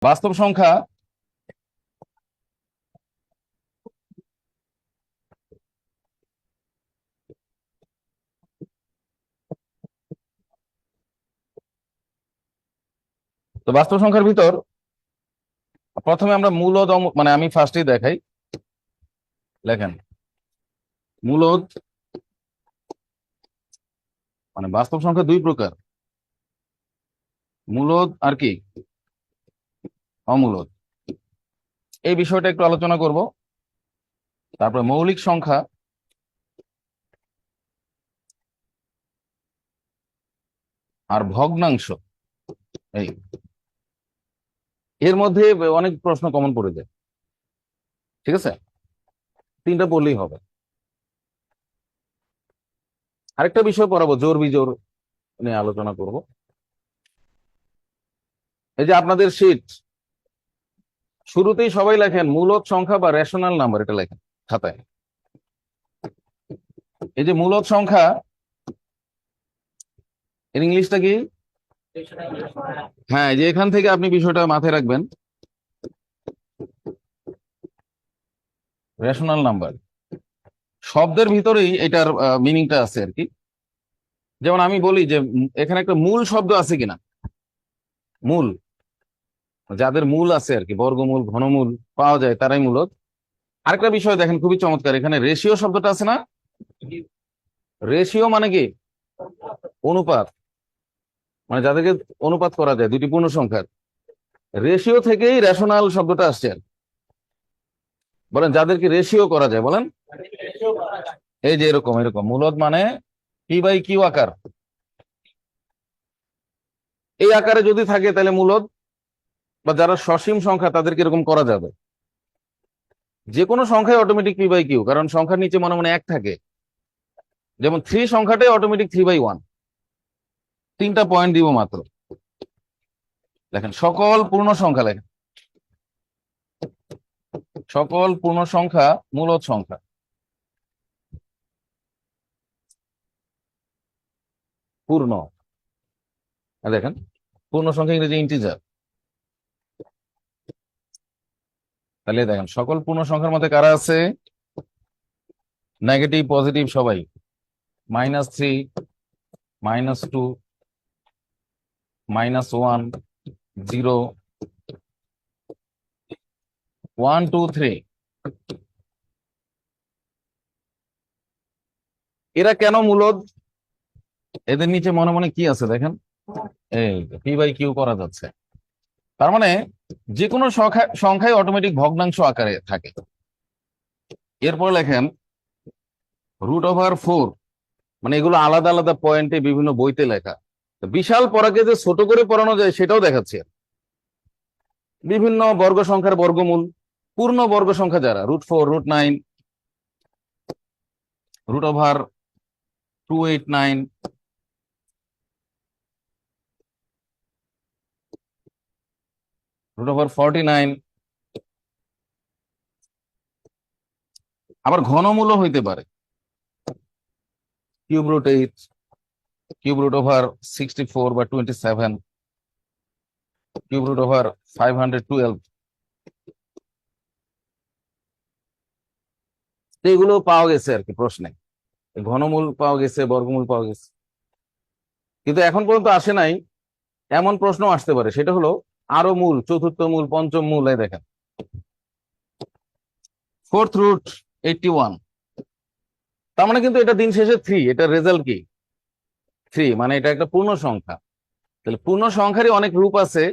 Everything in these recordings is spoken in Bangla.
বাস্তব সংখ্যা তো বাস্তব সংখ্যার ভিতর প্রথমে আমরা মূলদ মানে আমি ফার্স্টেই দেখাই। লেখেন মূলদ মানে বাস্তব সংখ্যা দুই প্রকার, মূলদ আর কি অমূলদ। এই বিষয়টা একটু আলোচনা করব। তারপরে মৌলিক সংখ্যা আর ভগ্নাংশ। এই এর মধ্যে অনেক প্রশ্ন কমন পড়ে যায়, ঠিক আছে? তিনটা বললেই হবে। আরেকটা বিষয় পড়াবো, জোর বিজোর নিয়ে আলোচনা করব। এই যে আপনাদের শীট, শুরুতেই সবাই লেখেন মূলদ সংখ্যা বা রেশনাল নাম্বার, এটা লেখেন খাতায়। এই যে মূলদ সংখ্যা এর ইংলিশটা কি? হ্যাঁ, যে এখান থেকে আপনি বিষয়টা মাথায় রাখবেন, রেশনাল নাম্বার শব্দের ভিতরেই এটার মিনিংটা আছে আর কি। যেমন আমি বলি যে এখানে একটা মূল শব্দ আছে কিনা, মূল, যাদের মূল আছে আর কি, বর্গমূল ঘনমূল পাওয়া যায় তারাই মূলদ। আরেকটা বিষয় দেখেন খুবই চমৎকার, এখানে রেশিও শব্দটা আছে না? রেশিও মানে কি? অনুপাত, মানে যাদেরকে অনুপাত করা যায় দুটি পূর্ণ সংখ্যার, রেশিও থেকেই রেশনাল শব্দটা আসছে আর কি। বলেন যাদেরকে রেশিও করা যায়, বলেন। এই যে এরকম এরকম মূলদ মানে পি বাই কিউ আকার, এই আকারে যদি থাকে তাহলে মূলদ। বা যারা সসীম সংখ্যা তাদেরকে এরকম করা যাবে। যে কোনো সংখ্যায় অটোমেটিক পি বাই কিউ, কারণ সংখ্যার নিচে মনে মনে এক থাকে। যেমন 3 সংখ্যাটাই অটোমেটিক 3/1। তিনটা পয়েন্ট দিব মাত্র। দেখেন সকল পূর্ণ সংখ্যা, লেখেন সকল পূর্ণ সংখ্যা মূলদ সংখ্যা। পূর্ণ, দেখেন পূর্ণ সংখ্যা ইংরেজি ইন্টিজার। তাহলে দেখেন সকল পূর্ণ সংখ্যার মধ্যে কারা আছে? নেগেটিভ পজিটিভ সবাই। -3, -2, -1, 0, 1, 2, 3। এরা কেন মূলদ? এদের নিচে মনে মনে কি আছে দেখেন, এই পি বাই কিউ করা যাচ্ছে। তার মানে যে কোনো সংখ্যায় অটোমেটিক ভগ্নাংশ আকারে থাকে। এরপর লেখেন √4, মানে এগুলো আলাদা আলাদা পয়েন্টে বিভিন্ন বইতে লেখা। বিশাল পড়াকে যে ছোট করে পড়ানো যায় সেটাও দেখাচ্ছে। বিভিন্ন বর্গ সংখ্যার বর্গমূল, পূর্ণ বর্গ সংখ্যা যারা, √4, √9, √289, √49। আবার ঘনমূলও হইতে পারে, √8, √64/27, √512। এগুলো পাওয়া গেছে আর কি প্রশ্নে, ঘনমূল পাওয়া গেছে, বর্গমূল পাওয়া গেছে। কিন্তু এখন পর্যন্ত আসে নাই এমন প্রশ্ন আসতে পারে, সেটা হলো আরো মূল, চতুর্থ মূল, পঞ্চম মূল। এই দেখেন 4th √81। তার মানে কিন্তু এটা দিন শেষে 3, এটা রেজাল্ট কি 3, মানে এটা একটা পূর্ণ সংখ্যা। তাহলে পূর্ণ সংখ্যারই অনেক রূপ আছে,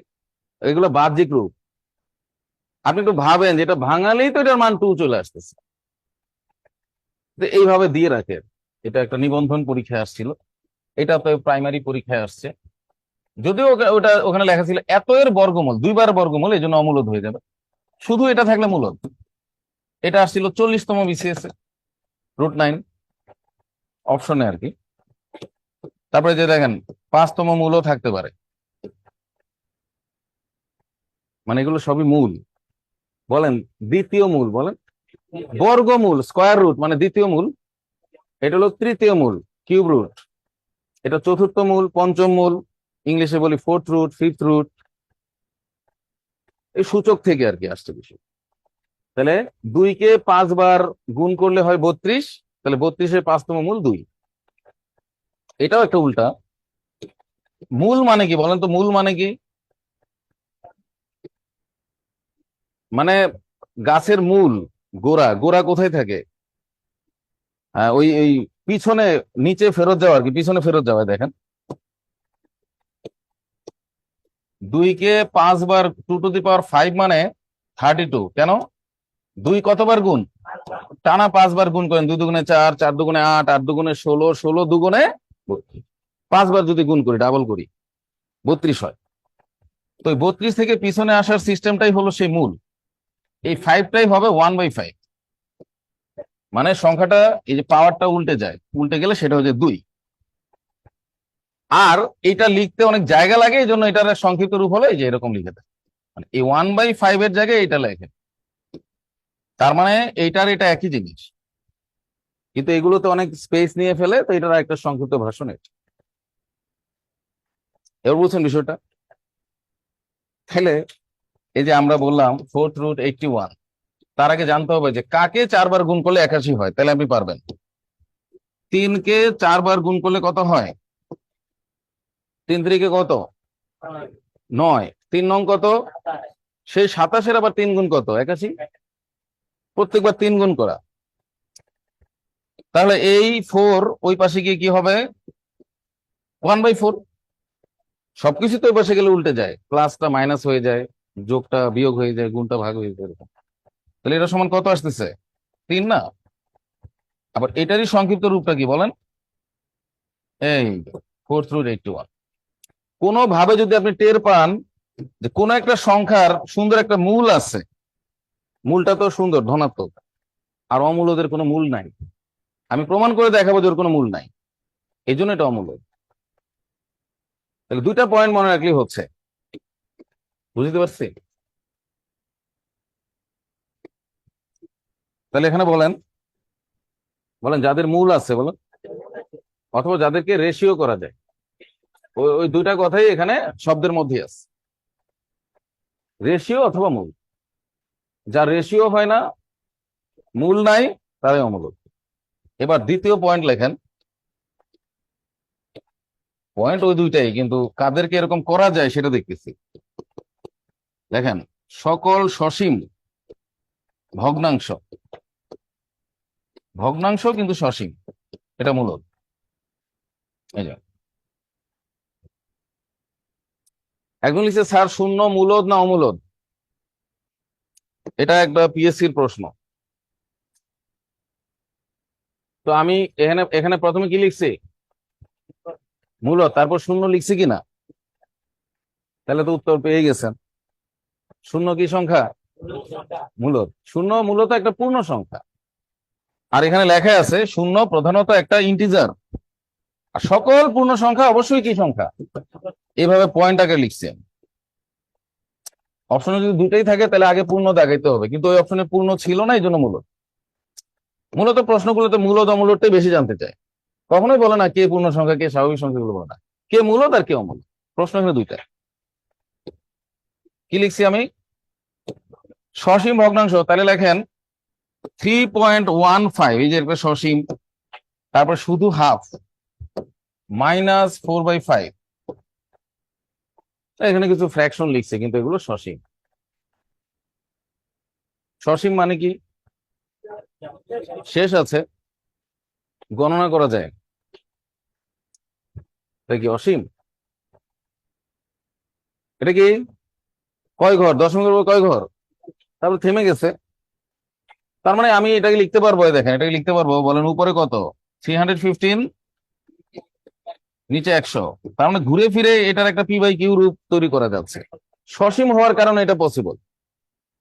এগুলো বাহ্যিক রূপ। আপনি একটু ভাবেন যে এটা ভাঙালেই তো এটার মান 2 চলে আসতেছে। এইভাবে দিয়ে রাখে। এটা একটা নিবন্ধন পরীক্ষায় আসছিল, এটা তো প্রাইমারি পরীক্ষায় আসছে। যদিও ওটা ওখানে লেখা ছিল এত এর বর্গমূল, 2 বার বর্গমূল, এই জন্য অমূলদ হয়ে যাবে। শুধু এটা থাকলে মূলদ। এটা আসছিল 40তম বিসিএস এ, √9 অপশনে আর কি। তারপরে যে দেখেন 5তম মূলও থাকতে পারে, মানে এগুলো সবই মূল। বলেন দ্বিতীয় মূল, বলেন বর্গমূল, স্কয়ার রুট মানে দ্বিতীয় মূল। এটা হলো তৃতীয় মূল, কিউব রুট। এটা চতুর্থ মূল, পঞ্চম মূল, ইংলিশে বলি 4th √, 5th √। এই সূচক থেকে আর কি আসছে বিষয়। তাহলে 2-কে 5 বার গুণ করলে হয় 32, তাহলে 32-এর 5তম মূল 2। এটাও একটা উল্টা। মূল মানে কি বলেন তো? মূল মানে কি? মানে গাছের মূল, গোড়া। গোড়া কোথায় থাকে? ওই ওই পিছনে, নিচে ফেরত যাওয়া আর কি, পিছনে ফেরত যাওয়া। দেখেন 2-কে 5 বার 2^5 মানে 32। কেন? 2 কতবার গুণ? টানা 5 বার গুণ করেন। 2 দুগুণে 4, 4 দুগুণে 8, 8 দুগুণে 16, 16 দুগুণে 32। 5 বার যদি গুণ করি, ডাবল করি, 32 হয়। তো 32 থেকে পিছনে আসার সিস্টেমটাই হলো সেই মূল। এই 5টাই হবে 1/5। মানে সংখ্যাটা, এই যে পাওয়ারটা উল্টে যায়, উল্টে গেলে সেটা হচ্ছে 2। আর এটা লিখতে অনেক জায়গা লাগে, এই জন্য এটার সংক্ষিপ্ত রূপ হলো এই যে এরকম লিখে দেয়। মানে এই 1/5 এর জায়গায় এটা লেখে। তার মানে এইটার এটা একই জিনিস, কিন্তু এগুলোতে অনেক স্পেস নিয়ে ফেলে, তো এটার একটা সংক্ষিপ্ত ভাষণ এটা। এবার বুঝছেন বিষয়টা? তাহলে এই যে আমরা বললাম 4√81, তার আগে জানতে হবে যে কাকে 4 বার গুণ করলে 81 হয়। তাহলে আপনি পারবেন। 3-কে 4 বার গুণ করলে কত হয়? 3 3-কে কত? 9। 3 নং কত? সেই 27-এর আবার 3 গুণ কত? 81। প্রত্যেকবার 3 গুণ করা। তাহলে এই 4 ওই পাশে গিয়ে কি হবে? 1/4। সবকিছু তো ওই পাশে গেলে উল্টে যায়, প্লাসটা মাইনাস হয়ে যায়, যোগটা বিয়োগ হয়ে যায়, গুণটা ভাগ হয়ে যায় এরকম। তাহলে এটা সমান কত আসতেছে? 3 না? আবার এটারই সংক্ষিপ্ত রূপটা কি বলেন? এই 4/81। কোনোভাবে যদি আপনি টের পান যে কোন একটা সংখ্যার সুন্দর একটা মূল আছে, মূলটা তো সুন্দর ধনাত্মক, আর অমূলদের কোনো মূল নাই, আমি প্রমাণ করে দেখাবো যে ওর কোনো মূল নাই, এই জন্য এটা অমূলক। তাহলে 2টা পয়েন্ট মনে রাখলেই হচ্ছে। বুঝতে পারছি? তাহলে এখানে বলেন, বলেন যাদের মূল আছে বলেন, অথবা যাদেরকে রেশিও করা যায়। ওই ওই 2টা কথাই এখানে শব্দের মধ্যে আছে, রেশিও অথবা মূল। যার রেশিও হয় না, মূল নাই, তারাই অমূলক। এবার দ্বিতীয় পয়েন্ট লেখেন। পয়েন্ট ওই 2টাই, কিন্তু কাদেরকে এরকম করা যায় সেটা দেখতেছি। দেখেন, সকল সসীম ভগ্নাংশ, ভগ্নাংশ কিন্তু সসীম, এটা মূলদ। এই যে একজন লিখছে, স্যার শূন্য মূলদ না অমূলদ? এটা একটা পিএসসির প্রশ্ন। তো আমি এখানে এখানে প্রথমে কি লিখছি? মূলদ, তারপর শূন্য লিখছি কিনা? তাহলে তো উত্তর পেয়ে গেছেন। শূন্য কি সংখ্যা? মূলদ। শূন্য মূলত একটা পূর্ণ সংখ্যা। আর এখানে লেখা আছে শূন্য প্রধানত একটা ইন্টিজার, আর সকল পূর্ণ সংখ্যা অবশ্যই কি সংখ্যা? এইভাবে পয়েন্ট আগে লিখছি। অপশনে যদি 2টাই থাকে তাহলে আগে পূর্ণ দেখাইতে হবে, কিন্তু ওই অপশনে পূর্ণ ছিল না, এই জন্য মূলদ। মূলত প্রশ্নগুলোতে মূলদ অমূলদটাই বেশি জানতে চায়। কখনোই বলে না কে পূর্ণ সংখ্যা কে স্বাভাবিক সংখ্যা, গুলো বলে না, কে মূলদ আর কে অমূলদ। প্রশ্ন এখানে 2টা। কি লিখছি আমি? সসীম ভগ্নাংশ, তাহলে লেখেন 3.15, এই যে একটা সসীম, তারপর শুধু হাফ, -4/5। এখানে কিছু ফ্র্যাকশন লিখছে, কিন্তু এগুলো সসীম। সসীম মানে কি? শেষ আছে, গণনা করা যায়। এটা কি অসীম? এটা কি কয় ঘর? দশমিকের উপর কয় ঘর? তারপর থেমে গেছে। তার মানে আমি এটাকে লিখতে পারবো, দেখেন এটাকে লিখতে পারবো। বলেন উপরে কত? 315, নিচে 100। তার মানে ঘুরে ফিরে এটার একটা P/Q রূপ তৈরি করা যাচ্ছে। সসীম হওয়ার কারণে এটা পসিবল,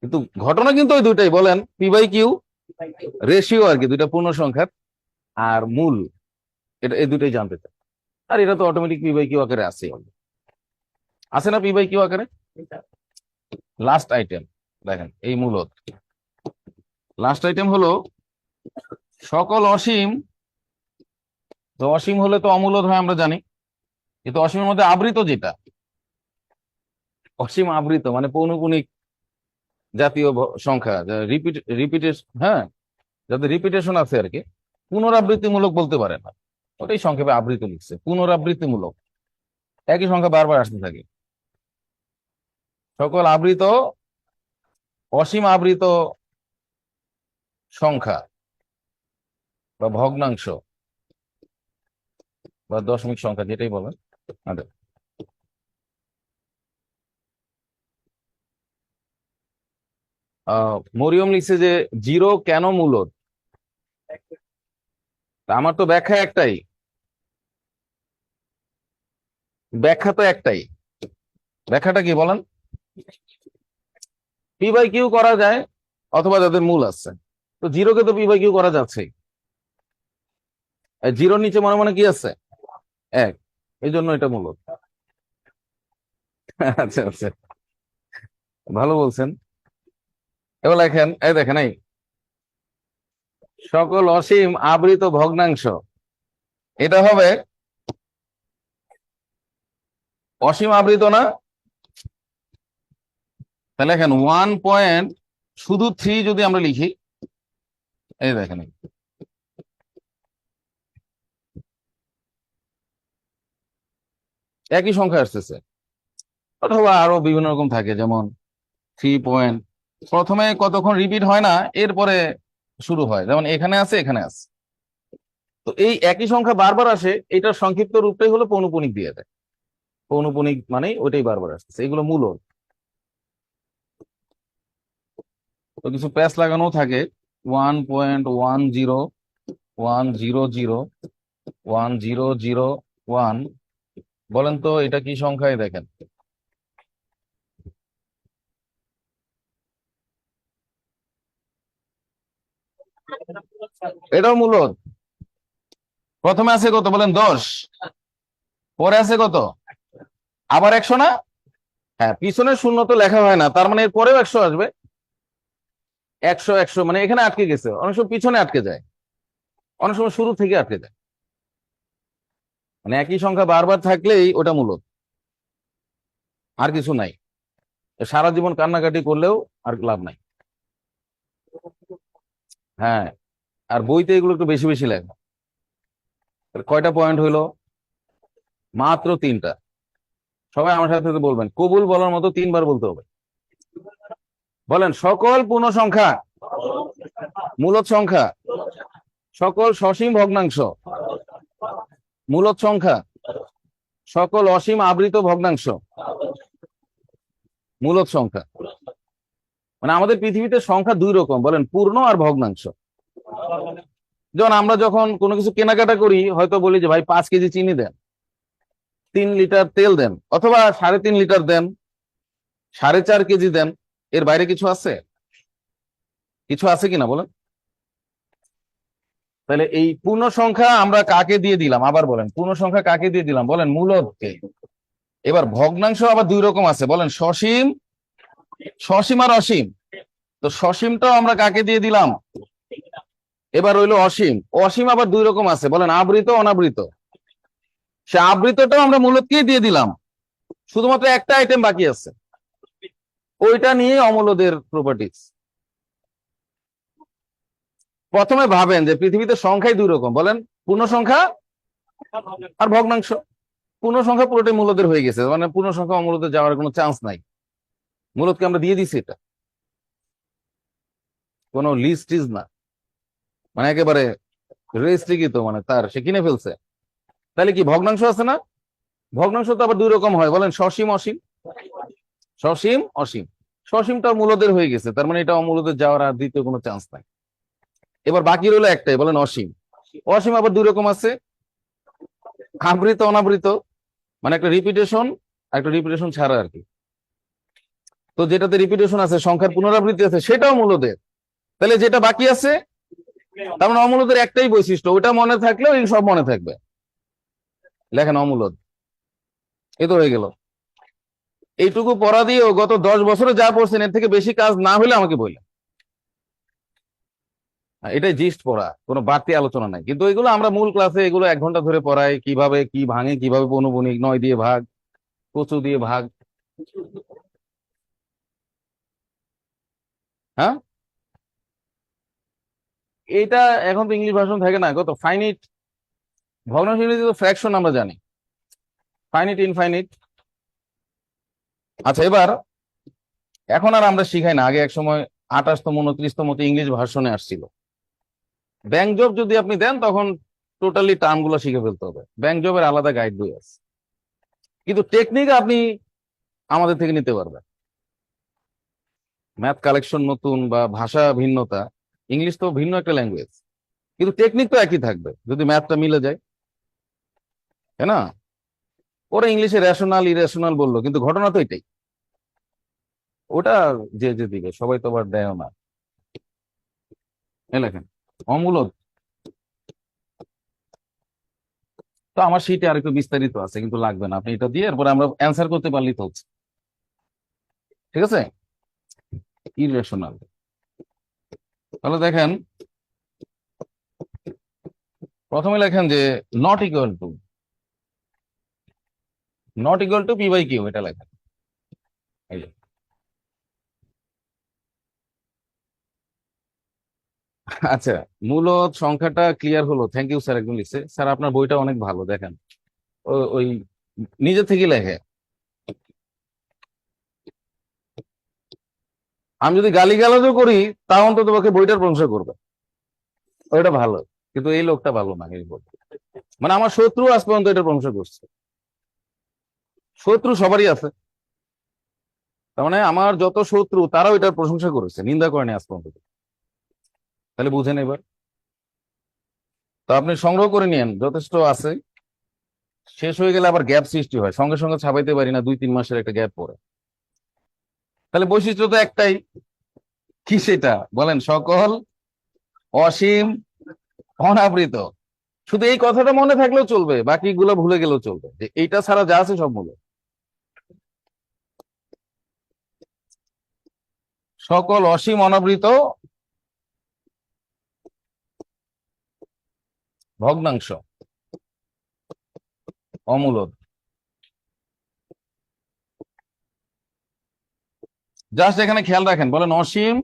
কিন্তু ঘটনা কিন্তু ওই 2টাই। বলেন P/Q রেশিও আর কি, 2টা পূর্ণ সংখ্যার, আর মূল, এটা এই 2টাই জানতে চাই। আর এটা তো অটোমেটিক P/Q আকারে আছে, আছে না P/Q আকারে? লাস্ট আইটেম দেখেন, এই মূলত লাস্ট আইটেম হলো সকল অসীম। তো অসীম হলে তো অমূলদ হয় আমরা জানি, কিন্তু অসীমের মধ্যে আবৃত যেটা, অসীম আবৃত মানে পৌনঃপুনিক জাতীয় সংখ্যা, হ্যাঁ, যাতে রিপিটেশন আছে আর কি, পুনরাবৃত্তিমূলক বলতে পারে না, ওটাই সংক্ষেপে আবৃত লিখছে, পুনরাবৃত্তিমূলক, একই সংখ্যা বারবার আসতে থাকে। সকল আবৃত, অসীম আবৃত সংখ্যা বা ভগ্নাংশ বা দশমিক সংখ্যা যেটাই বলেন। আচ্ছা, মরিয়ম লিখছে যে জিরো কেন মূলদ। তা আমার তো ব্যাখ্যা একটাই, ব্যাখ্যা তো একটাই। ব্যাখ্যাটা কি বলেন? পি বাই কিউ করা যায়, অথবা যাদের মূল আছে, তো জিরোকে তো পি বাই কিউ করা যাচ্ছে। জিরোর নিচে মনে মনে কি আছে? এক, এই জন্য এটা মূলদ। আচ্ছা আচ্ছা, ভালো বলছেন। এবার লেখেন, এই দেখেন, এই সকল অসীম আবৃত ভগ্নাংশ, এটা হবে অসীম আবৃত না? তাহলে লেখেন 1 শুধু 3 যদি আমরা লিখি, এই দেখেন, একই সংখ্যা আসতেছে, অথবা আরো বিভিন্ন রকম থাকে, যেমন 3 প্রথমে কতক্ষণ রিপিট হয় না, এরপরে শুরু হয়, যেমন এখানে আছে এখানে আছে। তো এই একই সংখ্যা বারবার আসে, এটার সংক্ষিপ্ত রূপটাই হলো পৌনঃপুনিক দিয়ে দেয়। পৌনঃপুনিক মানে ওইটাই বারবার আসতেছে, এগুলো মূল। তো কিছু প্যাচ লাগানো থাকে, 1.10, 100, 1001। বলেন তো এটা কি সংখ্যায় দেখেন? এটাও মূলদ। প্রথমে আছে কত বলেন? 10, পরে আছে কত? আবার 100 না? হ্যাঁ, পিছনের শূন্য তো লেখা হয় না, তার মানে এর পরেও 100 আসবে। 100 মানে এখানে আটকে গেছে, অনেক সময় পিছনে আটকে যায়, অনেক সময় শুরু থেকে আটকে যায়। মানে একই সংখ্যা বারবার থাকলেই ওটা মূলদ, আর কিছু নাই। সারা জীবন কান্নাকাটি করলেও আর লাভ নাই। হ্যাঁ, আর বইতে এগুলো একটু বেশি বেশি লেখা। তাহলে কয়টা পয়েন্ট হইলো? মাত্র 3টা। সবাই আমার সাথে সাথে বলবেন, কবুল বলার মতো 3বার বলতে হবে। বলেন, সকল পূর্ণ সংখ্যা মূলদ সংখ্যা, সকল সসীম ভগ্নাংশ মূলদ সংখ্যা, সকল অসীম আবৃত ভগ্নাংশ মূলদ সংখ্যা। মানে আমাদের পৃথিবীতে সংখ্যা 2 রকম, বলেন, পূর্ণ আর ভগ্নাংশ। যেমন আমরা যখন কোনো কিছু কেনাকাটা করি, হয়তো বলি যে ভাই 5 কেজি চিনি দেন, 3 লিটার তেল দেন, অথবা 3.5 লিটার দেন, 4.5 কেজি দেন। এর বাইরে কিছু আছে? কিছু আছে কিনা বলেন? তাহলে এই পূর্ণ সংখ্যা আমরা কাকে দিয়ে দিলাম? আবার বলেন, পূর্ণ সংখ্যা কাকে দিয়ে দিলাম? বলেন, মূলদকে। এবার ভগ্নাংশ আবার 2 রকম আছে, বলেন, সসীম, সসীম আর অসীম। তো সসীমটাও আমরা কাকে দিয়ে দিলাম? এবার রইলো অসীম। অসীম আবার 2 রকম আছে, বলেন, আবৃত, অনাবৃত। সে আবৃতটাও আমরা মূলদকেই দিয়ে দিলাম, শুধুমাত্র একটা আইটেম বাকি আছে, ওইটা নিয়ে অমূলদের প্রপার্টিজ। প্রথমে ভাবেন যে পৃথিবীতে সংখ্যাই 2 রকম, বলেন, পূর্ণ সংখ্যা আর ভগ্নাংশ। পূর্ণ সংখ্যা পুরোটাই মূলদের হয়ে গেছে, মানে পূর্ণ সংখ্যা অমূলদের যাওয়ার কোনো চান্স নাই, মূলদকে আমরা দিয়ে দিছি। এটা কোনো লিস্ট ইজ না, মানে একেবারে রেস্ট্রিকিত, মানে তার সে কিনে ফেলছে। তাহলে কি ভগ্নাংশ আছে না? ভগ্নাংশ তো আবার 2 রকম হয়, বলেন, সসীম, অসীম। সসীম, অসীম। সসীমটা মূলদের হয়ে গেছে, তার মানে এটা অমূলদের যাওয়ার আর দ্বিতীয় কোনো চান্স নাই। এবার বাকি রইলো একটাই, বলেন, অসীম। অসীম আবার 2 রকম আছে, আবৃত, অনাবৃত। মানে একটা রিপিটেশন ছাড়া আর কি। তো যেটাতে রিপিটেশন আছে, সংখ্যার পুনরাবৃত্তি আছে, সেটাও মূলদের। তাহলে যেটা বাকি আছে, তার মানে অমূলদের একটাই বৈশিষ্ট্য, ওটা মনে থাকলেও এই সব মনে থাকবে। লেখেন অমূলদ, এ তো হয়ে গেল। এইটুকু পড়া দিয়েও গত 10 বছরে যা পড়ছেন, এর থেকে বেশি কাজ না হলে আমাকে বললেন। এটাই জিস্ট পড়া, কোনো বাড়তি আলোচনা নাই। কিন্তু এগুলো আমরা মূল ক্লাসে এগুলো 1 ঘন্টা ধরে পড়াই, কিভাবে কি ভাঙে, কিভাবে পৌনঃপুনিক, 9 দিয়ে ভাগ, কচু দিয়ে ভাগ। হ্যাঁ, এটা এখন তো ইংলিশ ভার্সন থাকে না, কত ফাইনিট, ভগ্নাংশ ইংরেজি তো ফ্র্যাকশন আমরা জানি, ফাইনিট ইনফাইনিট। আচ্ছা, এবার এখন আর আমরা শিখাই না, আগে এক সময় 28তম 29তম ইংলিশ ভার্সনে আসছিল। ব্যাংক জব যদি আপনি দেন তখন টোটালি টার্ম গুলো শিখে ফেলতে হবে, ব্যাংক জবের আলাদা গাইড বই আছে, কিন্তু টেকনিক আপনি আমাদের থেকে নিতে পারবেন। ম্যাথ কালেকশন নতুন বা ভাষা ভিন্নতা, ইংলিশ তো ভিন্ন একটা ল্যাঙ্গুয়েজ, কিন্তু টেকনিক তো একই থাকবে যদি ম্যাথটা মিলে যায়, তাই না? ওরা ইংলিশে রেশনাল ইরেশনাল বললো, কিন্তু ঘটনা তো এটাই। ওটা যে যে দিবে সবাই তো আবার দেয় না। এই লেখেন অমূলদ, তো আমার শীটে আর একটু বিস্তারিত আছে, কিন্তু লাগবে না, আপনি এটা দিয়ে এরপরে আমরা অ্যান্সার করতে পারলেই তো হচ্ছে। ঠিক আছে, ইরেশনাল। তাহলে দেখেন, প্রথমে লেখেন যে not equal to, not equal to P by Q, এটা লেখেন। এই যে, আচ্ছা, মূলত সংখ্যাটা ক্লিয়ার হলো, থ্যাংক ইউ স্যার, একদম লিখছে স্যার, আপনার বইটা অনেক ভালো, দেখেন ওই নিজে থেকে লেখে। আমি যদি গালিগালাজও করি তাও অন্তত পক্ষে বইটার প্রশংসা করবে, ওইটা ভালো। কিন্তু এই লোকটা ভালো না, এই বই, মানে আমার শত্রু আজ পর্যন্ত এটা প্রশংসা করছে। শত্রু সবারই আছে, তার মানে আমার যত শত্রু তারাও এটার প্রশংসা করেছে, নিন্দা করেনি আজ পর্যন্ত। তাহলে বুঝেন এবার। তো আপনি সংগ্রহ করে নিয়েন, যথেষ্ট আছে। শেষ হয়ে গেলে আবার গ্যাপ সৃষ্টি হয়, সঙ্গে সঙ্গে ছাপাইতে পারি না, 2-3 মাসের একটা গ্যাপ পড়ে। তাহলে বৈশিষ্ট্য তো একটাই, কি সেটা বলেন? সকল, অসীম, অনাবৃত। শুধু এই কথাটা মনে থাকলেও চলবে, বাকিগুলো ভুলে গেলেও চলবে, যে এইটা ছাড়া যা আছে সব মূল। সকল, অসীম, অনাবৃত, ভগ্নাংশ, অমূলদ। জাস্ট এখানে খেয়াল রাখেন, বলেন অসীম,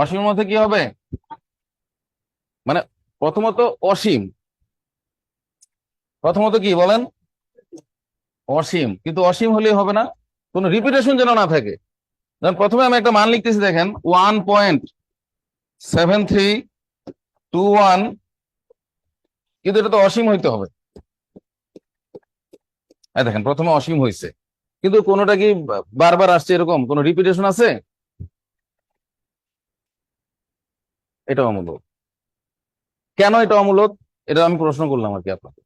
অসীমের মধ্যে কি হবে? মানে প্রথমত অসীম, প্রথমত কি বলেন? অসীম, কিন্তু অসীম হলেই হবে না, কোনো রিপিটেশন যেন না থাকে। যেমন প্রথমে আমি একটা মান লিখতেছি, দেখেন 1.7321, কিন্তু এটা তো অসীম হইতে হবে। দেখেন প্রথমে অসীম হয়েছে, কিন্তু কোনোটা কি বারবার আসছে, এরকম কোন রিপিটেশন আছে? এটা অমূলক। কেন এটা অমূলক? এটা আমি প্রশ্ন করলাম আর কি আপনাকে,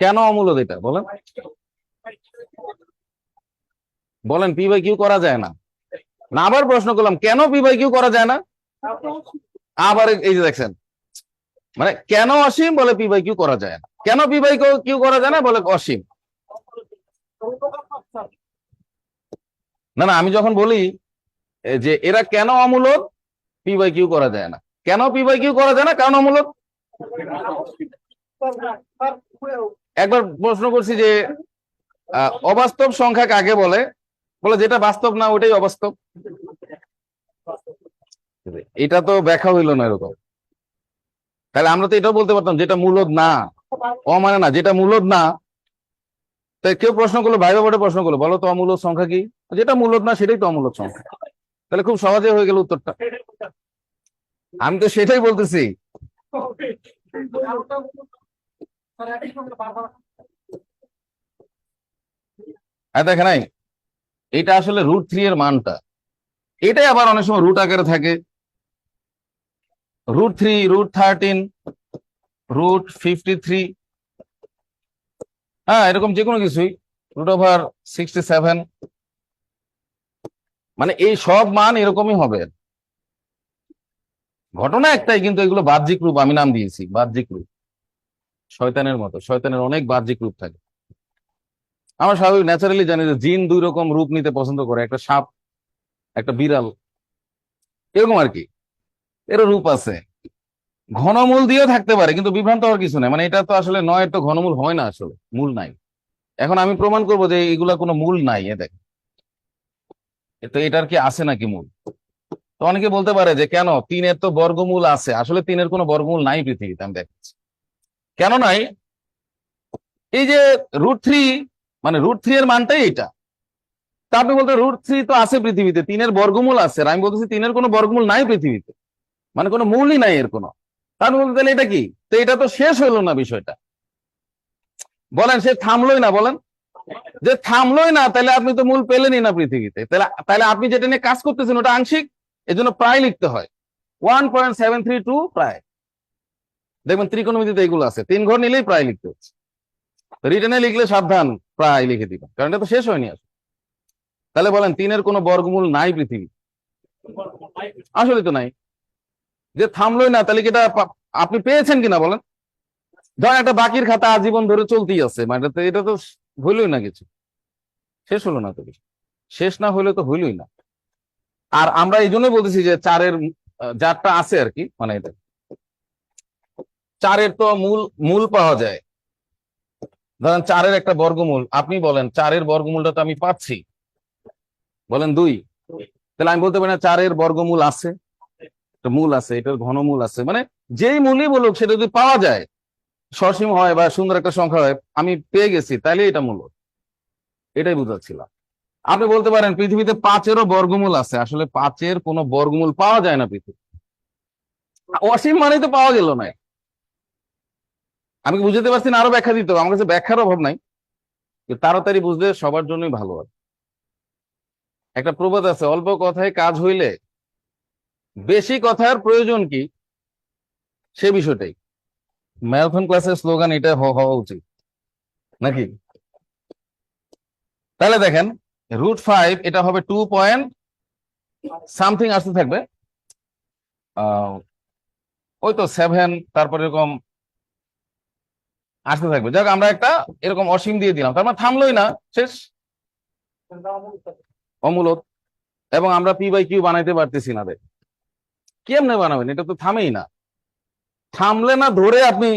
কেন অমূলক এটা বলেন? বলেন পি বাই কিউ করা যায় না, না আবার প্রশ্ন করলাম কেন পি বাই কিউ করা যায় না? আবার এই যে দেখছেন, মানে কেন অসীম বলে পি বাই কিউ করা যায় না, কেন পি বাই কিউ করা যায় না বলে অসীম। না না, আমি যখন বলি যে এরা কেন অমূলক, পি বাই কিউ করা যায় না, কেন পি বাই কিউ করা যায় না, কারণ অমূলক। একবার প্রশ্ন করছি যে অবাস্তব সংখ্যা কাকে বলে, বলে যেটা বাস্তব না ওটাই অবাস্তব। এটা তো ব্যাখ্যা হইলো না এরকম, তাহলে আমরা তো এটাও বলতে পারতাম যেটা মূলদ না, মানে না, যেটা মূলদ না। তাই কেউ প্রশ্ন করলো, ভাই বাবাটা প্রশ্ন করলো, বলো তো অমূলদ সংখ্যা কি? যেটা মূলদ না সেটাই তো অমূলদ সংখ্যা। তাহলে খুব সহজে হয়ে গেল উত্তরটা। আমি তো সেটাই বলতেছি। দেখেন নাই, এটা আসলে √3 এর মানটা, এটাই আবার অনেক সময় রুট আকারে থাকে, √3, √13, √53, হ্যাঁ এরকম যে কোনো কিছুই, √67। মানে এই সব মান এরকমই হবে, ঘটনা একটাই, কিন্তু এগুলো বাহ্যিক রূপ, আমি নাম দিয়েছি বাহ্যিক রূপ। শয়তানের মতো, শয়তানের অনেক বাহ্যিক রূপ থাকে। আমরা স্বাভাবিক ন্যাচারালি জানি যে জিন 2 রকম রূপ নিতে পছন্দ করে, একটা সাপ, একটা বিড়াল, এরকম আর কি, এর রূপ আছে। ঘনমূল দিয়েও থাকতে পারে, কিন্তু বিভ্রান্ত হওয়ার কিছু নাই, মানে এটা তো আসলে নয়, তো ঘনমূল হয় না, আসলে মূল নাই। এখন আমি প্রমাণ করবো যে এগুলা কোনো মূল নাই, এ দেখ, তো এটার কি আছে নাকি মূল? তো অনেকে বলতে পারে যে কেন, তিনের তো বর্গমূল আছে। আসলে তিনের কোনো বর্গমূল নাই পৃথিবীতে, আমি দেখাচ্ছি কেন নাই। এই যে √3, মানে √3 এর মানটাই এটা। তা আপনি বলতে √3 তো আছে পৃথিবীতে, তিনের বর্গমূল আছে, আর আমি বলতেছি তিনের কোনো বর্গমূল নাই পৃথিবীতে, মানে কোনো মূলই নাই এর কোনো। তা আপনি বলতে তাহলে এটা কি? তো এটা তো শেষ হইলো না বিষয়টা। বলেন, সে থামলোই না, বলেন যে থামলোই না, তাহলে আপনি তো মূল পেলেনই না পৃথিবীতে। তাহলে তাহলে আপনি যেটা নিয়ে কাজ করতেছেন ওটা আংশিক, এই জন্য প্রায় লিখতে হয় 1.732 প্রায়। দেখবেন ত্রিকোণমিতিতে এগুলো আছে, 3 ঘর নিলেই প্রায় লিখতে হচ্ছে। রিটেনে লিখলে সাবধান, প্রায় লিখে দিবেন, কারণ এটা তো শেষ হয়নি আসলে। তাহলে বলেন তিনের কোনো বর্গমূল নাই পৃথিবী? আসলে তো নাই। যে থামলোই না, তাহলে কি এটা আপনি পেয়েছেন কিনা বলেন? ধরেন একটা বাকির খাতা আজীবন ধরে চলতেই আছে, মানে এটা তো হইলই না কিছু, শেষ হলো না তো কিছু। শেষ না হইলে তো হইলই না। আর আমরা এই জন্যই বলতেছি যে চারের যারটা আছে আর কি, মানে এটা চারের তো মূল মূল পাওয়া যায়। ধরেন চারের একটা বর্গমূল, আপনি বলেন চারের বর্গমূলটা তো আমি পাচ্ছি, বলেন 2। তাহলে আমি বলতে পারি না চারের বর্গমূল আছে? মূল আছে, এটার ঘনমূল আছে, মানে যেই মূলই বলুক সেটা যদি পাওয়া যায়, সসীম হয় বা সুন্দর একটা সংখ্যা হয়, আমি পেয়ে গেছি, তাইলে এটা মূল। এটাই বুঝাচ্ছিলাম। আপনি বলতে পারেন পৃথিবীতে 5-এরও বর্গমূল আছে, আসলে 5-এর কোনো বর্গমূল পাওয়া যায় না পৃথিবী। অসীম মানেই তো পাওয়া গেল না। আমি কি বুঝতে পারছি না? আরো ব্যাখ্যা দিতে হবে, আমার কাছে ব্যাখ্যার অভাব নাই, তাড়াতাড়ি বুঝলে সবার জন্যই ভালো হবে। একটা প্রবাদ আছে, অল্প কথায় কাজ হইলে বেশি কথার প্রয়োজন কি, সে বিষয়টাই। ম্যারাথন ক্লাসের স্লোগান এটা হওয়া উচিত নাকি? তাহলে দেখেন √5 এটা হবে 2 পয়েন্ট সামথিং আসতে থাকবে, ওই তো 7, তারপর এরকম আসতে থাকবে। যাক, আমরা একটা এরকম অসীম দিয়ে দিলাম, তার মানে থামলোই না, শেষ, অমূলত। এবং আমরা p/q বানাইতে পারতেছি না রে। কেমনে বানাবেন? এটা তো থামেই না। থামলে না ধরে আপনি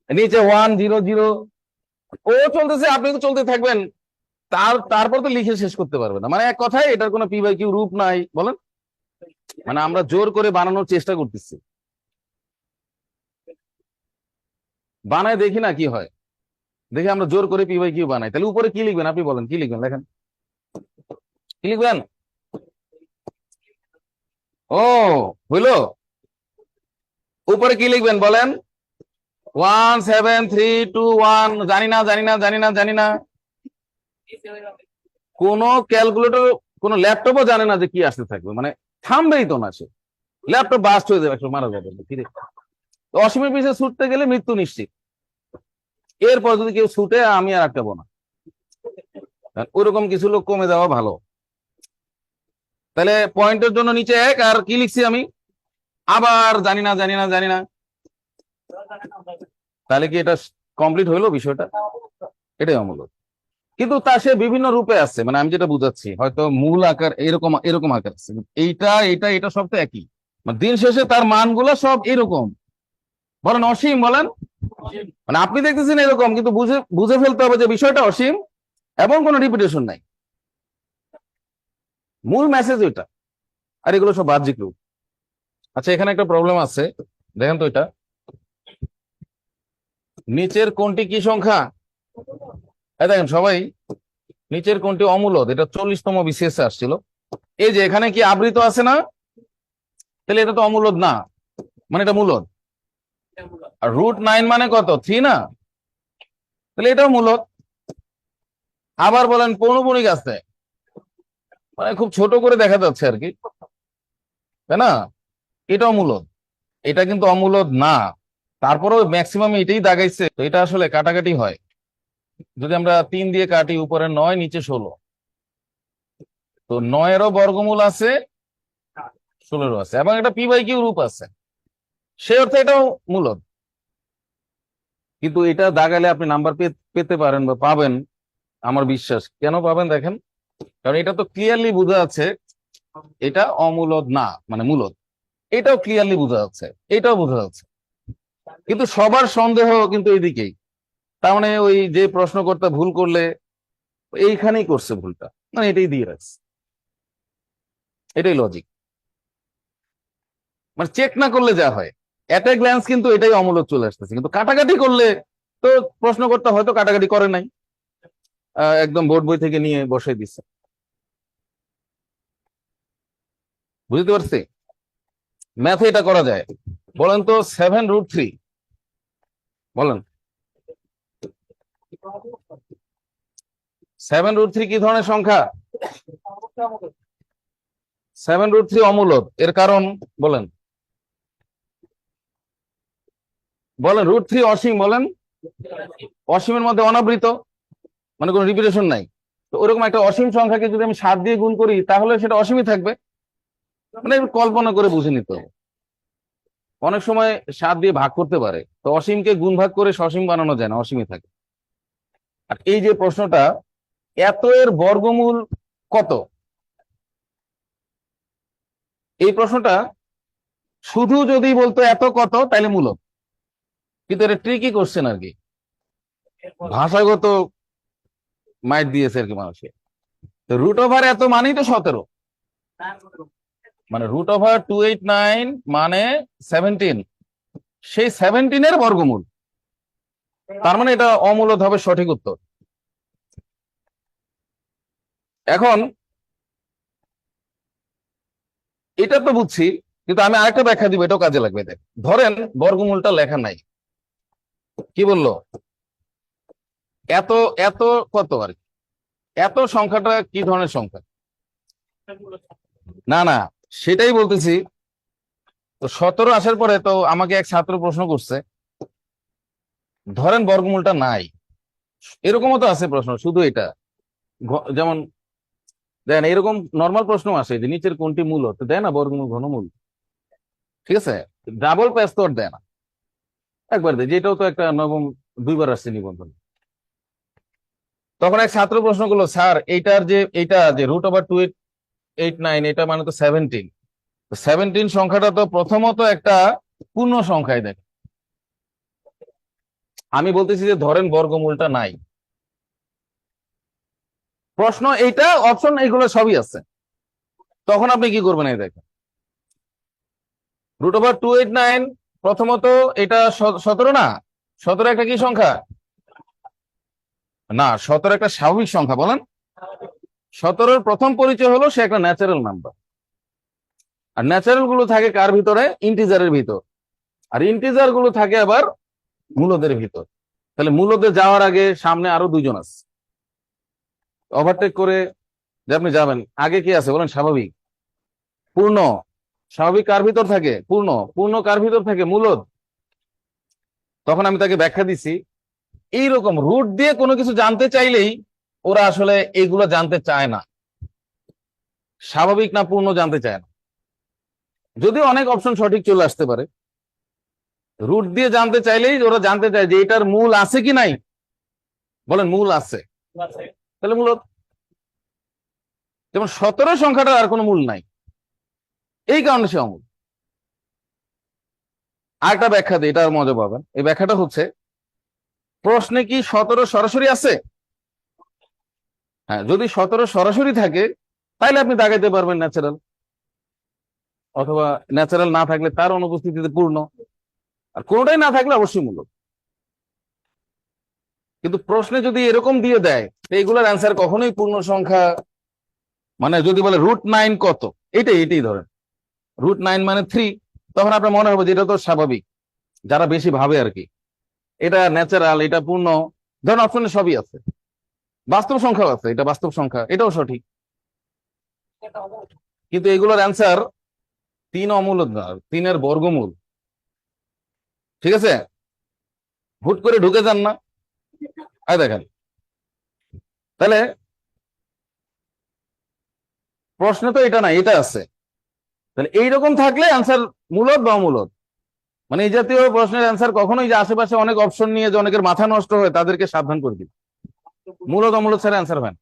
নিচে 100 ও চলতেছে, আপনি তো চলতে থাকবেন, তারপর তো লিখে শেষ করতে পারবেন না। মানে এক কথায় এটার কোনো p/q রূপ নাই, বলেন। মানে আমরা জোর করে বানানোর চেষ্টা করতেছি, বানায় দেখি না কি হয়। দেখি আমরা জোর করে p/q বানাই, তাহলে উপরে কি লিখবেন? আপনি বলেন কি লিখবেন, লেখেন কি লিখবেন? ও, হইলো। উপরে কি লিখবেন বলেন? 17321, জানি না, জানি না, জানি না, জানি না। কোন ক্যালকুলেটর, কোন ল্যাপটপও জানে না যে কি আসতে থাকবে, মানে থামবেই তো না সে। ল্যাপটপ বাস্ট হয়ে যাবে, একটু মারা যাবে। অসীমের পিছিয়ে ছুটতে গেলে মৃত্যু নিশ্চিত। এরপর যদি কেউ ছুটে, আমি আর আটকাবো না। ওইরকম কিছু লোক কমে যাওয়া ভালো। তাহলে পয়েন্টের জন্য নিচে 1, আর কি লিখছি আমি? আবার জানি না, জানি না, জানি না। তাহলে কি এটা কমপ্লিট হইলো বিষয়টা? এটাই অমূলক। কিন্তু তা সে বিভিন্ন রূপে আছে, মানে আমি যেটা বুঝাচ্ছি, হয়তো মূল আকার এরকম এরকম আকার আছে, এইটা এটা এটা সব তো একই। মানে দিন শেষে তার মানগুলো সব এরকম। বলেন অসীম, বলেন। মানে আপনি দেখতেছেন এরকম, কিন্তু বুঝে বুঝে ফেলতে হবে যে বিষয়টা অসীম এবং কোনো রিপিটেশন নাই। মূল মেসেজ ওইটা, আর এগুলো সব বাহ্যিক রূপ। আচ্ছা, এখানে একটা প্রবলেম আছে, দেখেন তো। এটা নিচের কোনটি কি সংখ্যা? দেখেন সবাই, নিচের কোনটি অমূলদ? এটা 40তম বিসিএস আসছিল। এই যে এখানে কি আবৃত আছে না? তাহলে এটা তো অমূলদ না, মানে এটা মূলদ। আর √9 মানে কত? 3 না? তাহলে এটাও মূলদ। আবার বলেন পৌনঃপুনিক আছে, মানে খুব ছোট করে দেখা যাচ্ছে আর কি, তাই না? এটাও মূলদ। এটা কিন্তু অমূলদ না, তারপরেও ম্যাক্সিমাম এটাই দাগাইছে। তো এটা আসলে কাটাকাটি হয়। যদি আমরা 3 দিয়ে কাটি, উপরে 9, নিচে 16, তো 9-এরও বর্গমূল আছে, 16-এরও আছে, এবং একটা p/q রূপ আছে, সে অর্থে এটাও মূলদ। কিন্তু এটা দাগালে আপনি নাম্বার পেতে পারেন বা পাবেন, আমার বিশ্বাস। কেন পাবেন দেখেন, কারণ এটা তো ক্লিয়ারলি বোঝা যাচ্ছে এটা অমূলদ না, মানে মূলদ। এটাও ক্লিয়ারলি বোঝা যাচ্ছে, এটাও বোঝা যাচ্ছে, কিন্তু সবার সন্দেহ কিন্তু এইদিকেই। তার মানে ওই যে প্রশ্নকর্তা ভুল করলে এইখানেই করছে ভুলটা, মানে এটাই দিয়ে রাখছে। এটাই লজিক, মানে চেক না করলে যা হয়, এট এ গ্ল্যান্স কিন্তু এটাই অমূলক চলে আসতেছে, কিন্তু কাটাকাটি করলে তো প্রশ্ন করতে হয়তো কাটাকাটি করে নাই, একদম বোর্ড বই থেকে নিয়ে বসে দিচ্ছে। বুঝতে পারছি? ম্যাথে এটা করা যায়। বলেন তো 7√3, বলেন 7√3 কি ধরনের সংখ্যা? 7√3 অমূলক, এর কারণ বলেন, বলেন √3 অসীম, বলেন অসীমের মধ্যে অনাবৃত, মানে কোনো রিপিটেশন নাই। তো ওরকম একটা অসীম সংখ্যাকে যদি আমি 7 দিয়ে গুণ করি তাহলে সেটা অসীমই থাকবে, মানে একটু কল্পনা করে বুঝে নিতে হবে। অনেক সময় 7 দিয়ে ভাগ করতে পারে, তো অসীমকে গুণ ভাগ করে সসীম বানানো যায় না, অসীমই থাকে। আর এই যে প্রশ্নটা, এত এর বর্গমূল কত, এই প্রশ্নটা শুধু যদি বলতো এত কত তাইলে মূলক, কিন্তু এটা ট্রিকি কোশ্চেন আর কি, ভাষাগত মাইট দিয়েছে আর কি মানুষকে। তো √, এত মানেই তো 17, মানে √289 মানে 17, সেই 17 বর্গমূল, তার মানে এটা অমূলক হবে সঠিক উত্তর। এখন এটা তো বুঝছি, কিন্তু আমি আরেকটা ব্যাখ্যা দিব, এটাও কাজে লাগবে। দেখ, ধরেন বর্গমূলটা লেখা নাই, কি বললো এত, এত কত আর কি, এত সংখ্যাটা কি ধরনের সংখ্যা? না না, সেটাই বলতেছি। তো 17 আসার পরে তো আমাকে এক ছাত্র প্রশ্ন করছে, ধরেন বর্গমূলটা নাই, এরকমও তো আছে প্রশ্ন, শুধু এটা যেমন দেন এরকম নর্মাল প্রশ্ন আসে যে নিচের কোনটি মূল, তো দেয় না বর্গমূল ঘনমূল, ঠিক আছে, ডাবল প্যাচ তো আর দেয় না, একবার দেয়, যেটাও তো একটা নবম 2বার আসছে নিবন্ধন। তখন এক ছাত্র প্রশ্ন করলো, স্যার এইটার যে এইটা যে √289 এটা মানে তো 17, 17 সংখ্যাটা তো প্রথমত একটা পূর্ণ সংখ্যায় দেখ, আমি বলতেছি যে ধরেন বর্গমূলটা নাই, প্রশ্ন এইটা, অপশন এগুলো সবই আছে, তখন আপনি কি করবেন? এই দেখেন √289 প্রথমত এটা 17 না, 17 একটা কি সংখ্যা? না, 17 একটা স্বাভাবিক সংখ্যা, বলেন 17-র প্রথম পরিচয় হলো সে একটা ন্যাচারাল নাম্বার, আর ন্যাচারাল গুলো থাকে কার ভিতরে? ইন্টিজারের ভিতর, আর ইন্টিজার গুলো থাকে আবার মূলদের ভিতর। তাহলে মূলদের যাওয়ার আগে সামনে আরো 2জন আছে, ওভারটেক করে যে আপনি যাবেন, আগে কি আছে বলেন? স্বাভাবিক, পূর্ণ। স্বাভাবিক কার ভিতর থাকে? পূর্ণ। পূর্ণ কার ভিতর থাকে? মূলদ। তখন আমি তাকে ব্যাখ্যা দিছি, এইরকম রুট দিয়ে কোনো কিছু জানতে চাইলেই ওরা আসলে এইগুলো জানতে চায় না, স্বাভাবিক না পূর্ণ জানতে চায় না, যদিও অনেক অপশন সঠিক চলে আসতে পারে। রুট দিয়ে জানতে চাইলেই ওরা জানতে চায় যে এটার মূল আছে কি নাই, বলেন মূল আছে, তাহলে মূলত যেমন 17 সংখ্যাটা আর কোনো মূল নাই, এই কারণে সে অমূল। আরেকটা ব্যাখ্যা দিই, এটা মজা পাবেন। এই ব্যাখ্যাটা হচ্ছে, প্রশ্নে কি 17 সরাসরি আছে? হ্যাঁ, যদি 17 সরাসরি থাকে তাহলে আপনি দাগাইতে পারবেন ন্যাচারাল, অথবা ন্যাচারাল না থাকলে তার অনুপস্থিতিতে পূর্ণ, আর কোনোটাই না থাকলে অবশ্যই মূলক। কিন্তু প্রশ্নে যদি এরকম দিয়ে দেয়, এইগুলোর অ্যান্সার কখনোই পূর্ণ সংখ্যা, মানে যদি বলে √9 কত, এটাই এটাই ধরেন √9 মানে 3, তখন আপনার মনে হবে যে এটা তো স্বাভাবিক, যারা বেশি ভাবে আর কি, এটা ন্যাচারাল, এটা পূর্ণ, ধরেন অপশনে সবই আছে, বাস্তব সংখ্যাও আছে, এটা বাস্তব সংখ্যা, এটাও সঠিক, কিন্তু এগুলোর অ্যান্সার 3 অমূল না, 3-এর বর্গমূল। ঠিক আছে, হুট করে ঢুকে যান না। দেখেন, তাহলে প্রশ্নে তো এটা নাই, এটা আছে, তাহলে এইরকম থাকলে অ্যান্সার মূলদ বা অমূলদ। মানে এই জাতীয় প্রশ্নের অ্যান্সার কখনোই, যে আশেপাশে অনেক অপশন নিয়ে যে অনেকের মাথা নষ্ট হয়, তাদেরকে সাবধান করে দিন, মূলদ অমূলদ ছাড়া অ্যান্সার হয় না।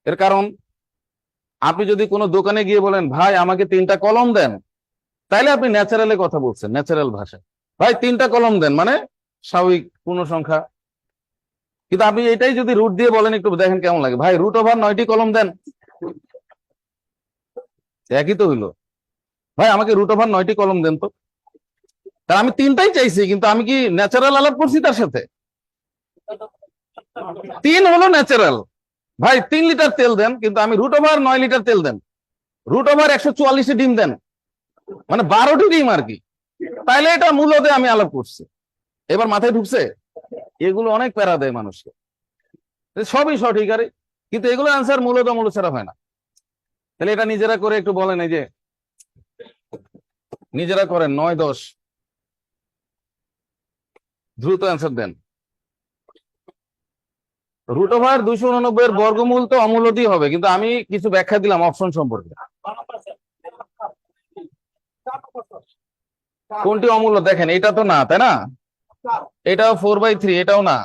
এর কারণ, আপনি যদি কোনো দোকানে গিয়ে বলেন, ভাই আমাকে 3টা কলম দেন, তাইলে আপনি ন্যাচারালে কথা বলছেন, ন্যাচারাল ভাষায়, ভাই 3টা কলম দেন, মানে স্বাভাবিক পূর্ণ সংখ্যা। কিন্তু আপনি এটাই যদি রুট দিয়ে বলেন, একটু দেখেন কেমন লাগে, ভাই √9টি কলম দেন, একই তো হইলো। ভাই আমাকে রুট ওভার 9টি কলম দেন তো। তার আমি তিনটাই চাইছি, কিন্তু আমি কি ন্যাচারাল আলাপ করছি তার সাথে? 3 হলো ন্যাচারাল। ভাই 3 লিটার তেল দেন, কিন্তু আমি রুট ওভার 9 লিটার তেল দেন। রুট ওভার 144টি ডিম দেন, মানে 12টি ডিম আর কি। তাইলে এটা মূলত আমি আলাপ করছি। এবার মাথায় ঢুকছে? এগুলো অনেক প্যারা দেয় মানুষকে। সবই সঠিক আরে, কিন্তু এগুলো আনসার মূলত মূল ছাড়া হয় না। তাহলে এটা নিজেরা করে একটু বলেন, এই যে নিজেরা করেন 9, 10, দ্রুত অ্যান্সার দেন। রুট ওভার 289 এর বর্গমূল তো অমূলতই হবে, কিন্তু আমি কিছু ব্যাখ্যা দিলাম অপশন সম্পর্কে। কোনটি অমূল্য দেখেন, এটা তো না, তাই না? এটাও 4/3, এটাও না।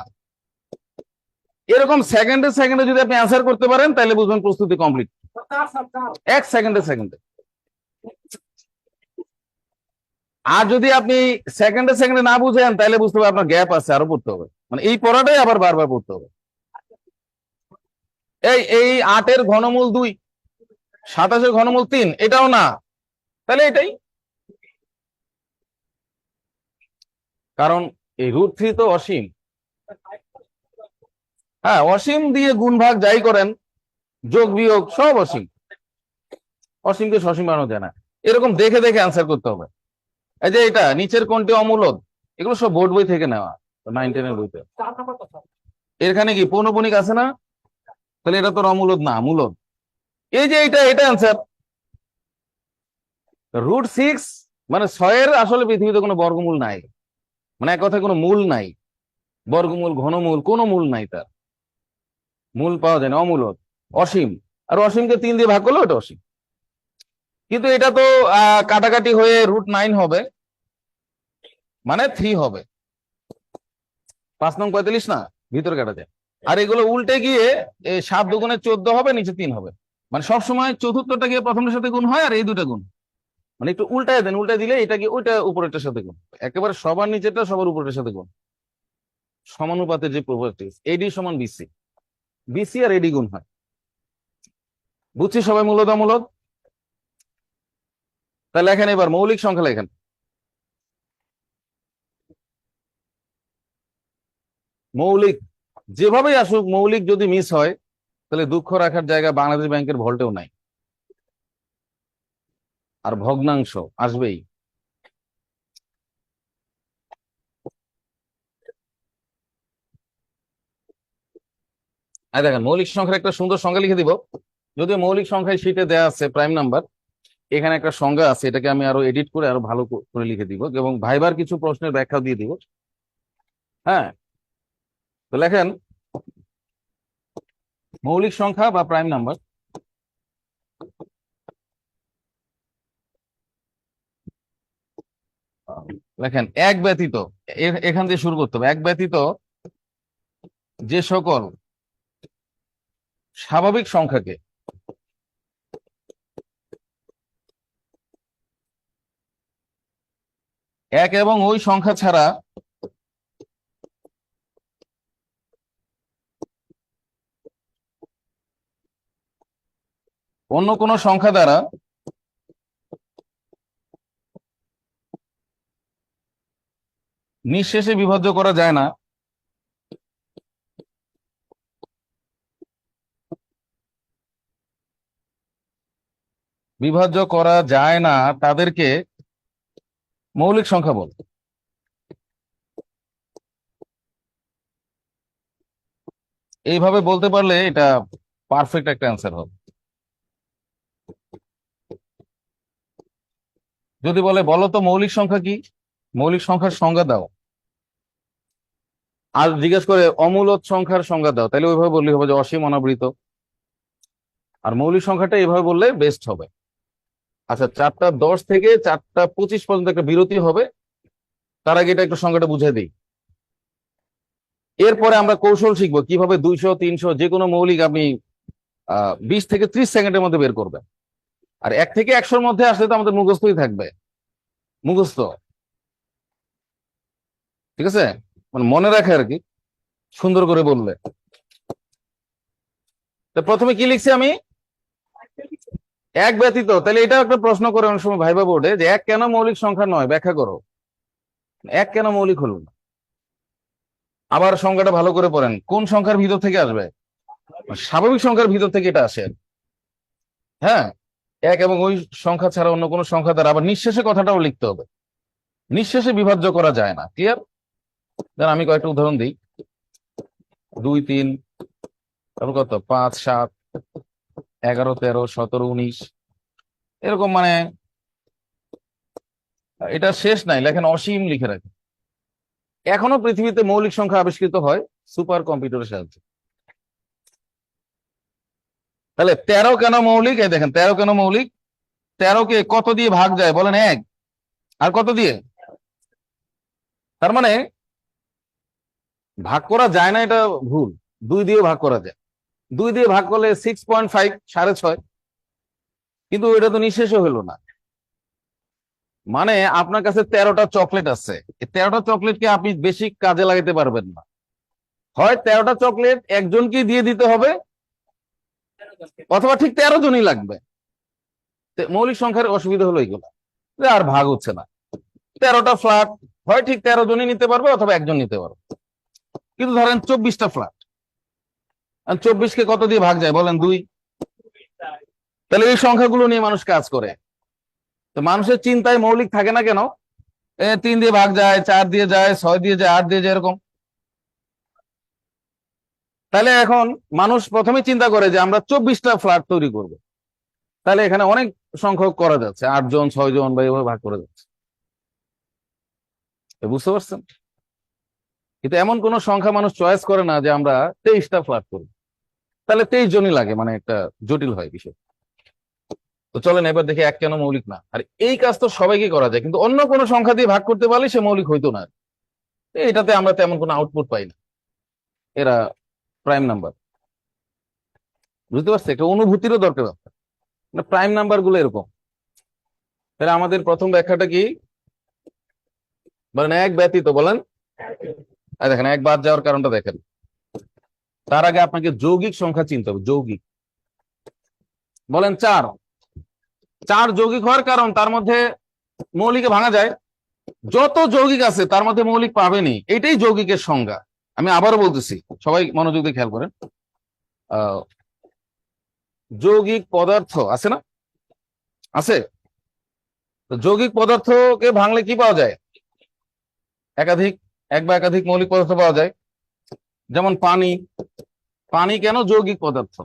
এরকম সেকেন্ডে সেকেন্ডে যদি আপনি অ্যান্সার করতে পারেন, তাহলে বুঝবেন প্রস্তুতি কমপ্লিট। 1 সেকেন্ডে সেকেন্ডে। আর যদি আপনি সেকেন্ডে সেকেন্ডে না বুঝেন, তাহলে বুঝতে হবে আপনার গ্যাপ আছে, আরো পড়তে হবে, মানে এই পড়াটাই আবার বারবার পড়তে হবে। এই 8-এর ঘনমূল 2, 27-এর ঘনমূল 3, এটাও না। তাহলে এটাই, কারণ এই √3 তো অসীম। হ্যাঁ, অসীম দিয়ে গুণ ভাগ যাই করেন, যোগ বিয়োগ সব অসীম। অসীমকে সসীম বানানো যায় না। এরকম দেখে দেখে অ্যান্সার করতে হবে। এই যে এটা নিচের কোনটি অমূলদ, এগুলো সব বোর্ড বই থেকে নেওয়া, 9, 10-এর বইতে। এখানে কি পৌনঃপুনিক আছে না? তাহলে এটা তো অমূলদ না, মূলদ। এই যে এটা অ্যান্সার। √6 মানে 6-এর আসলে পৃথিবীতে কোনো বর্গমূল নাই, মানে এক কথায় কোনো মূল নাই। বর্গমূল, ঘনমূল, কোনো মূল নাই তার। মূল পাওয়া যায় না, অমূলদ, অসীম। আর অসীমকে 3 দিয়ে ভাগ করলে ওটা অসীম। কিন্তু এটা তো কাটাকাটি হয়ে √9 হবে, মানে 3 হবে। 5 নং 45 না, ভিতরে কাটা যায়। আর এগুলো উল্টে গিয়ে 7 দুগুণে 14 হবে, নিচে 3 হবে। মানে সবসময় চতুর্থটা গিয়ে প্রথমটার সাথে গুণ হয়, আর এই দুটা গুণ, মানে একটু উল্টায় দেন, উল্টায় দিলে এটা গিয়ে ওইটা উপরেরটার সাথে গুণ। একেবারে সবার নিচেরটা সবার উপরের সাথে গুণ। সমানুপাতের যে প্রপার্টিস, এডি সমান বিসি, বিসি আর এডি গুণ হয়। বুঝছি সবাই মূলত অমূলদ? তাহলে লেখেন এবার মৌলিক সংখ্যা লেখেন। মৌলিক যেভাবেই আসুক, মৌলিক যদি মিস হয়, তাহলে দুঃখ রাখার জায়গা বাংলাদেশ ব্যাংকের ভল্টেও নাই। আর ভগ্নাংশ আসবেই। দেখেন মৌলিক সংখ্যার একটা সুন্দর সংজ্ঞা লিখে দিব, যদিও মৌলিক সংখ্যায় শীটে দেওয়া আছে প্রাইম নাম্বার। এখানে একটা সংজ্ঞা আছে, এটাকে আমি আরো এডিট করে আরো ভালো করে লিখে দিব, এবং ভাইবার কিছু প্রশ্নের ব্যাখ্যা দিয়ে দিব। হ্যাঁ, তো লেখেন মৌলিক সংখ্যা বা প্রাইম নাম্বার লেখেন এক ব্যতীত, এখান দিয়ে শুরু করতে হবে। এক ব্যতীত যে সকল স্বাভাবিক সংখ্যাকে এক এবং ওই সংখ্যা ছাড়া অন্য কোনো সংখ্যা দ্বারা নিঃশেষে বিভাজ্য করা যায় না, তাদেরকে মৌলিক সংখ্যা বলে। এইভাবে বলতে পারলে এটা পারফেক্ট একটা অ্যান্সার হবে। যদি বলো তো মৌলিক সংখ্যা কি, মৌলিক সংখ্যার সংজ্ঞা দাও, আর জিজ্ঞেস করে অমূলদ সংখ্যার সংজ্ঞা দাও, তাহলে ওইভাবে বললেই হবে যে অসীম, অনাবৃত। আর মৌলিক সংখ্যাটা এইভাবে বললে বেস্ট হবে। আচ্ছা, 4টা 10 থেকে 4টা 25 পর্যন্ত একটা বিরতি হবে, তার আগে এটা একটু সংখ্যাটা বুঝে দিই। এরপরে আমরা কৌশল শিখবো কিভাবে 200, 300 যে কোনো মৌলিক আপনি 20 থেকে 30 সেকেন্ডের মধ্যে বের করবেন। আর 1 থেকে 100-র মধ্যে আসলে তো আমাদের মুখস্থই থাকবে, মুখস্থ। ঠিক আছে, মানে মনে রাখে আর কি, সুন্দর করে বললে। তো প্রথমে কি লিখছি আমি? এক ব্যতীত, তাহলে এটাও একটা প্রশ্ন করে অনেক সময় ভাইবা বোর্ডে, যে এক কেন মৌলিক সংখ্যা নয়, ব্যাখ্যা করো। এক কেন মৌলিক হলো না? আবার সংখ্যাটা ভালো করে পড়েন, কোন সংখ্যার ভিতর থেকে আসবে? স্বাভাবিক সংখ্যার ভিতর থেকে এটা আসে। হ্যাঁ, এক এবং ওই সংখ্যা ছাড়া অন্য কোনো সংখ্যা দ্বারা, আবার নিঃশেষে কথাটাও লিখতে হবে, নিঃশেষে বিভাজ্য করা যায় না। ক্লিয়ার? দেন আমি কয়েকটা উদাহরণ দিই। 2 3, তারপর কত, 5 7, 11 13, 17 19, এরকম মানে এটা শেষ নাই, লেখেন অসীম লিখে রাখেন। এখনো পৃথিবীতে মৌলিক সংখ্যা আবিষ্কৃত হয় সুপার কম্পিউটারের সাহায্যে। তাহলে 13 কেন মৌলিক? এই দেখেন 13 কেন মৌলিক। 13 কে কত দিয়ে ভাগ যায় বলেন? 1। আর কত দিয়ে? তার মানে ভাগ করা যায় না, এটা ভুল। 2 দিয়ে ভাগ করা যায়। 2 দিয়ে ভাগ করলে 6.5, 6.5। কিন্তু এটা তো নিঃশেষও হলো না। মানে আপনার কাছে 13টা চকলেট আছে, এই 13টা চকলেটকে আপনি বেশি কাজে লাগাতে পারবেন না। হয় 13টা চকলেট একজনকে দিয়ে দিতে হবে, অথবা ঠিক 13 জনই লাগবে। মৌলিক সংখ্যার অসুবিধা হলো এইগুলো, যে আর ভাগ হচ্ছে না। 13টা ফ্ল্যাট হয় ঠিক 13 জনই নিতে পারবে, অথবা একজন নিতে পারবে। কিন্তু ধরেন 24টা ফ্ল্যাট, 24কে কত দিয়ে ভাগ যায় বলেন? 2। তাহলে এই সংখ্যাগুলো নিয়ে মানুষ কাজ করে। তো মানুষের চিন্তায় মৌলিক থাকে না কেন? 3 দিয়ে ভাগ যায়, 4 দিয়ে যায়, 6 দিয়ে যায়, 8 দিয়ে যায়, এরকম। তাহলে এখন মানুষ প্রথমে চিন্তা করে যে আমরা 24টা ফ্ল্যাট তৈরি করব। তাহলে এখানে অনেক সংখ্যক করা যাচ্ছে, 8 জন 6 জন বা এইভাবে ভাগ করে যাচ্ছে। বুঝতে পারছেন? কিন্তু এমন কোন সংখ্যা মানুষ চয়েস করে না যে আমরা 23টা ফ্ল্যাট করব। তাহলে 23 জনই লাগে, মানে একটা জটিল হয় বিষয়। তো চলেন এবার দেখি এক কেন মৌলিক না। আর এই কাজ তো সবাইকে করা যায়, কিন্তু অন্য কোনো সংখ্যা দিয়ে ভাগ করতে পারলে সে মৌলিক হইতো না। এটাতে আমরা তেমন কোনো আউটপুট পাই না, এরা প্রাইম নাম্বার। বুঝতে পারছে? একটা অনুভূতিরও দরকার। প্রাইম নাম্বার গুলো এরকম। তাহলে আমাদের প্রথম ব্যাখ্যাটা কি বলেন? এক ব্যতীত বলেন। আর দেখেন এক বাদ যাওয়ার কারণটা দেখেন। তার আগে আপনাকে যৌগিক সংখ্যা চিনতে হবে। যৌগিক বলেন 4। 4 যৌগিক হওয়ার কারণ তার মধ্যে মৌলিকে ভাঙা যায়। যত যৌগিক আছে তার মধ্যে মৌলিক পাবেনি, এটাই যৌগিকের সংজ্ঞা। আমি আবারও বলতেছি, সবাই মনোযোগ দিয়ে খেয়াল করেন। যৌগিক পদার্থ আছে না? আছে। তো যৌগিক পদার্থকে ভাঙলে কি পাওয়া যায়? একাধিক, এক বা একাধিক মৌলিক পদার্থ পাওয়া যায়। যেমন পানি। পানি কেন যৌগিক পদার্থ?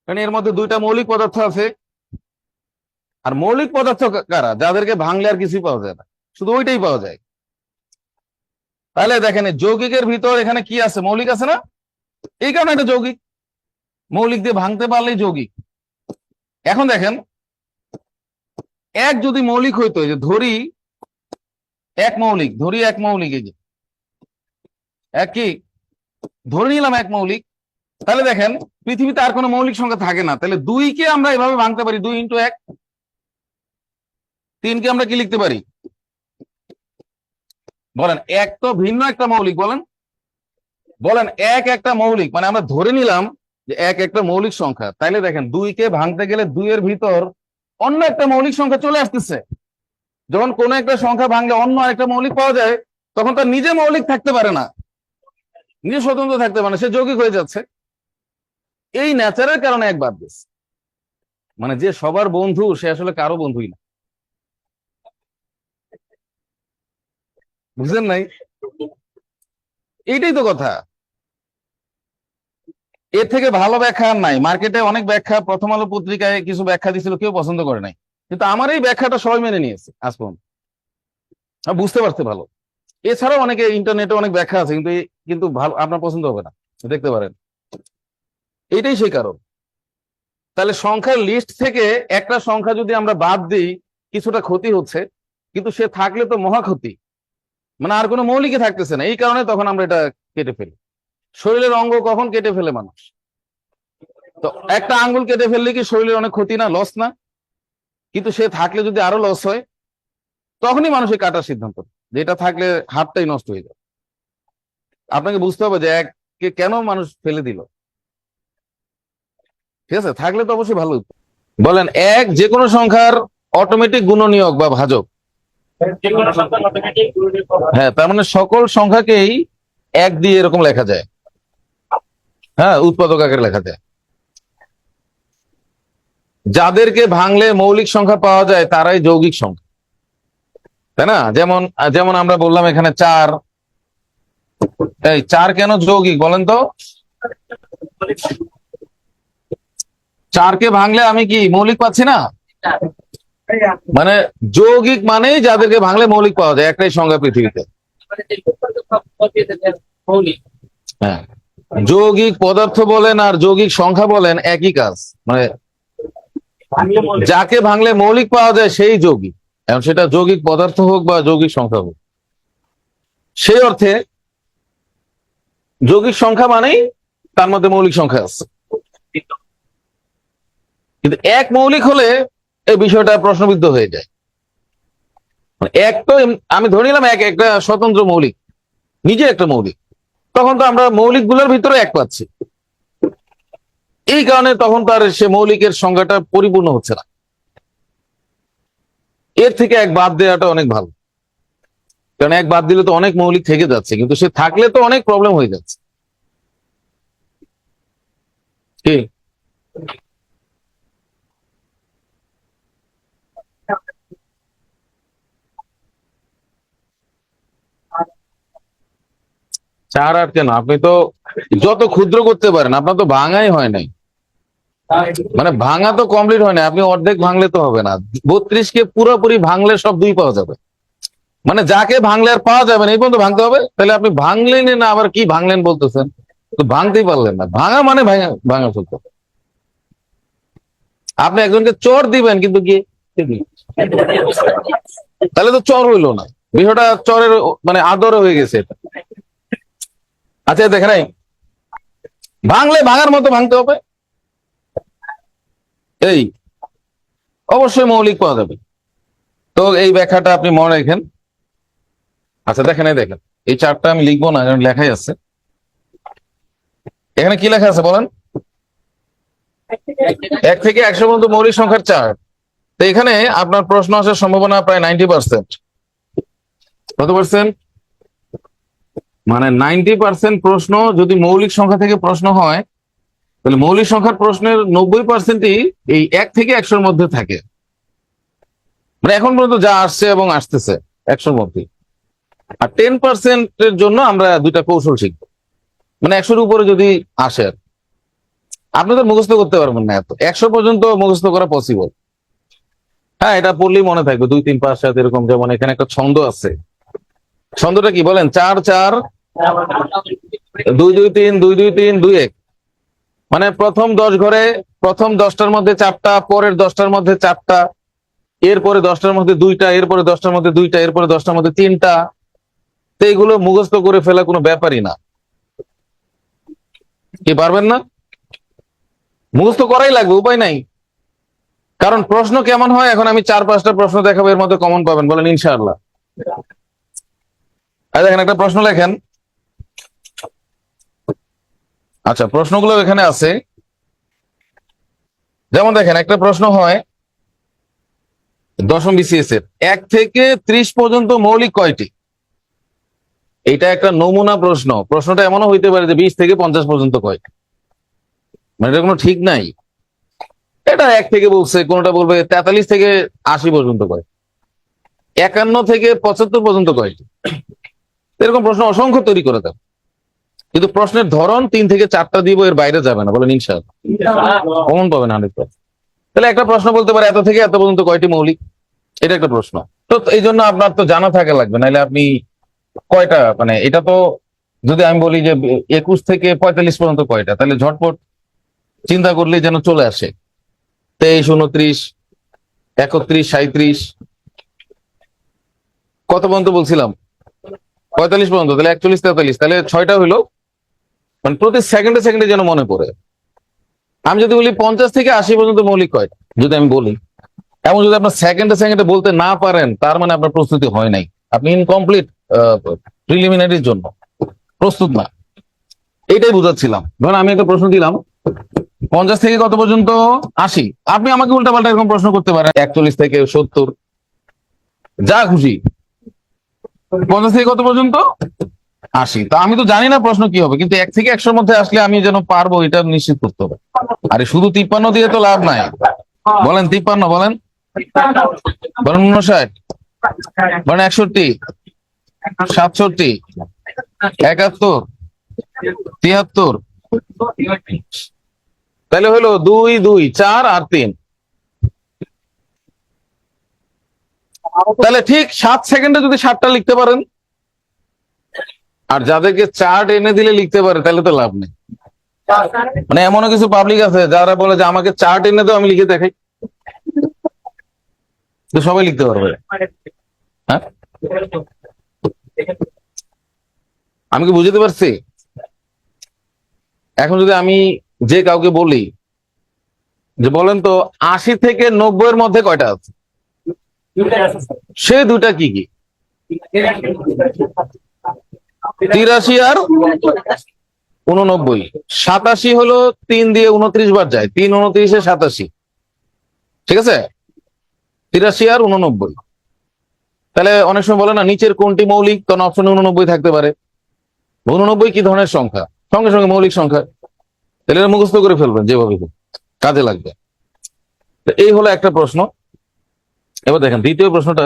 কারণ এর মধ্যে 2টা মৌলিক পদার্থ আছে। আর মৌলিক পদার্থ কারা? যাদেরকে ভাঙলে আর কিছুই পাওয়া যায় না, শুধু ওইটাই পাওয়া যায়। তাহলে দেখেন যৌগিকের ভিতর এখানে কি আছে? মৌলিক আছে না? এই কারণে এটা যৌগিক। মৌলিক দিয়ে ভাঙতে পারলেই যৌগিক। এখন দেখেন, এক যদি মৌলিক হইতো, যে ধরি এক মৌলিক, ধরি এক মৌলিক, এই যে এক কি ধরে নিলাম এক মৌলিক। তাহলে দেখেন পৃথিবীতে আর কোনো মৌলিক সংখ্যা থাকে না। তাহলে 2কে আমরা এভাবে ভাঙতে পারি, 2 × 1। 3কে আমরা কি লিখতে পারি বলেন? এক তো ভিন্ন একটা মৌলিক, বলেন বলেন এক একটা মৌলিক, মানে আমরা ধরে নিলাম যে এক একটা মৌলিক সংখ্যা। তাইলে দেখেন 2কে ভাঙতে গেলে 2 এর ভিতর অন্য একটা মৌলিক সংখ্যা চলে আসতেছে। যখন কোন একটা সংখ্যা ভাঙলে অন্য আরেকটা মৌলিক পাওয়া যায়, তখন তার নিজে মৌলিক থাকতে পারে না, নিজে স্বতন্ত্র থাকতে পারে না, সে যৌগিক হয়ে যাচ্ছে। এই ন্যাচারের কারণে এক বাদ দিচ্ছে। মানে যে সবার বন্ধু সে আসলে কারো বন্ধুই না। বুঝলেন নাই? এইটাই তো কথা। এর থেকে ভালো ব্যাখ্যা আর নাই। মার্কেটে অনেক ব্যাখ্যা, প্রথম আলো পত্রিকায় কিছু ব্যাখ্যা দিছিল, কেউ পছন্দ করে নাই। কিন্তু আমার এই ব্যাখ্যাটা সবাই মেনে নিয়েছে আজ পর্যন্ত, বুঝতে পারছে ভালো। এছাড়াও অনেকে ইন্টারনেটে অনেক ব্যাখ্যা আছে, কিন্তু কিন্তু ভালো আপনার পছন্দ হবে না, দেখতে পারেন। এইটাই সেই কারণ। তাহলে সংখ্যার লিস্ট থেকে একটা সংখ্যা যদি আমরা বাদ দিই, কিছুটা ক্ষতি হচ্ছে, কিন্তু সে থাকলে তো মহা ক্ষতি। মানে আর কোনো মৌলিকই থাকতেছে না। এই কারণে তখন আমরা এটা কেটে ফেলি। শরীরের অঙ্গ কখন কেটে ফেলে মানুষ? তো একটা আঙ্গুল কেটে ফেললে কি শরীরের অনেক ক্ষতি না, লস না? কিন্তু সে থাকলে যদি আরো লস হয়, তখনই মানুষের কাটার সিদ্ধান্ত, যে এটা থাকলে হাতটাই নষ্ট হয়ে যাবে। আপনাকে বুঝতে হবে যে এককে কেন মানুষ ফেলে দিল। ঠিক আছে, থাকলে তো অবশ্যই ভালো হতো। বলেন এক যে কোনো সংখ্যার অটোমেটিক গুণনীয়ক বা ভাজক। হ্যাঁ, তার মানে সকল সংখ্যাকেই এক দিয়ে এরকম লেখা যায়। হ্যাঁ, উৎপাদক আকারে লেখা যায়। যাদেরকে ভাঙলে মৌলিক সংখ্যা পাওয়া যায় তারাই যৌগিক সংখ্যা, তাই না? যেমন যেমন আমরা বললাম এখানে 4। এই 4 কেন যৌগিক বলেন তো? 4কে ভাঙলে আমি কি মৌলিক পাচ্ছি না? মানে যৌগিক মানেই যাদেরকে ভাঙলে মৌলিক পাওয়া যায়, একটাই সংখ্যা পৃথিবীতে। হ্যাঁ, যৌগিক পদার্থ বলেন আর যৌগিক সংখ্যা বলেন একই কাজ। মানে যাকে ভাঙলে মৌলিক পাওয়া যায় সেই যৌগিক, এখন সেটা যৌগিক পদার্থ হোক বা যৌগিক সংখ্যা হোক। সেই অর্থে যৌগিক সংখ্যা মানেই তার মধ্যে মৌলিক সংখ্যা আছে। কিন্তু এক মৌলিক হলে এই বিষয়টা প্রশ্নবিদ্ধ হয়ে যায়। মানে এক তো আমি ধরে নিলাম এক একটা স্বতন্ত্র মৌলিক, নিজে একটা মৌলিক, তখন তো আমরা মৌলিক গুলোর ভিতরে এক পাচ্ছি। এই কারণে তখন তার সে মৌলিকের সংখ্যাটা পরিপূর্ণ হচ্ছে না। এর থেকে এক বাদ দেওয়াটা অনেক ভালো, কারণ এক বাদ দিলে তো অনেক মৌলিক থেকে যাচ্ছে, কিন্তু সে থাকলে তো অনেক প্রবলেম হয়ে যাচ্ছে। কি 4 8 কেন? আপনি তো যত ক্ষুদ্র করতে পারেন, আপনার তো ভাঙাই হয় নাই। মানে ভাঙা তো কমপ্লিট হয় না, আপনি অর্ধেক ভাঙলে তো হবে না। 32কে পুরোপুরি ভাঙলে সব 2 পাওয়া যাবে। মানে যাকে ভাঙলে আর পাওয়া যাবে না এই পর্যন্ত ভাঙতে হবে। তাহলে আপনি ভাঙলেন না, আবার কি ভাঙলেন বলতেছেন? তো ভাঙতেই পারলেন না। ভাঙা মানে ভাঙা ভাঙা ফেলতে হবে। আপনি একজনকে চর দিবেন কিন্তু কি, তাহলে তো চর হইলো না, বিষয়টা চরের মানে আদরে হয়ে গেছে এটা। আচ্ছা দেখে নাই, ভাঙলে ভাঙার মতো ভাঙতে হবে, এই অবশ্যই মৌলিক পাওয়া যাবে। তো এই ব্যাখ্যাটা আপনি মনে রাখেন। আচ্ছা দেখেন, এই দেখেন, এই 4টা আমি লিখবো না কারণ লেখাই আছে। এখানে কি লেখা আছে বলেন? 1 থেকে 100 পর্যন্ত মৌলিক সংখ্যার 4। তো এখানে আপনার প্রশ্ন আসার সম্ভাবনা প্রায় 90%। কত পার্সেন্ট? মানে 90% প্রশ্ন যদি মৌলিক সংখ্যা থেকে প্রশ্ন হয়, তাহলে মৌলিক সংখ্যার প্রশ্নের 90%ই এই 1 থেকে 100-র মধ্যে থাকে। মানে এখন পর্যন্ত যা আসছে এবং আসতেছে 100-র মধ্যে। আর 10%-এর জন্য আমরা 2টা কৌশল শিখবো, মানে 100-র উপরে যদি আসে। আর আপনি তো মুখস্থ করতে পারবেন না, এত 100 পর্যন্ত মুখস্থ করা পসিবল। হ্যাঁ, এটা পড়লেই মনে থাকবে 2 3 5 7 এরকম। যেমন এখানে একটা ছন্দ আছে, ছন্দটা কি বলেন? 4 4 2 2 3 2 2 3 2 1। মানে প্রথম 10 ঘরে প্রথম 10টার মধ্যে 4টা, পরের 10টার মধ্যে 4টা, এরপরে 10টার মধ্যে 2টা, এরপরে 10টার মধ্যে 2টা, এরপরে 10টার মধ্যে 3টা। তো এইগুলো মুখস্থ করে ফেলা কোনো ব্যাপারই না। কি পারবেন না? মুখস্থ করাই লাগবে, উপায় নাই। কারণ প্রশ্ন কেমন হয়, এখন আমি 4 5টা প্রশ্ন দেখাবো, এর মধ্যে কমন পাবেন, বলেন ইনশাআল্লাহ। দেখেন একটা প্রশ্ন লেখেন। আচ্ছা, প্রশ্নগুলো এখানে আছে। যেমন দেখেন, একটা প্রশ্ন হয় দশম বিসিএস এর, 1 থেকে 30 পর্যন্ত মৌলিক কয়টি? এটা একটা নমুনা প্রশ্ন। প্রশ্নটা এমনও হইতে পারে যে 20 থেকে 50 পর্যন্ত কয়টি, মানে এটা কোনো ঠিক নাই। এটা 1 থেকে বলছে, কোনটা বলবে 43 থেকে 80 পর্যন্ত কয়টি, 51 থেকে 75 পর্যন্ত কয়টি। এরকম প্রশ্ন অসংখ্য তৈরি করে দেয়। কিন্তু প্রশ্নের ধরন 3 থেকে 4টা দিব, এর বাইরে যাবে না, বলেন ইনশাআল্লাহ। কমন পাবেন 100%। তাহলে একটা প্রশ্ন বলতে পারে এত থেকে এত পর্যন্ত কয়টি মৌলিক, এটা একটা প্রশ্ন। তো এই জন্য আপনার তো জানা থাকা লাগবে, নাহলে আপনি কয়টা, মানে এটা তো যদি আমি বলি যে 21 থেকে 45 পর্যন্ত কয়টা, তাহলে ঝটপট চিন্তা করলে যেন চলে আসে 23 29 31 37। কত পর্যন্ত বলছিলাম? 45 পর্যন্ত। তাহলে 41 43, তাহলে 6টা হইলো। মানে প্রতি সেকেন্ডে সেকেন্ডে যেন মনে পড়ে। আমি যদি বলি 50 থেকে 80 পর্যন্ত মৌলিক কয়টা, যদি আমি বলি, এমন যদি আপনার সেকেন্ডে সেকেন্ডে বলতে না পারেন, তার মানে আপনার প্রস্তুতি হয় নাই, আপনি ইনকমপ্লিট প্রিলিমিনারির জন্য প্রস্তুত না। এইটাই বুঝাচ্ছিলাম। ধরুন আমি একটা প্রশ্ন দিলাম 50 থেকে কত পর্যন্ত? 80। আপনি আমাকে উল্টাপাল্টা এরকম প্রশ্ন করতে পারেন, 41 থেকে 70, যা খুশি। 50 থেকে কত পর্যন্ত? 80। তা আমি তো জানি না প্রশ্ন কি হবে, কিন্তু 1 থেকে 100-র মধ্যে আসলে আমি যেন পারবো এটা নিশ্চিত করতে হবে। আরে শুধু 53 দিয়ে তো লাভ নাই। বলেন 53, বলেন, বলেন 59, বলেন 61, 67, 71, 73। তাহলে হলো 2 2 4 আর 3। তাহলে ঠিক 7 সেকেন্ডে যদি 7টা লিখতে পারেন, আর যাদেরকে চার্ট এনে দিলে লিখতে পারে, তাহলে তো লাভ নেই। মানে এমনও কিছু পাবলিক আছে যারা বলে যে আমাকে চার্ট এনে দাও, আমি লিখে দেখাই, তো সবাই লিখতে পারবে। হ্যাঁ, আমি কি বুঝতে পারছি? এখন যদি আমি যে কাউকে বলি যে বলেন তো 80 থেকে 90-এর মধ্যে কয়টা আছে, সে দুটা কি কি? 83 আর 89। 87 হলো 3 দিয়ে 29 বার যায়, 3 29-এ 87, ঠিক আছে? 83 আর 89। তাহলে অনেক সময় বলে না নিচের কোনটি মৌলিক, তখন অপশনে 89 থাকতে পারে। 89 কি ধরনের সংখ্যা? সঙ্গে সঙ্গে মৌলিক সংখ্যা। তাহলে এটা মুখস্থ করে ফেলবেন, যেভাবে হোক কাজে লাগবে। তো এই হলো একটা প্রশ্ন। এবার দেখেন দ্বিতীয় প্রশ্নটা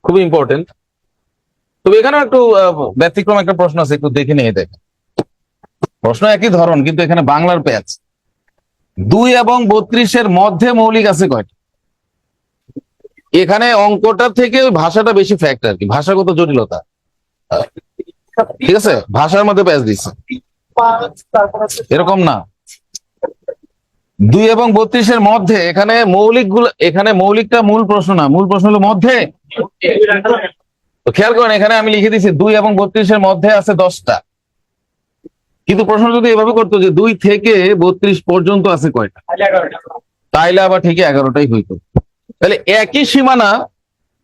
খুবই ইম্পর্টেন্ট। তবে এখানে একটু ব্যতিক্রম একটা প্রশ্ন আছে, একটু দেখে নিয়ে দেখেন। প্রশ্ন একই ধরন, কিন্তু এখানে বাংলার প্যাচ। 2 এবং 32-এর মধ্যে মৌলিক আছে কয়টা? এখানে অঙ্কটা থেকে ওই ভাষাটা বেশি ফ্যাক্ট আর কি, ভাষাগত জটিলতা। ঠিক আছে, ভাষার মধ্যে প্যাচ দিচ্ছে, এরকম না। 2 এবং 32-এর মধ্যে, এখানে মৌলিক গুলো, এখানে মৌলিকটা মূল প্রশ্ন না, মূল প্রশ্ন হলো মধ্যে। তো খেয়াল করেন, এখানে আমি লিখে দিচ্ছি 2 এবং 32-এর মধ্যে আছে 10টা, কিন্তু প্রশ্ন যদি এভাবে করতো যে 2 থেকে 32 পর্যন্ত আছে কয়টা, তাইলে আবার ঠিকই 11টাই হইতো। তাহলে একই সীমানা,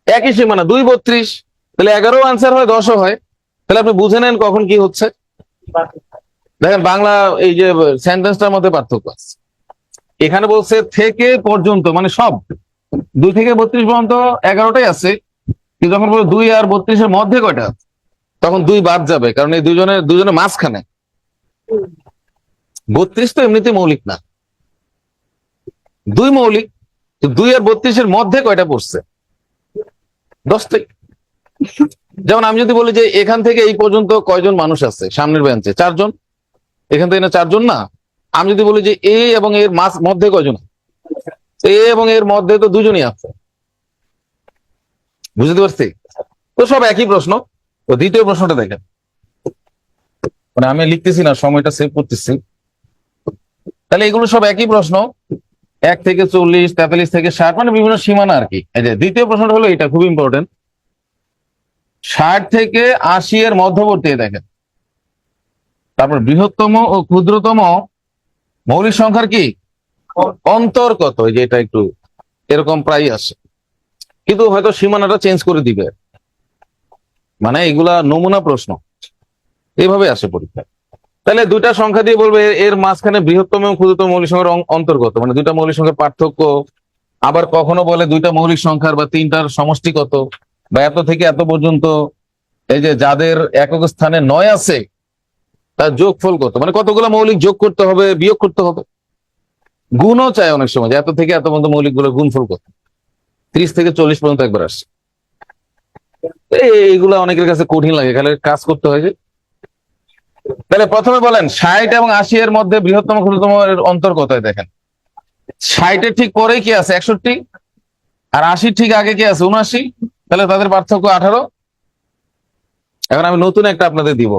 একই সীমানা 2 32, তাহলে 11 আনসার হয়, 10ও হয়। তাহলে আপনি বুঝে নেন কখন কি হচ্ছে। দেখেন বাংলা এই যে সেন্টেন্সটার মধ্যে পার্থক্য আছে। এখানে বলছে থেকে পর্যন্ত, মানে সব 2 থেকে 32 পর্যন্ত 11টাই আছে, কিন্তু যখন বলবো 2 আর 32-এর মধ্যে কয়টা আছে, তখন 2 বাদ যাবে, কারণ এই দুজনের মাঝখানে। 32 তো এমনিতে মৌলিক না, 2 মৌলিক। 2 আর 32-এর মধ্যে কয়টা পড়ছে? 10টাই। যেমন আমি যদি বলি যে এখান থেকে এই পর্যন্ত কয়জন মানুষ আছে সামনের বেঞ্চে, 4 জন। এখান থেকে না 4 জন না। আমি যদি বলি যে এ এবং এর মধ্যে কয়জন, এ এবং এর মধ্যে তো 2 জনই আছে। বুঝতে পারছি? তো সব একই প্রশ্ন। তো দ্বিতীয় প্রশ্নটা দেখেন, মানে আমি লিখতেছি না, সময়টা সেভ করতেছি। তাহলে এগুলো সব একই প্রশ্ন, 1 থেকে 40, 43 থেকে 60, মানে বিভিন্ন সীমানা আর কি। এই যে দ্বিতীয় প্রশ্নটা হলো এটা খুব ইম্পর্টেন্ট। 60 থেকে 80 এর মধ্যবর্তী দেখেন, তারপর বৃহত্তম ও ক্ষুদ্রতম মৌলিক সংখ্যার কি অন্তর কত? এই যে এটা একটু এরকম প্রায় আসে, কিন্তু হয়তো সীমানাটা চেঞ্জ করে দিবে। মানে এগুলা নমুনা প্রশ্ন, এইভাবে আসে পরীক্ষায়। তাহলে 2টা সংখ্যা দিয়ে বলবে এর মাঝখানে বৃহত্তম এবং ক্ষুদ্রতম মৌলিক সংখ্যার অন্তর্গত, মানে 2টা মৌলিক সংখ্যার পার্থক্য। আবার কখনো বলে 2টা মৌলিক সংখ্যার বা 3টার সমষ্টি কত, বা এত থেকে এত পর্যন্ত এই যে যাদের একক স্থানে 9 আছে তার যোগফল কত, মানে কতগুলো মৌলিক যোগ করতে হবে, বিয়োগ করতে হবে। গুণও চায় অনেক সময়, যে এত থেকে এত পর্যন্ত মৌলিক গুলো গুণফল কত। 30 থেকে 40 পর্যন্ত একবার আসছে। এইগুলা অনেকের কাছে কঠিন লাগে, খালি কাজ করতে হয় যে। তাহলে প্রথমে বলেন 60 এবং 80 এর মধ্যে বৃহত্তম ক্ষুদ্রতম এর অন্তর কত? দেখেন 60-এর ঠিক পরে কি আছে 61, আর 80 ঠিক আগে কি আছে 79, তাহলে তাদের পার্থক্য 18। এখন আমি নতুন একটা আপনাদের দিব,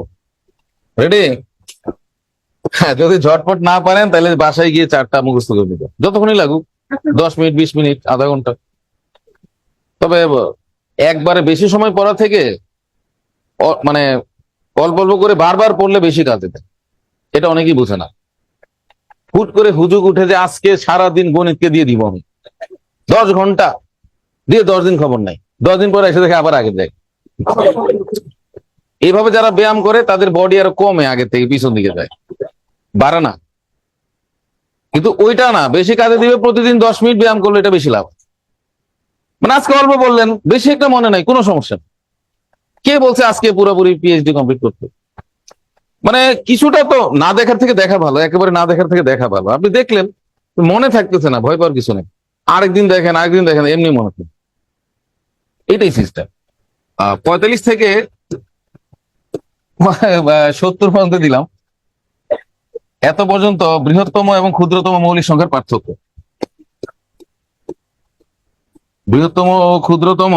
রেডি? হ্যাঁ, যদি ঝটপট না পারেন তাহলে বাসায় গিয়ে 4টা মুখস্থ করে নিবেন, যতক্ষণই লাগুক, 10 মিনিট, 20 মিনিট, আধা ঘন্টা। তবে একবারে বেশি সময় পড়া থেকে মানে অল্প অল্প করে বারবার পড়লে বেশি কাজে দেয়। এটা অনেকেই বুঝে না। হুট করে হুজুগ উঠে যে আজকে সারাদিন গণিতকে দিয়ে দিব আমি 10 ঘন্টা, দিয়ে 10 দিন খবর নাই, 10 দিন পরে এসে দেখে আবার আগে যায়। এইভাবে যারা ব্যায়াম করে তাদের বডি আরো কমে, আগে থেকে পিছন দিকে যায়, বাড়ে না। কিন্তু ওইটা না, বেশি কাজে দিবে, প্রতিদিন 10 মিনিট ব্যায়াম করলে এটা বেশি লাভ। মানে আজকে অল্প বললেন, বেশি একটা মনে নাই, কোনো সমস্যা নেই। কে বলছে আজকে পুরোপুরি পিএইচডি কমপ্লিট করতে? মানে কিছুটা তো না দেখার থেকে দেখা ভালো, একেবারে না দেখার থেকে দেখা ভালো। আপনি দেখলেন মনে থাকতেছে না, ভয় পাওয়ার কিছু নেই। আরেকদিন দেখেন এমনি মনে থাকে। এটাই সিস্টেম। 45 থেকে 70 পর্যন্ত দিলাম। এত পর্যন্ত বৃহত্তম এবং ক্ষুদ্রতম মৌলিক সংখ্যার পার্থক্য। বৃহত্তম ও ক্ষুদ্রতম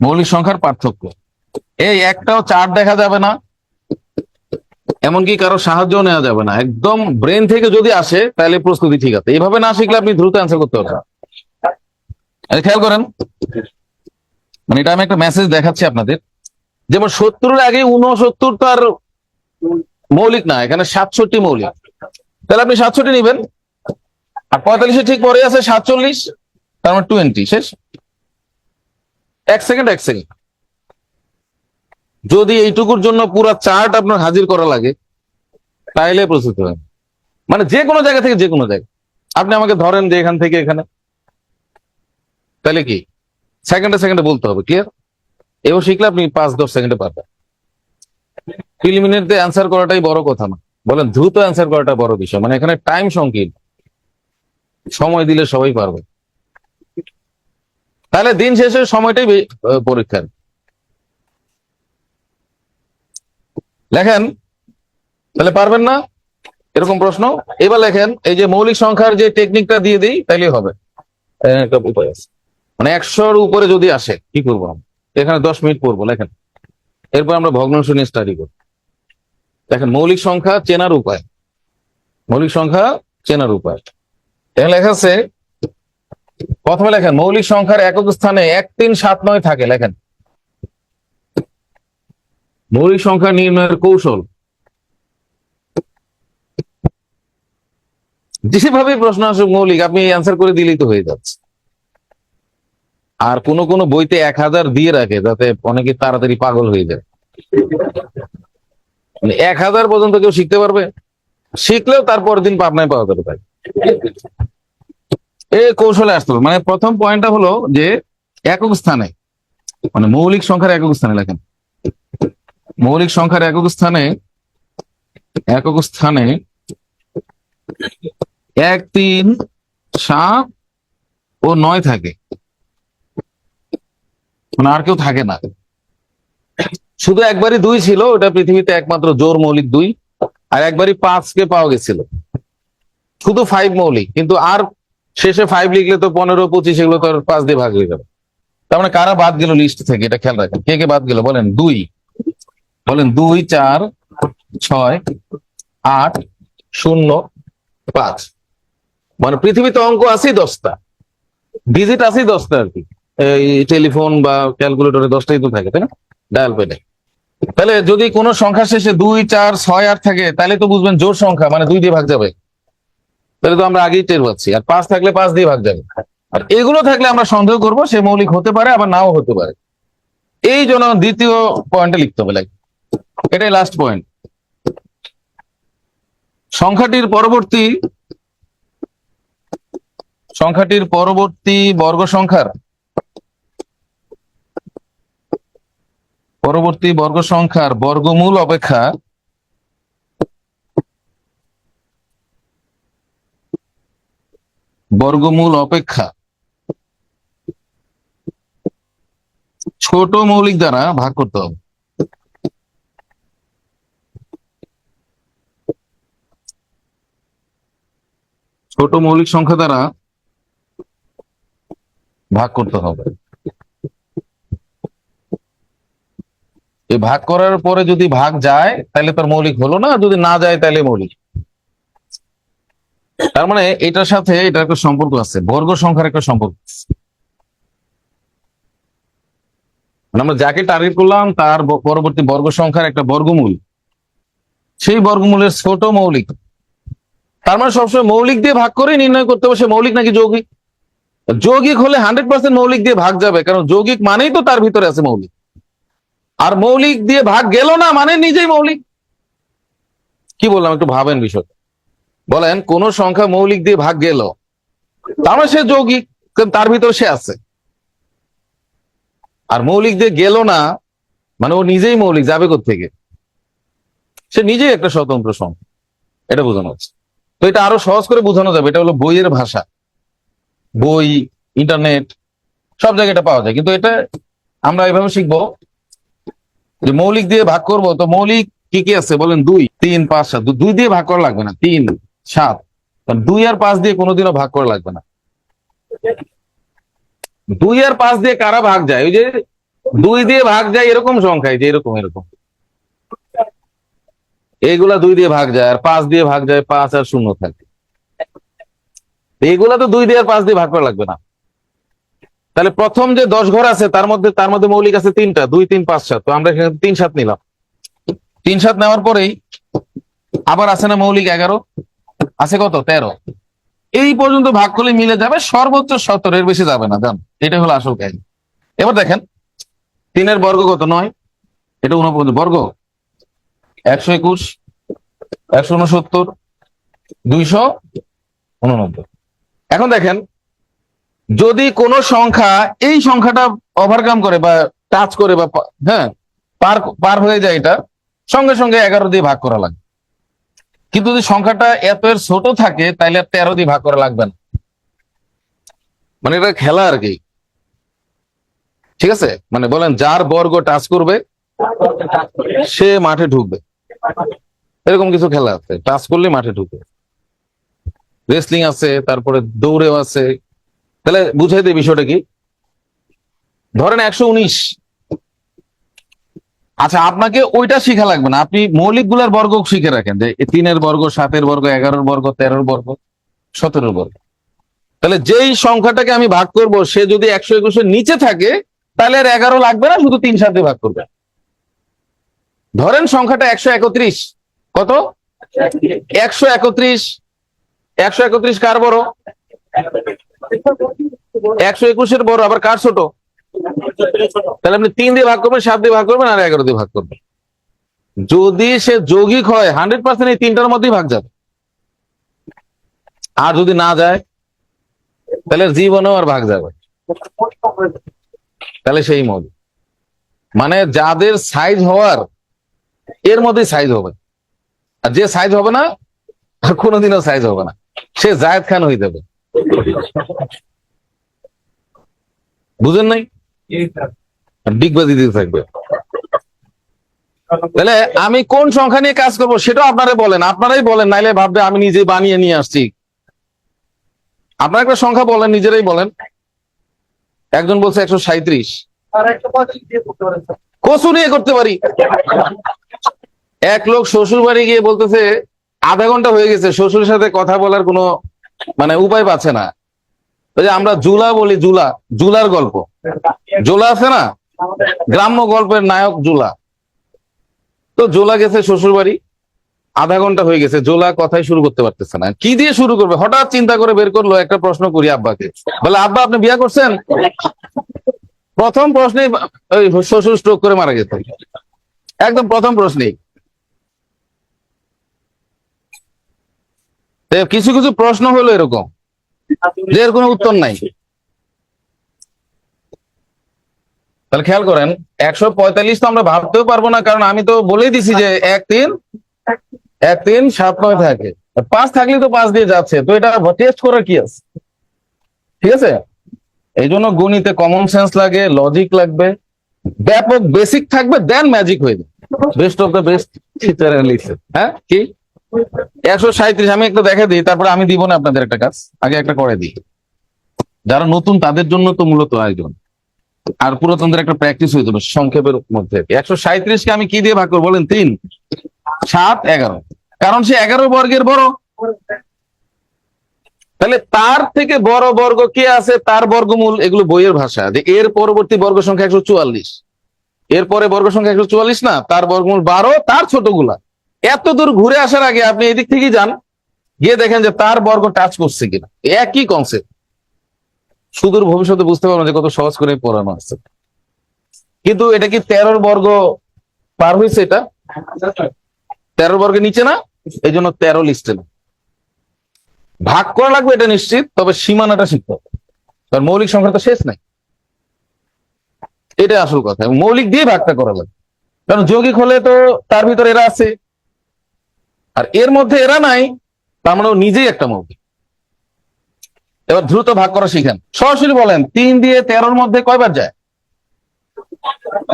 মৌলিক সংখ্যার পার্থক্য। এই একটাও চার্ট দেখা যাবে না, এমনকি কারো সাহায্য নেওয়া যাবে না। একদম ব্রেন থেকে যদি আসে তাহলে প্রস্তুতি ঠিক আছে। এইভাবে না শিখলে আপনি দ্রুত অ্যান্সার করতে পারবেন। খেয়াল করেন, মানে এটা আমি একটা মেসেজ দেখাচ্ছি আপনাদের। যেমন 70-এর আগে 69 তো আর মৌলিক না, এখানে 67 মৌলিক। তাহলে আপনি 67 নিবেন। আর 45-এর ঠিক পরে আছে 47, তার মানে 20 শেষ। 1 সেকেন্ড। যদি এইটুকুর জন্য পুরো চার্ট আপনার হাজির করা লাগে তাইলে প্রস্তুত হয়। মানে যে কোনো জায়গা থেকে, যে কোনো জায়গা আপনি আমাকে ধরেন যে এখান থেকে এখানে, তাহলে কি সেকেন্ডে বলতে হবে। ক্লিয়ার? এও শিখলে আপনি 5-10 সেকেন্ডে পারবেন। প্রিলিমিনারিতে অ্যান্সার করাটাই বড় কথা না, বলেন দ্রুত অ্যান্সার করাটা বড় বিষয়। মানে এখানে টাইম সংকীর্ণ, সময় দিলে সবাই পারবে। তাহলে দিন শেষে সময়টাই পরীক্ষার। লেখেন, তাহলে পারবেন না এরকম প্রশ্ন। এবার লেখেন, এই যে মৌলিক সংখ্যার যে টেকনিকটা দিয়ে দিই তাইলেই হবে। একটা উপায় আছে, মানে 100-র উপরে যদি আসে কি করবো আমরা? এখানে 10 মিনিট পড়বো। লেখেন, এরপর আমরা ভগ্নাংশ নিয়ে স্টাডি করব। দেখেন, মৌলিক সংখ্যা চেনার উপায়। এখানে লেখা আছে, প্রথমে লেখেন মৌলিক সংখ্যার একক স্থানে 1, 3, 7, 9 থাকে। লেখেন, মৌলিক সংখ্যা নির্ণয়ের কৌশল। যেভাবে প্রশ্ন আসুক মৌলিক, আপনি অ্যান্সার করে দিলেই তো হয়ে যাচ্ছে। আর কোন কোন বইতে 1000 দিয়ে রাখে যাতে অনেকে তাড়াতাড়ি পাগল হয়ে যায়। 1000 পর্যন্ত কেউ শিখতে পারবে? শিখলেও তারপর দিন পাবনায় পাওয়া যাবে। তাই এই কৌশলে আসতে হবে। মানে প্রথম পয়েন্টটা হলো যে একক স্থানে, মানে মৌলিক সংখ্যার একক স্থানে লেখেন। মৌলিক সংখ্যার একক স্থানে 1, 3, 7 ও 9 থাকে। মানে আর কেউ থাকে না। শুধু একবারই 2 ছিল, ওটা পৃথিবীতে একমাত্র জোর মৌলিক 2। আর একবারই 5কে পাওয়া গেছিল, শুধু 5 মৌলিক। কিন্তু আর শেষে 5 লিখলে তো 15, 25 এগুলো তো 5 দিয়ে ভাগ হয়ে যাবে। তার মানে কারা বাদ গেল লিস্ট থেকে, এটা খেয়াল রাখেন। কে কে বাদ গেল বলেন? 2, বলেন 2, 4, 6, 8, 0, 5। মানে পৃথিবীতে অঙ্ক আছে 10টা, ডিজিট আছে 10টা আর কি। এই টেলিফোন বা ক্যালকুলেটরে 10টাই তো থাকে, তাই না? ডায়াল প্যাডে। তাহলে যদি কোনো সংখ্যা শেষে 2, 4, 6, 8 থাকে, তাহলে তো বুঝবেন জোর সংখ্যা, মানে 2 দিয়ে ভাগ যাবে। তাহলে তো আমরা আগেই টের পাচ্ছি। আর 5 থাকলে 5 দিয়ে ভাগ যাবে। আর এগুলো থাকলে আমরা সন্দেহ করব সে মৌলিক হতে পারে, আবার নাও হতে পারে। এই জন্য দ্বিতীয় পয়েন্টে লিখতে হবে। এটাই লাস্ট পয়েন্ট। সংখ্যাটির পরবর্তী বর্গ সংখ্যার বর্গমূল অপেক্ষা ছোট মৌলিক দ্বারা ভাগ করতে হবে। ছোট মৌলিক সংখ্যা দ্বারা ভাগ করতে হবে। এই ভাগ করার পরে যদি ভাগ যায় তাহলে তার মৌলিক হলো না, যদি না যায় তাহলে মৌলিক। তার মানে এটার সাথে এটা একটা সম্পর্ক আছে, বর্গ সংখ্যার একটা সম্পর্ক আছে। মানে আমরা যাকে টার্গেট করলাম তার পরবর্তী বর্গ সংখ্যার একটা বর্গমূল, সেই বর্গমূলের ছোট মৌলিক। তার মানে সবসময় মৌলিক দিয়ে ভাগ করে নির্ণয় করতে হবে সে মৌলিক নাকি যৌগিক। যৌগিক হলে 100% মৌলিক দিয়ে ভাগ যাবে, কারণ যৌগিক মানেই তো তার ভিতরে আছে মৌলিক। আর মৌলিক দিয়ে ভাগ গেল না মানে নিজেই মৌলিক। কি বললাম একটু ভাবেন বিষয়টা। বলেন কোন সংখ্যা মৌলিক দিয়ে ভাগ গেল, তার মানে সে যৌগিক, কারণ তার ভিতর সে আছে। আর মৌলিক দিয়ে গেল না মানে ও নিজেই মৌলিক, যাবে কোত্থেকে? সে নিজেই একটা স্বতন্ত্র সংখ্যা, এটা বোঝানো হচ্ছে। তো এটা আরো সহজ করে বোঝানো যাবে, এটা হলো বইয়ের ভাষা, বই, ইন্টারনেট, সব জায়গায় এটা পাওয়া যায়। কিন্তু এটা আমরা এভাবে শিখবো যে মৌলিক দিয়ে ভাগ করব, তো মৌলিক কি কি আছে বলেন? 2, 3, 5, 7। 2 দিয়ে ভাগ করা লাগবে না, 3, 7। 2 আর 5 দিয়ে কোনোদিনও ভাগ করা লাগবে না। 2 আর 5 দিয়ে কারা ভাগ যায়? ওই যে 2 দিয়ে ভাগ যায় এরকম সংখ্যায়, যে এরকম এরকম এইগুলা 2 দিয়ে ভাগ যায়, আর 5 দিয়ে ভাগ যায়, 5 আর 0 থাকে। এইগুলা তো 2 দিয়ে আর 5 দিয়ে ভাগ করা লাগবে না। তাহলে প্রথম যে 10 ঘর আছে তার মধ্যে মৌলিক আছে 3টা, 2, 3, 5, 7। তো আমরা এখানে 3, 7 নিলাম। 3, 7 নেওয়ার পরেই আবার আছে না মৌলিক 11, আছে কত? 13। এই পর্যন্ত ভাগ করলে মিলে যাবে, সর্বোচ্চ 17, এর বেশি যাবে না, জান। এটা হলো আসল কাহিনী। এবার দেখেন 3 এর বর্গ কত? 9। এটা 49 বর্গ, 121, 169, 289। এখন দেখেন যদি কোন সংখ্যা এই সংখ্যাটা ওভারকাম করে বা টাচ করে বা হ্যাঁ পার পার হয়ে যায়, এটা সঙ্গে সঙ্গে 11 দিয়ে ভাগ করা লাগবে। কিন্তু যদি সংখ্যাটা এত এর ছোট থাকে তাহলে 13 দিয়ে ভাগ করা লাগবে না। মানে এটা খেলা আর কি, ঠিক আছে? মানে বলেন যার বর্গ টাচ করবে সে মাঠে ঢুকবে, এরকম কিছু খেলা আছে। টাচ করলে মাঠে ঢুকবে, রেসলিং আছে, তারপরে দৌড়েও আছে। তাহলে বুঝাই দেয় বিষয়টা কি। ধরেন 119। আচ্ছা, আপনাকে ওইটা শিখা লাগবে না, আপনি মৌলিক গুলার বর্গ শিখে রাখেন, যে 3 বর্গ, 7 বর্গ, 11 বর্গ, 13 বর্গ, 17 বর্গ। তাহলে যেই সংখ্যাটাকে আমি ভাগ করব সে যদি 121 এর নিচে থাকে তাহলে আর 11 লাগবে না, শুধু 3, 7 দিয়ে ভাগ করবে। ধরেন সংখ্যাটা 131। কত? 131। 131 কার বড়? 121 এর বড়, আবার কার ছোট? তাহলে আপনি 3 দিয়ে ভাগ করবেন, 7 দিয়ে ভাগ করবেন, আর 11 দিয়ে ভাগ করবেন। যদি সে যৌগিক হয় 100% এই 3টার মধ্যেই ভাগ যাবে। আর যদি না যায় তাহলে জীবনেও আর ভাগ যাবে, তাহলে সেই মৌলিক। মানে যাদের সাইজ হওয়ার এর মধ্যেই সাইজ হবে, আর যে সাইজ হবে না আর কোনোদিনও সাইজ হবে না, সে জায়েদ খান হয়ে যাবে। বুঝেন নাই? ডিগবাজি দিতে থাকবে। তাহলে আমি কোন সংখ্যা নিয়ে কাজ করবো সেটাও আপনারাই বলেন, নাইলে ভাববে আমি নিজে বানিয়ে নিয়ে আসছি। আপনার একটা সংখ্যা বলেন, নিজেরাই বলেন। একজন বলছে 137, কচু নিয়ে করতে পারি। এক লোক শ্বশুর বাড়ি গিয়ে বলতেছে আধা ঘন্টা হয়ে গেছে, শ্বশুরের সাথে কথা বলার কোনো মানে উপায় পাচ্ছে না। ওই যে আমরা জুলা বলি, জুলার গল্প, জোলা আছে না, গ্রাম্য গল্পের নায়ক জোলা। তো জোলা গেছে শ্বশুর বাড়ি, আধা ঘন্টা হয়ে গেছে, জোলা কথাই শুরু করতে পারতেছে না, কি দিয়ে শুরু করবে? হঠাৎ চিন্তা করে বের করলো, একটা প্রশ্ন করি আব্বাকে। বলে, আব্বা আপনি বিয়ে করছেন? প্রথম প্রশ্নেই ওই শ্বশুর স্ট্রোক করে মারা গেছে, একদম প্রথম প্রশ্নেই। কিছু কিছু প্রশ্ন হলো এরকম যে এর কোনো উত্তর নাই। তাহলে খেয়াল করেন 145 তো আমরা ভাবতেও পারবো না, কারণ আমি তো বলেই দিছি যে 1, 3, 1, 3, 7, 9 থাকে। 5 থাকলে তো 5 দিয়ে যাচ্ছে, তো এটা টেস্ট করার কি আছে? ঠিক আছে, এই জন্য গণিতে কমন সেন্স লাগে, লজিক লাগবে, ব্যাপক বেসিক থাকবে, দেন ম্যাজিক হয়ে যাবে। Best of the best teacher লিখছে। হ্যাঁ কি 137 আমি একটা দেখে দিই, তারপরে আমি দিব না আপনাদের একটা কাজ, আগে একটা করে দিই। যারা নতুন তাদের জন্য তো মূলত আয়োজন, আর পুরাতনদের একটা প্র্যাকটিস হয়ে যাবে সংক্ষেপের মধ্যে। 137কে আমি কি দিয়ে ভাগ করবো বলেন? 3, 7, 11, কারণ সে 11 বর্গের বড়। তাহলে তার থেকে বড় বর্গ কে আছে? তার বর্গমূল, এগুলো বইয়ের ভাষা, যে এর পরবর্তী বর্গ সংখ্যা 144, এরপরে বর্গ সংখ্যা 144 না, তার বর্গমূল 12, তার ছোটগুলা। এত দূর ঘুরে আসার আগে আপনি এদিক থেকে যান, গিয়ে দেখেন যে তার বর্গ টাচ করছে কিনা। একই কনসেপ্ট, সুদূর ভবিষ্যতে বুঝতে পারবেন যে কত সহজ করে পড়ানো আছে। কিন্তু এটা কি 13 বর্গ পার হয়েছে? এটা 13 বর্গের নিচে না, এই জন্য 13 লিস্টে না। ভাগ করা লাগবে এটা নিশ্চিত, তবে সীমানাটা শিখতে হবে, কারণ মৌলিক সংখ্যা তো শেষ নাই। এটা আসল কথা, এবং মৌলিক দিয়ে ভাগটা করা লাগবে, কারণ যৌগিক হলে তো তার ভিতরে এরা আছে, আর এর মধ্যে এরা নাই, তার মানে ও নিজেই একটা মৌলিক। এবার দ্রুত ভাগ করা শিখেন, সরাসরি বলেন 3 দিয়ে 13-র মধ্যে কয়বার যায়?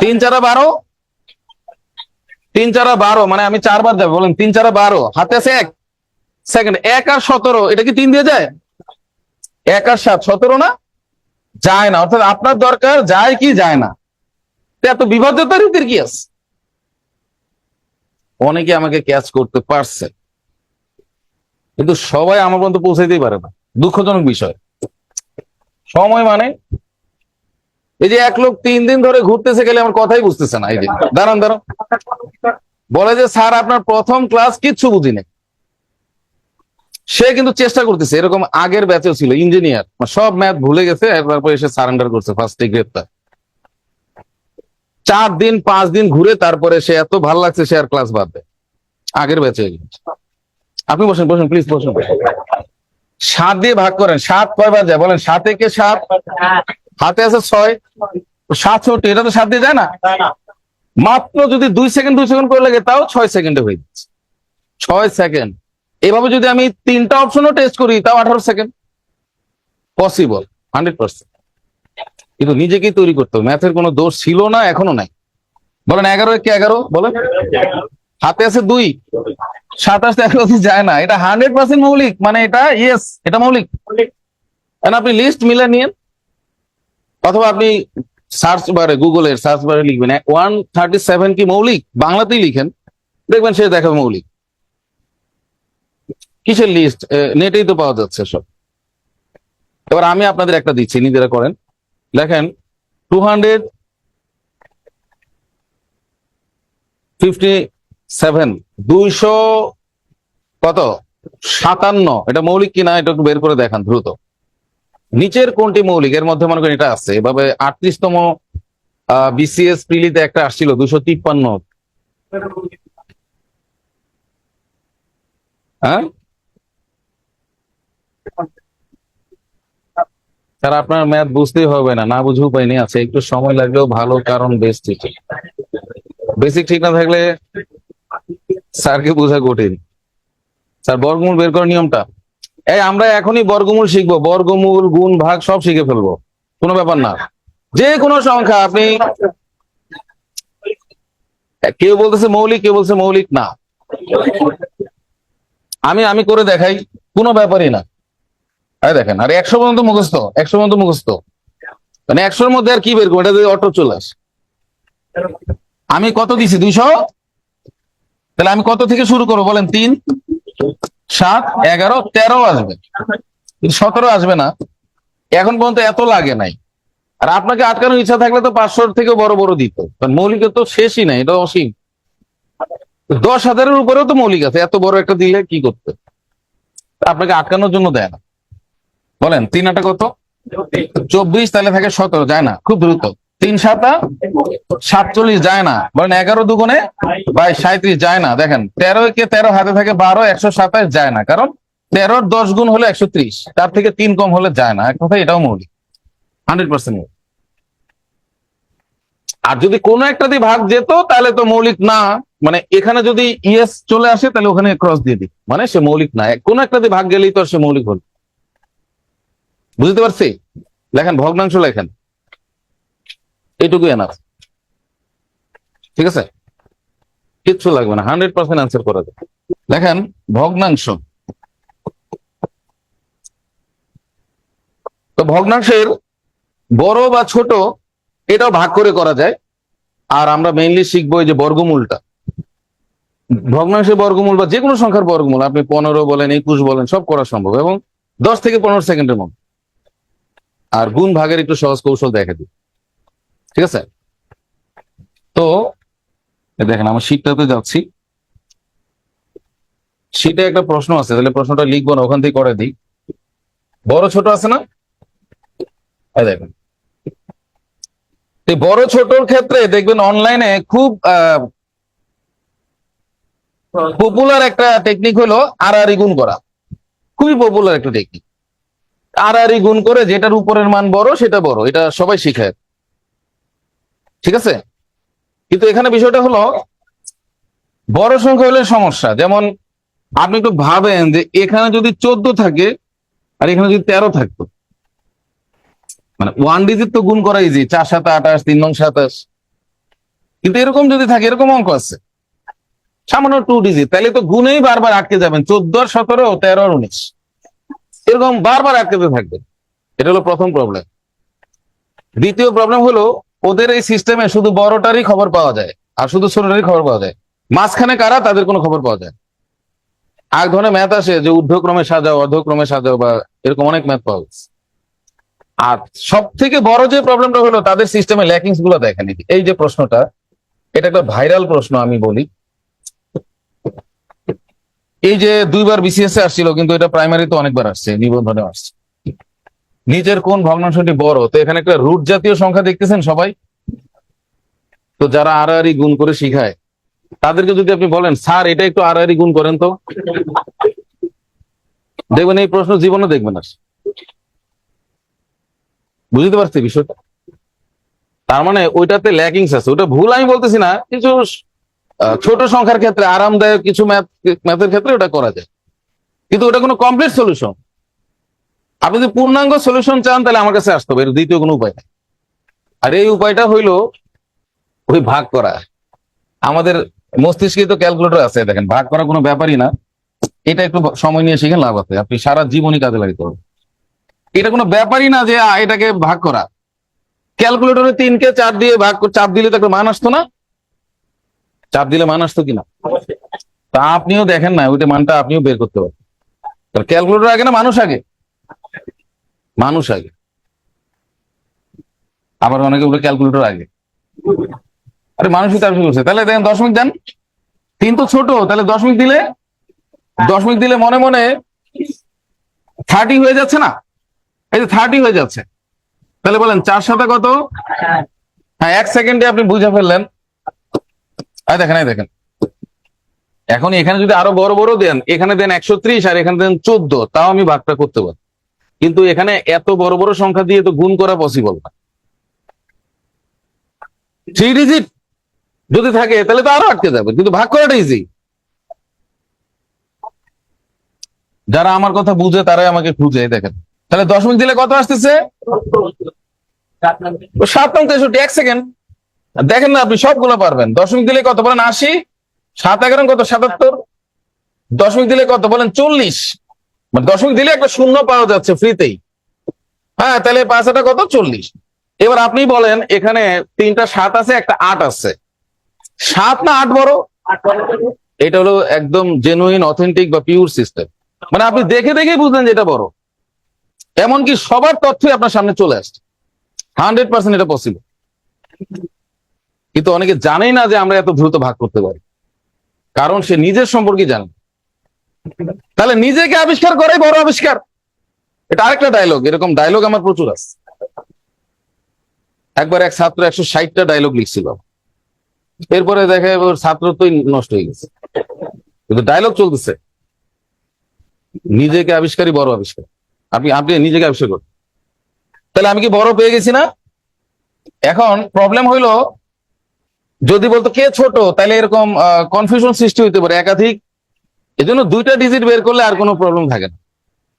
3 4 12, 3 4 12, মানে আমি 4 বার যাবে, বলেন 3 4 12, হাতে আছে 1 সেকেন্ড, 1 আর 17, এটা কি 3 দিয়ে যায়? 1 আর 7 17 না, যায় না। অর্থাৎ আপনার দরকার যায় কি যায় না, এত বিভাজ্যতা রীতির কি আছে? অনেকে আমাকে ক্যাচ করতে পারছে, কিন্তু সবাই আমার পর্যন্ত পৌঁছাইতেই পারে না, দুঃখজনক বিষয়। সময় মানে এই যে এক লোক 3 দিন ধরে ঘুরতেছে, গেলে আমার কথাই বুঝতেছে না। এই যে দাঁড়ান দাঁড়ান, বলে যে স্যার আপনার প্রথম ক্লাস কিচ্ছু বুঝি নাই। সে কিন্তু চেষ্টা করতেছে, এরকম আগের ব্যাচেও ছিল, ইঞ্জিনিয়ার, সব ম্যাথ ভুলে গেছে, তারপর এসে সারেন্ডার করছে ফার্স্টে গ্রেপ্তার। 4 দিন 5 দিন ঘুরে তারপরে সে এত ভালো লাগছে, সে আর ক্লাস বাদ দেয়, আগের ব্যাচে। আপনি বসেন বসেন প্লিজ বসেন। 7 দিয়ে ভাগ করেন, 7 কয়বার যায় বলেন? 7 একে 7, হাতে আছে 6, 7 ছোট, এটা তো 7 দিয়ে যায় না। মাত্র যদি 2 সেকেন্ড 2 সেকেন্ড করে লাগে, তাও 6 সেকেন্ডে হয়ে যাচ্ছে, 6 সেকেন্ড। এভাবে যদি আমি 3টা অপশনও টেস্ট করি, তাও 18 সেকেন্ড। পসিবল 100%, কিন্তু নিজেকেই তৈরি করতে হবে। ম্যাথের কোনো দোষ ছিল না, এখনো নাই। বলেন 11 একে 11, বলেন। হাতে আছে 2, 27 11 যায় না, এটা 100% মৌলিক, মানে এটা ইয়েস, এটা মৌলিক। আপনি লিস্ট মিলে নিন, অথবা আপনি সার্চ বারে, গুগলের সার্চ বারে লিখবেন 137 কি মৌলিক, বাংলাতেই লিখেন, দেখবেন সে দেখাবে মৌলিক। কিসের লিস্ট? নেটেই তো পাওয়া যাচ্ছে সব। এবার আমি আপনাদের একটা দিচ্ছি, নিজেরা করেন। দেখেন 257, 200 কত 57, এটা মৌলিক কিনা এটা একটু বের করে দেখান দ্রুত। নিচের কোনটি মৌলিক? এর মধ্যে মনে করেন এটা আছে। এভাবে 38তম বিসিএস প্রিলিতে একটা আসছিল 253। হ্যাঁ স্যার, আপনার ম্যাথ বুঝতেই হবে না, না বুঝে উপায় নেই, আছে একটু সময় লাগলেও ভালো, কারণ বেসিক বেসিক ঠিক না থাকলে স্যারকে বোঝা কঠিন। স্যার বর্গমূল বের করার নিয়মটা, এই আমরা এখনই বর্গমূল শিখবো, বর্গমূল গুণ ভাগ সব শিখে ফেলবো, কোনো ব্যাপার না। যে কোনো সংখ্যা আপনি, কেউ বলতেছে মৌলিক, কেউ বলছে মৌলিক না, আমি আমি করে দেখাই, কোনো ব্যাপারই না। আরে দেখেন, আর 100 পর্যন্ত মুখস্থ, 100 পর্যন্ত মুখস্থ, মানে 100-র মধ্যে আর কি বের করবো, এটা যদি অটো চলে আসে। আমি কত দিছি? 200, তাহলে আমি কত থেকে শুরু করবো বলেন? 3 7 11 13 আসবে, কিন্তু 17 আসবে না, এখন পর্যন্ত এত লাগে নাই। আর আপনাকে আটকানোর ইচ্ছা থাকলে তো 500-র থেকে বড় বড় দিত, কারণ মৌলিকের তো শেষই নাই, এটা অসীম। 10,000-এর উপরেও তো মৌলিক আছে, এত বড় একটা দিলে কি করতে? আপনাকে আটকানোর জন্য দেয় না। বলেন 3 8 কত? 24, তাহলে থাকে 17, যায় না, খুব দ্রুত। 3 7 47, যায় না। বলেন 11 দুগুণে 22 37, যায় না। দেখেন 13 কে 13, হাতে থাকে 12, 127, যায় না, কারণ 13-র 10 গুণ হলে 130, তার থেকে 3 কম হলে যায় না। এক কথা, এটাও মৌলিক, 100% মৌলিক। আর যদি কোনো একটা দিয়ে ভাগ যেত, তাহলে তো মৌলিক না, মানে এখানে যদি ইয়েস চলে আসে, তাহলে ওখানে ক্রস দিয়ে দিই, মানে সে মৌলিক না। কোনো একটা দিয়ে ভাগ গেলেই তো সে মৌলিক হল। বুঝতে পারছি? লেখেন ভগ্নাংশ, লেখেন, এইটুকু এনাফ, ঠিক আছে? কিচ্ছু লাগবে না, 100% আনসার করা যায়। লেখেন ভগ্নাংশ। তো ভগ্নাংশের বড় বা ছোট এটাও ভাগ করে করা যায়। আর আমরা মেইনলি শিখবো এই যে বর্গমূলটা। ভগ্নাংশের বর্গমূল বা যে কোনো সংখ্যার বর্গমূল, আপনি 15 বলেন, 21 বলেন, সব করা সম্ভব, এবং 10 থেকে 15 সেকেন্ডের মধ্যে। আর গুণ ভাগের একটু সহজ কৌশল দেখা দিই, ঠিক আছে? তো দেখেন, আমার শীটটাতে যাচ্ছি, শীটে একটা প্রশ্ন আছে, তাহলে প্রশ্নটা লিখবো না, ওখান থেকে করে দিই। বড় ছোট আছে না? দেখেন, এই বড় ছোটর ক্ষেত্রে দেখবেন অনলাইনে খুব পপুলার একটা টেকনিক হলো আড়াআড়ি গুণ করা। খুবই পপুলার একটা টেকনিক। আড়াআড়ি গুণ করে যেটার উপরের মান বড় সেটা বড়, এটা সবাই শিখায়, ঠিক আছে। কিন্তু এখানে বিষয়টা হলো বড় সংখ্যা হলে সমস্যা। যেমন আপনি একটু ভাবেন যে এখানে যদি 14 থাকে আর এখানে যদি 13 থাকতো, মানে ওয়ান ডিজিট তো গুণ করা ইজি, 4 7 28, 3 9 27, কিন্তু এরকম যদি থাকে, এরকম অঙ্ক আছে সামান্য 2 ডিজিট, তাহলে তো গুণেই বারবার আটকে যাবেন, 14 আর 17, 13 আর 19, এরকম বারবার আটকেতে থাকবে। এটা হলো প্রথম প্রবলেম। দ্বিতীয় প্রবলেম হলো ওদের এই সিস্টেমে শুধু বড়টারই খবর পাওয়া যায় আর শুধু ছোটটারই খবর পাওয়া যায়, মাঝখানে কারা তাদের কোনো খবর পাওয়া যায়। আর ধরনের ম্যাথ আসে যে ঊর্ধ্বক্রমে সাজাও, অর্ধক্রমে সাজাও, বা এরকম অনেক ম্যাথ পাওয়া যাচ্ছে। আর সব থেকে বড় যে প্রবলেমটা হলো তাদের সিস্টেমে ল্যাকিংস গুলো দেখেন। এই যে প্রশ্নটা, এটা একটা ভাইরাল প্রশ্ন আমি বলি। এই যে 2বার বিসিএস এ আসছিল, কিন্তু এটা প্রাইমারিতে অনেকবার আসছে, নিবন্ধনে আসছে। নিচের কোন ভগ্নাংশটি বড়? তো এখানে একটা রুট জাতীয় সংখ্যা দেখতেছেন সবাই। তো যারা আড়াআড়ি গুণ করে শিখায় তাদেরকে যদি আপনি বলেন স্যার এটা একটু আড়াআড়ি গুণ করেন, তো দেখবেন এই প্রশ্ন জীবনে দেখবেন না। বুঝতে পারছি বিষয়টা? তার মানে ওইটাতে ল্যাকিংস আছে, ওটা ভুল আমি বলতেছি না। কিছু ছোট সংখ্যার ক্ষেত্রে আরামদায়ক কিছু ম্যাথের ক্ষেত্রে ওটা করা যায়, কিন্তু ওটা কোনো কমপ্লিট সলিউশন। আপনি যদি পূর্ণাঙ্গ সলিউশন চান তাহলে আমার কাছে আসতে হবে, এর দ্বিতীয় কোনো উপায় নেই। আর এই উপায়টা হইলো ওই ভাগ করা। আমাদের মস্তিষ্কে তো ক্যালকুলেটর আছে, দেখেন ভাগ করা কোনো ব্যাপারই না। এটা একটু সময় নিয়ে শিখেন, লাভ আছে, আপনি সারা জীবনই কাজে লাগাতে পারবেন। এটা কোনো ব্যাপারই না যে এটাকে ভাগ করা। ক্যালকুলেটরে 3কে 4 দিয়ে চাপ দিলে তো একটা মান আসতো না? চাপ দিলে মান আসতো কিনা? তা আপনিও দেখেন না, ওইটা মানটা আপনিও বের করতে পারেন। ক্যালকুলেটর আগে না মানুষ আগে? মানুষ আগে। আবার অনেকে বলে ক্যালকুলেটর আগে। আরে মানুষই তার করছে। তাহলে দেখেন দশমিক দেন, 3 তো ছোট, তাহলে দশমিক দিলে মনে মনে 30 হয়ে যাচ্ছে না? এই যে 30 হয়ে যাচ্ছে। তাহলে বলেন 4 সাথে কত? হ্যাঁ, 1 সেকেন্ডে আপনি বুঝে ফেললেন। এই দেখেন এখন এখানে যদি আরো বড় বড় দেন, এখানে দেন 130 আর এখানে দেন 14, তাও আমি ভাগটা করতে পারি। কিন্তু এখানে এত বড় বড় সংখ্যা দিয়ে তো গুণ করা পসিবল না। 3 ডিজিট যদি থাকে তাহলে তো আরো আটকে যাবে, কিন্তু ভাগ করাটা ইজি। যারা আমার কথা বুঝে তারাই আমাকে খুঁজে। দেখেন তাহলে দশমিক দিলে কত আসতেছে? 7 নং 63, 1 সেকেন্ড। দেখেন না আপনি সবগুলো পারবেন। দশমিক দিলে কত বলেন? 80। 7 11 কত? 77। দশমিক দিলে কত বলেন? 40। মানে দশমিক দিলে একটা শূন্য পাওয়া যাচ্ছে ফ্রিতেই। হ্যাঁ, তাহলে 5 কত? 40। এবার আপনি বলেন এখানে 3টা 7 আছে, একটা 8 আছে, 7 না 8 বড়? এটা হলো একদম জেনুইন, অথেন্টিক বা পিওর সিস্টেম। মানে আপনি দেখে দেখেই বুঝলেন যে এটা বড়। এমনকি সবার তথ্যই আপনার সামনে চলে আসছে, 100% এটা পসিবল। কিন্তু অনেকে জানেই না যে আমরা এত দ্রুত ভাগ করতে পারি, কারণ সে নিজের সম্পর্কে জানে। তাহলে নিজেকে আবিষ্কার করাই বড় আবিষ্কার। এটা আরেকটা ডায়লগ, এরকম ডায়লগ আমার প্রচুর আছে। একবার এক ছাত্র 160টা ডায়লগ লিখছিল, এরপরে দেখে ওর ছাত্রত্বই নষ্ট হয়ে গেছে, কিন্তু ডায়লগ চলতেছে। নিজেকে আবিষ্কারই বড় আবিষ্কার। আপনি নিজেকে আবিষ্কার করুন। তাহলে আমি কি বড় পেয়ে গেছি না? এখন প্রবলেম হইলো যদি বলতো কে ছোট, তাহলে এরকম কনফিউশন সৃষ্টি হইতে পারে একাধিক। এজন্য 2টা ডিজিট বের করলে আর কোনো প্রবলেম থাকে না,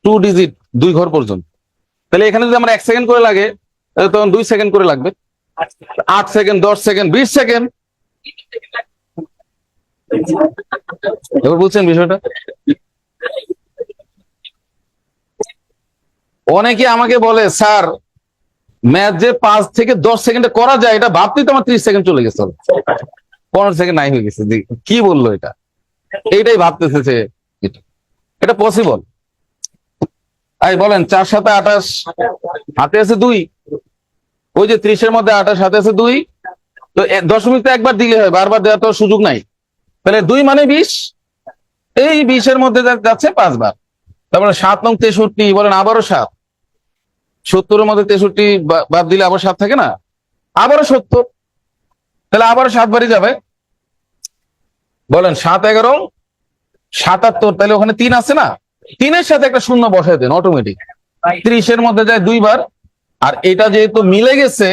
2 ডিজিট 2 ঘর পর্যন্ত। তাহলে এখানে যদি আমার 1 সেকেন্ড করে লাগে, তাহলে তখন 2 সেকেন্ড করে লাগবে। 8 সেকেন্ড, 10 সেকেন্ড, 20 সেকেন্ড। এবার বুঝছেন বিষয়টা? অনেকে আমাকে বলে স্যার ম্যাথ যে 5 থেকে 10 সেকেন্ডে করা যায়, এটা ভাবতেই তো আমার 30 সেকেন্ড চলে গেছে, 15 সেকেন্ড নাই হয়ে গেছে। কি বললো এটা? এইটাই ভাবতেছে যে এটা পসিবল। এই বলেন 4 7 28, হাতে আছে 2। ওই যে 30-এর মধ্যে 28 হাতে আছে 2। তো দশমিকটা একবার দিলে হয়, বারবার দেওয়ার তো সুযোগ নাই। তাহলে 2 মানে 20, এই 20-এর মধ্যে যাচ্ছে 5 বার। তারপরে 7 নং 63, বলেন আবারও 7। 70-এর মধ্যে 63 বাদ দিলে আবার 7 থাকে না? আবারও 70, তাহলে আবারও 7 বারই যাবে। বলেন 7 11 77, তাহলে ওখানে 3 আছে না? তিনের সাথে একটা শূন্য বসাই দেন, অটোমেটিক 30-এর মধ্যে যায় 2 বার। আর এটা যেহেতু মিলে গেছে,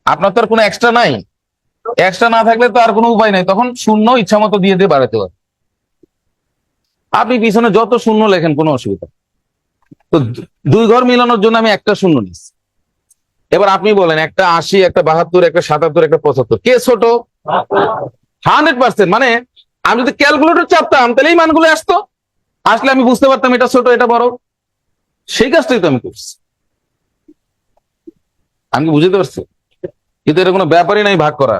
আপনার তো আর কোনো এক্সট্রা নাই, এক্সট্রা না থাকলে তো আর কোনো উপায় নাই, তখন শূন্য ইচ্ছা মতো দিয়ে দিয়ে বাড়াতে পারে। আপনি পিছনে যত শূন্য লেখেন কোনো অসুবিধা। তো 2 ঘর মিলানোর জন্য আমি একটা শূন্য নিচ্ছি। এবার আপনি বলেন, একটা 80, একটা 72, একটা 77, একটা 75, কে ছোট? 100%। মানে আমি যদি ক্যালকুলেটর চাপতাম তাহলে এই মানগুলো আসতো, আসলে আমি বুঝতে পারতাম এটা ছোট এটা বড়। সেই কাজটাই তো আমি করছি। আমি কি বুঝতে পারছি? কিন্তু এটা কোনো ব্যাপারই নাই ভাগ করা।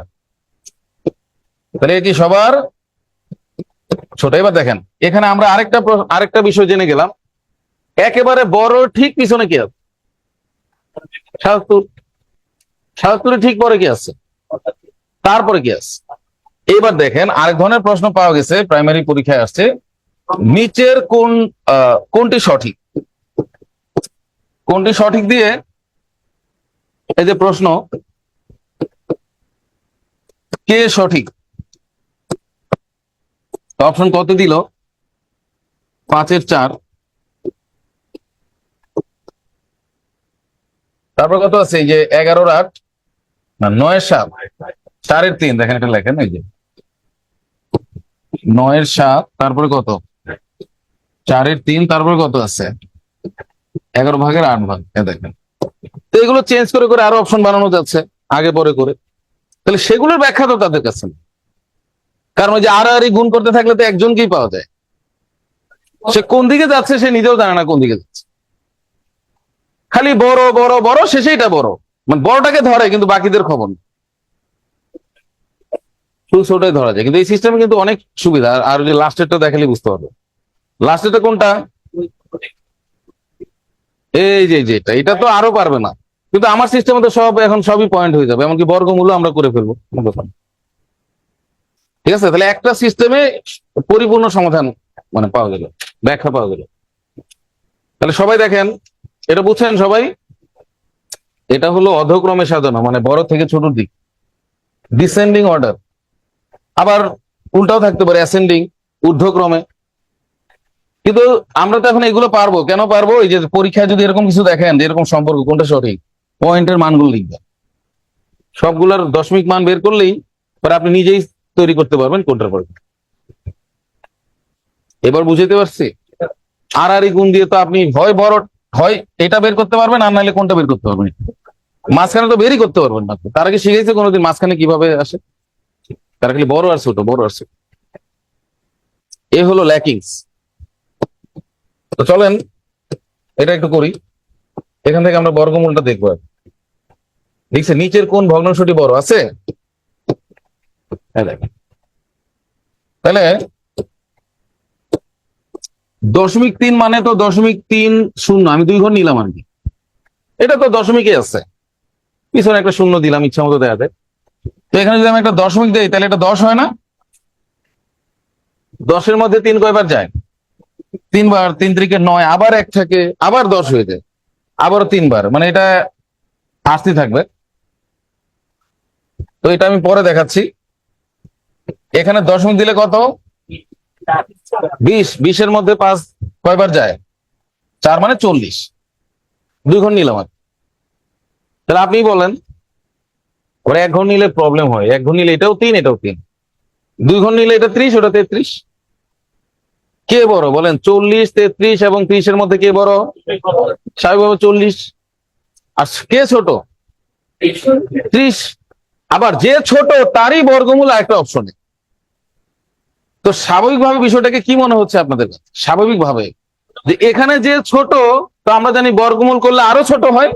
তাহলে এটি সবার ছোট। এবার দেখেন, এখানে আমরা আরেকটা বিষয় জেনে গেলাম। একেবারে বড় ঠিক পিছনে কি আছে? 77। 77 ঠিক পরে কি আছে? তারপরে কি আছে? এবার দেখেন, আরেক ধরনের প্রশ্ন পাওয়া গেছে, প্রাইমারি পরীক্ষায় আসছে, নিচের কোনটি সঠিক? কোনটি সঠিক দিয়ে এই যে প্রশ্ন, কে সঠিক? অপশন কত দিল? 5-এর 4, তারপর কত আছে? এই যে 11-র 8, না 9-এর 7, 4-এর 3, দেখেন এটা লেখেন, এই যে 9-এর 7, তারপরে কত? 4-এর 3, তারপরে কত আছে? 11/8 এ দেখেন। তো এগুলো চেঞ্জ করে করে আরো অপশন বানানো যাচ্ছে আগে পরে করে। তাহলে সেগুলোর ব্যাখ্যা তো তাদের কাছে নেই। কারণ ওই যে আড়াআড়ি গুণ করতে থাকলে তো একজনকেই পাওয়া যায়, সে কোন দিকে যাচ্ছে সে নিজেও জানে না কোন দিকে যাচ্ছে। খালি বড় বড় বড়, শেষেইটা বড়, মানে বড়টাকে ধরে কিন্তু বাকিদের খবর নেই। শুধু ছোটটাই ধরা যায়। কিন্তু এই সিস্টেমে কিন্তু অনেক সুবিধা। আর ওই যে লাস্টেরটা দেখালে বুঝতে পারবে। লাস্টেরটা কোনটা? এই যে যেটা, এটা তো আরো পারবে না। কিন্তু আমার সিস্টেমে তো সব এখন সবই পয়েন্ট হয়ে যাবে, এমনকি বর্গমূল্য আমরা করে ফেলবো, কোনো ব্যাপার না। ঠিক আছে, তাহলে একটা সিস্টেমে পরিপূর্ণ সমাধান মানে পাওয়া গেল, ব্যাখ্যা পাওয়া গেল। তাহলে সবাই দেখেন, এটা বুঝছেন সবাই? এটা হলো অধক্রমে সাজানো, মানে বড় থেকে ছোটর দিক, ডিসেন্ডিং অর্ডার। আবার উল্টাও থাকতে পারে, অ্যাসেন্ডিং, ঊর্ধ্বক্রমে। কিন্তু আমরা তো এখন এগুলো পারবো। কেন পারবো? এই যে পরীক্ষায় যদি এরকম কিছু দেখেন যে এরকম সম্পর্ক কোনটা সঠিক, পয়েন্টের মানগুলো লিখবেন, সবগুলোর দশমিক মান বের করলেই পরে আপনি নিজেই তৈরি করতে পারবেন কোনটার পরে। এবার বুঝতে পারছি? আড়াআড়ি গুণ দিয়ে তো আপনি হয় এটা বের করতে পারবেন, আর নাহলে কোনটা বের করতে পারবেন। মাঝখানে তো বেরই করতে পারবেন না। তার আগে শিখেছে কোনোদিন মাঝখানে কিভাবে আসে? তারা খালি বড় আর ছোট, বড় আর ছোট। এ হলো ল্যাকিংস। তো চলেন এটা একটু করি। এখান থেকে আমরা বর্গমূলটা দেখবো। দেখছে নিচের কোন ভগ্নাংশটি বড় আছে? হ্যাঁ, দেখেন। তাহলে 0.3 মানে তো 0.30, আমি 2 ঘর নিলাম আর কি। এটা তো দশমিকে আছে, পিছনে একটা শূন্য দিলাম ইচ্ছা মতো দেয়া যায়। তো এখানে যদি আমি একটা দশমিক দিই তাহলে এটা 10 হয় না? 10-এর মধ্যে 3 কয়বার যায়? 3 বার। 3 × 9, আবার 1 থাকে, আবার 10 হয়ে যায়, আবারও 3 বার, মানে এটা আসতে থাকবে। তো এটা আমি পরে দেখাচ্ছি। এখানে দশমিক দিলে কত? 20। 20-এর মধ্যে 5 কয়বার যায়? 4, মানে 40। 2 ঘর নিলাম আর। তাহলে আপনি বলেন, ওরা 1 ঘর নিলে প্রবলেম হয়। 1 ঘর নিলে এটাও 3, এটাও 3। 2 ঘর নিলে এটা 30, ওটা 33। কে বড় বলেন? 40, 33 এবং 30-এর মধ্যে কে বড়? স্বাভাবিকভাবে 40। আর কে ছোট? 30। আবার যে ছোট তারই বর্গমূল একটা অপশনে। তো স্বাভাবিকভাবে বিষয়টাকে কি মনে হচ্ছে আপনাদের কাছে? স্বাভাবিকভাবে যে এখানে যে ছোট, তো আমরা জানি বর্গমূল করলে আরো ছোট হয়,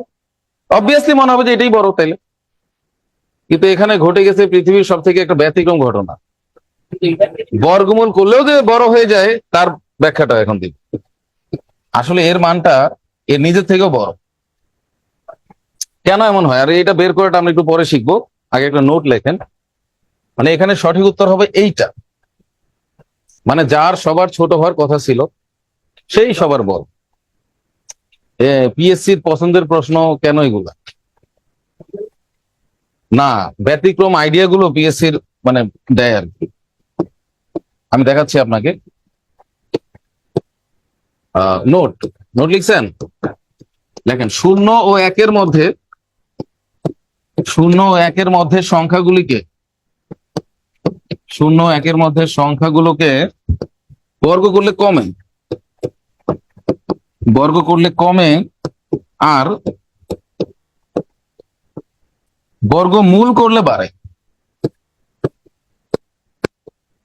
অবভিয়াসলি মনে হবে যে এটাই বড় তাইলে। কিন্তু এখানে ঘটে গেছে পৃথিবীর সব থেকে একটা ব্যতিক্রম ঘটনা। বর্গমূল করলেও যে বড় হয়ে যায় তার ব্যাখ্যাটা এখন দিব। আসলে এর মানটা এর নিজের থেকেও বড়। কেন এমন হয় আর এটা বের করাটা আমরা একটু পরে শিখবো। আগে একটা নোট লেখেন। মানে এখানে সঠিক উত্তর হবে এইটা, মানে যার সবার ছোট হওয়ার কথা ছিল সেই সবার বড়। পিএসসির পছন্দের প্রশ্ন কেন এগুলা? না, ব্যতিক্রম আইডিয়া গুলো পিএসসির মানে দেয় আর কি। আমি দেখাচ্ছি আপনাকে। নোট নোট লিখছেন? দেখেন শূন্য ও একের মধ্যে সংখ্যাগুলিকে, শূন্য ও একের মধ্যে সংখ্যাগুলোকে বর্গ করলে কমে, বর্গ করলে কমে, আর বর্গমূল করলে বাড়ে।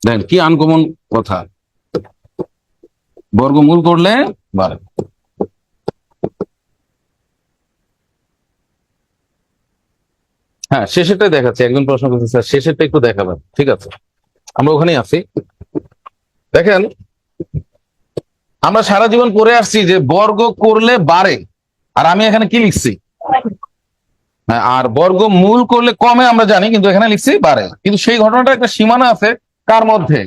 দেখেন কি আনকমন কথা, বর্গমূল করলে বাড়ে। হ্যাঁ, শেষেরটাই দেখাচ্ছি। একজন প্রশ্ন করছে স্যার শেষেরটা একটু দেখাবেন, ঠিক আছে, আমরা ওখানেই আছি। দেখেন আমরা সারা জীবন পড়ে আসছি যে বর্গ করলে বাড়ে, আর আমি এখানে কি লিখছি? হ্যাঁ, আর বর্গমূল করলে কমে আমরা জানি, কিন্তু এখানে লিখছি বাড়ে। কিন্তু সেই ঘটনাটা একটা সীমানা আছে, কার মধ্যে?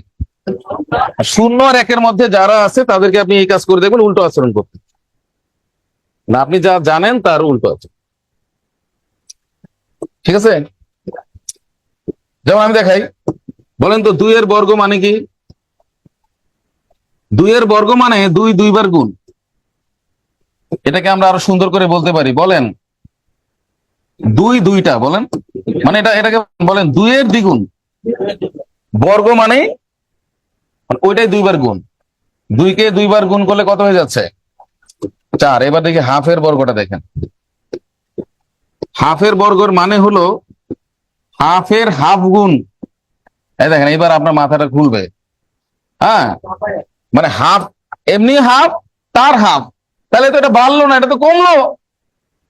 শূন্য আর একের মধ্যে যারা আছে তাদেরকে আপনি এই কাজ করে দেখবেন উল্টো আচরণ করতে, না আপনি যা জানেন তার উল্টো আছে, ঠিক আছে? যেমন আমি দেখাই, বলেন তো 2 এর বর্গ মানে কি? 2 এর বর্গ মানে 2 দুইবার গুণ। এটাকে আমরা আরো সুন্দর করে বলতে পারি, বলেন 2 দুইটা, বলেন মানে এটাকে বলেন 2 এর দ্বিগুণ। বর্গ মানে ওইটাই দুইবার গুণ। 2 কে দুইবার গুণ করলে কত হয়ে যাচ্ছে? 4। এবার দেখি হাফের বর্গটা দেখেন। হাফের বর্গের মানে হলো হাফের হাফ গুণ। এই দেখেন, এবার আপনার মাথাটা খুলবে। হ্যাঁ, মানে হাফ, এমনি হাফ, তার হাফ, তাহলে তো এটা বাড়লো না, এটা তো কমলো।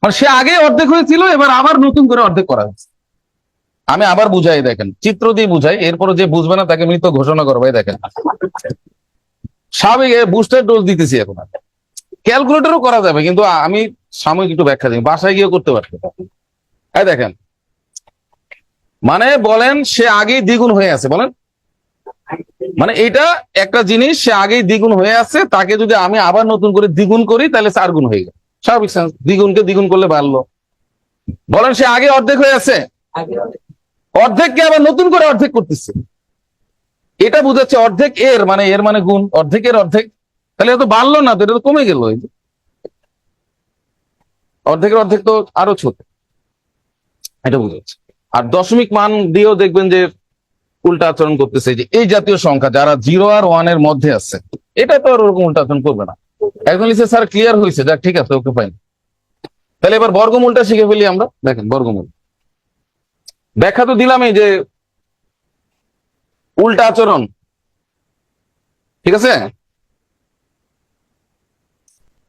মানে সে আগে অর্ধেক হয়েছিল, এবার আবার নতুন করে অর্ধেক করা হচ্ছে। আমি আবার বুঝাই, দেখেন চিত্র দিয়ে বুঝাই, এরপরে যে বুঝবে না তাকে মৃত ঘোষণা করবো। এই দেখেন, স্বাভাবিক বুস্টার ডোজ দিতেছি এখন। ক্যালকুলেটরও করা যাবে, কিন্তু আমি সাময়িক একটু ব্যাখ্যা দিই, বাসায় গিয়ে করতে পারবে। এই দেখেন, মানে বলেন সে আগেই দ্বিগুণ হয়ে আছে, বলেন মানে এটা একটা জিনিস, সে আগেই দ্বিগুণ হয়ে আছে, তাকে যদি আমি আবার নতুন করে দ্বিগুণ করি তাহলে 4 গুণ হয়ে গেল। স্বাভাবিক সেন্স, দ্বিগুণকে দ্বিগুণ করলে বাড়লো। বলেন সে আগে অর্ধেক হয়ে আছে, অর্ধেককে আবার নতুন করে অর্ধেক করতেছে, এটা বুঝাচ্ছে অর্ধেক এর মানে গুণ, অর্ধেকের অর্ধেক, তাহলে এটা তো বাড়লো না, তো এটা তো কমে গেল। অর্ধেকের অর্ধেক তো আরো ছোট, এটা বুঝাচ্ছে। আর দশমিক মান দিয়েও দেখবেন যে উল্টা আচরণ করতেছে, যে এই জাতীয় সংখ্যা যারা 0 আর 1 এর মধ্যে আছে, এটা তো আর ওরকম উল্টা আচরণ করবে না। একজন লিখছে স্যার ক্লিয়ার হয়েছে, যাক ঠিক আছে, ওকে ফাইন। তাহলে এবার বর্গমূলটা শিখে ফেলি আমরা। দেখেন বর্গমূল ব্যাখ্যা তো দিলামই, যে উল্টা আচরণ, ঠিক আছে,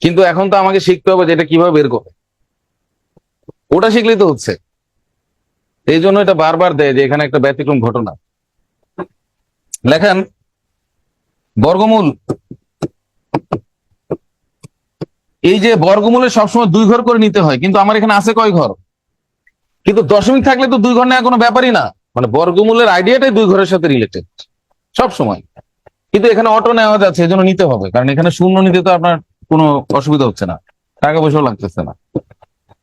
কিন্তু এখন তো আমাকে শিখতে হবে যে এটা কিভাবে বের করবে। ওটা শিখলেই তো হচ্ছে, এই জন্য এটা বারবার দেয় যে এখানে একটা ব্যতিক্রম ঘটনা। লেখেন বর্গমূল, এই যে বর্গমূলে সবসময় 2 ঘর করে নিতে হয়, কিন্তু আমার এখানে আছে কয় ঘর? কিন্তু দশমিক থাকলে তো 2 ঘর নেওয়া কোনো ব্যাপারই না। মানে বর্গমূলের আইডিয়াটাই 2 ঘরের সাথে রিলেটেড সব সময়। কিন্তু এখানে অটো নেওয়া যাচ্ছে, এই জন্য নিতে হবে, কারণ এখানে শূন্য নিতে তো আপনার কোনো অসুবিধা হচ্ছে না, টাকা পয়সাও লাগতেছে না।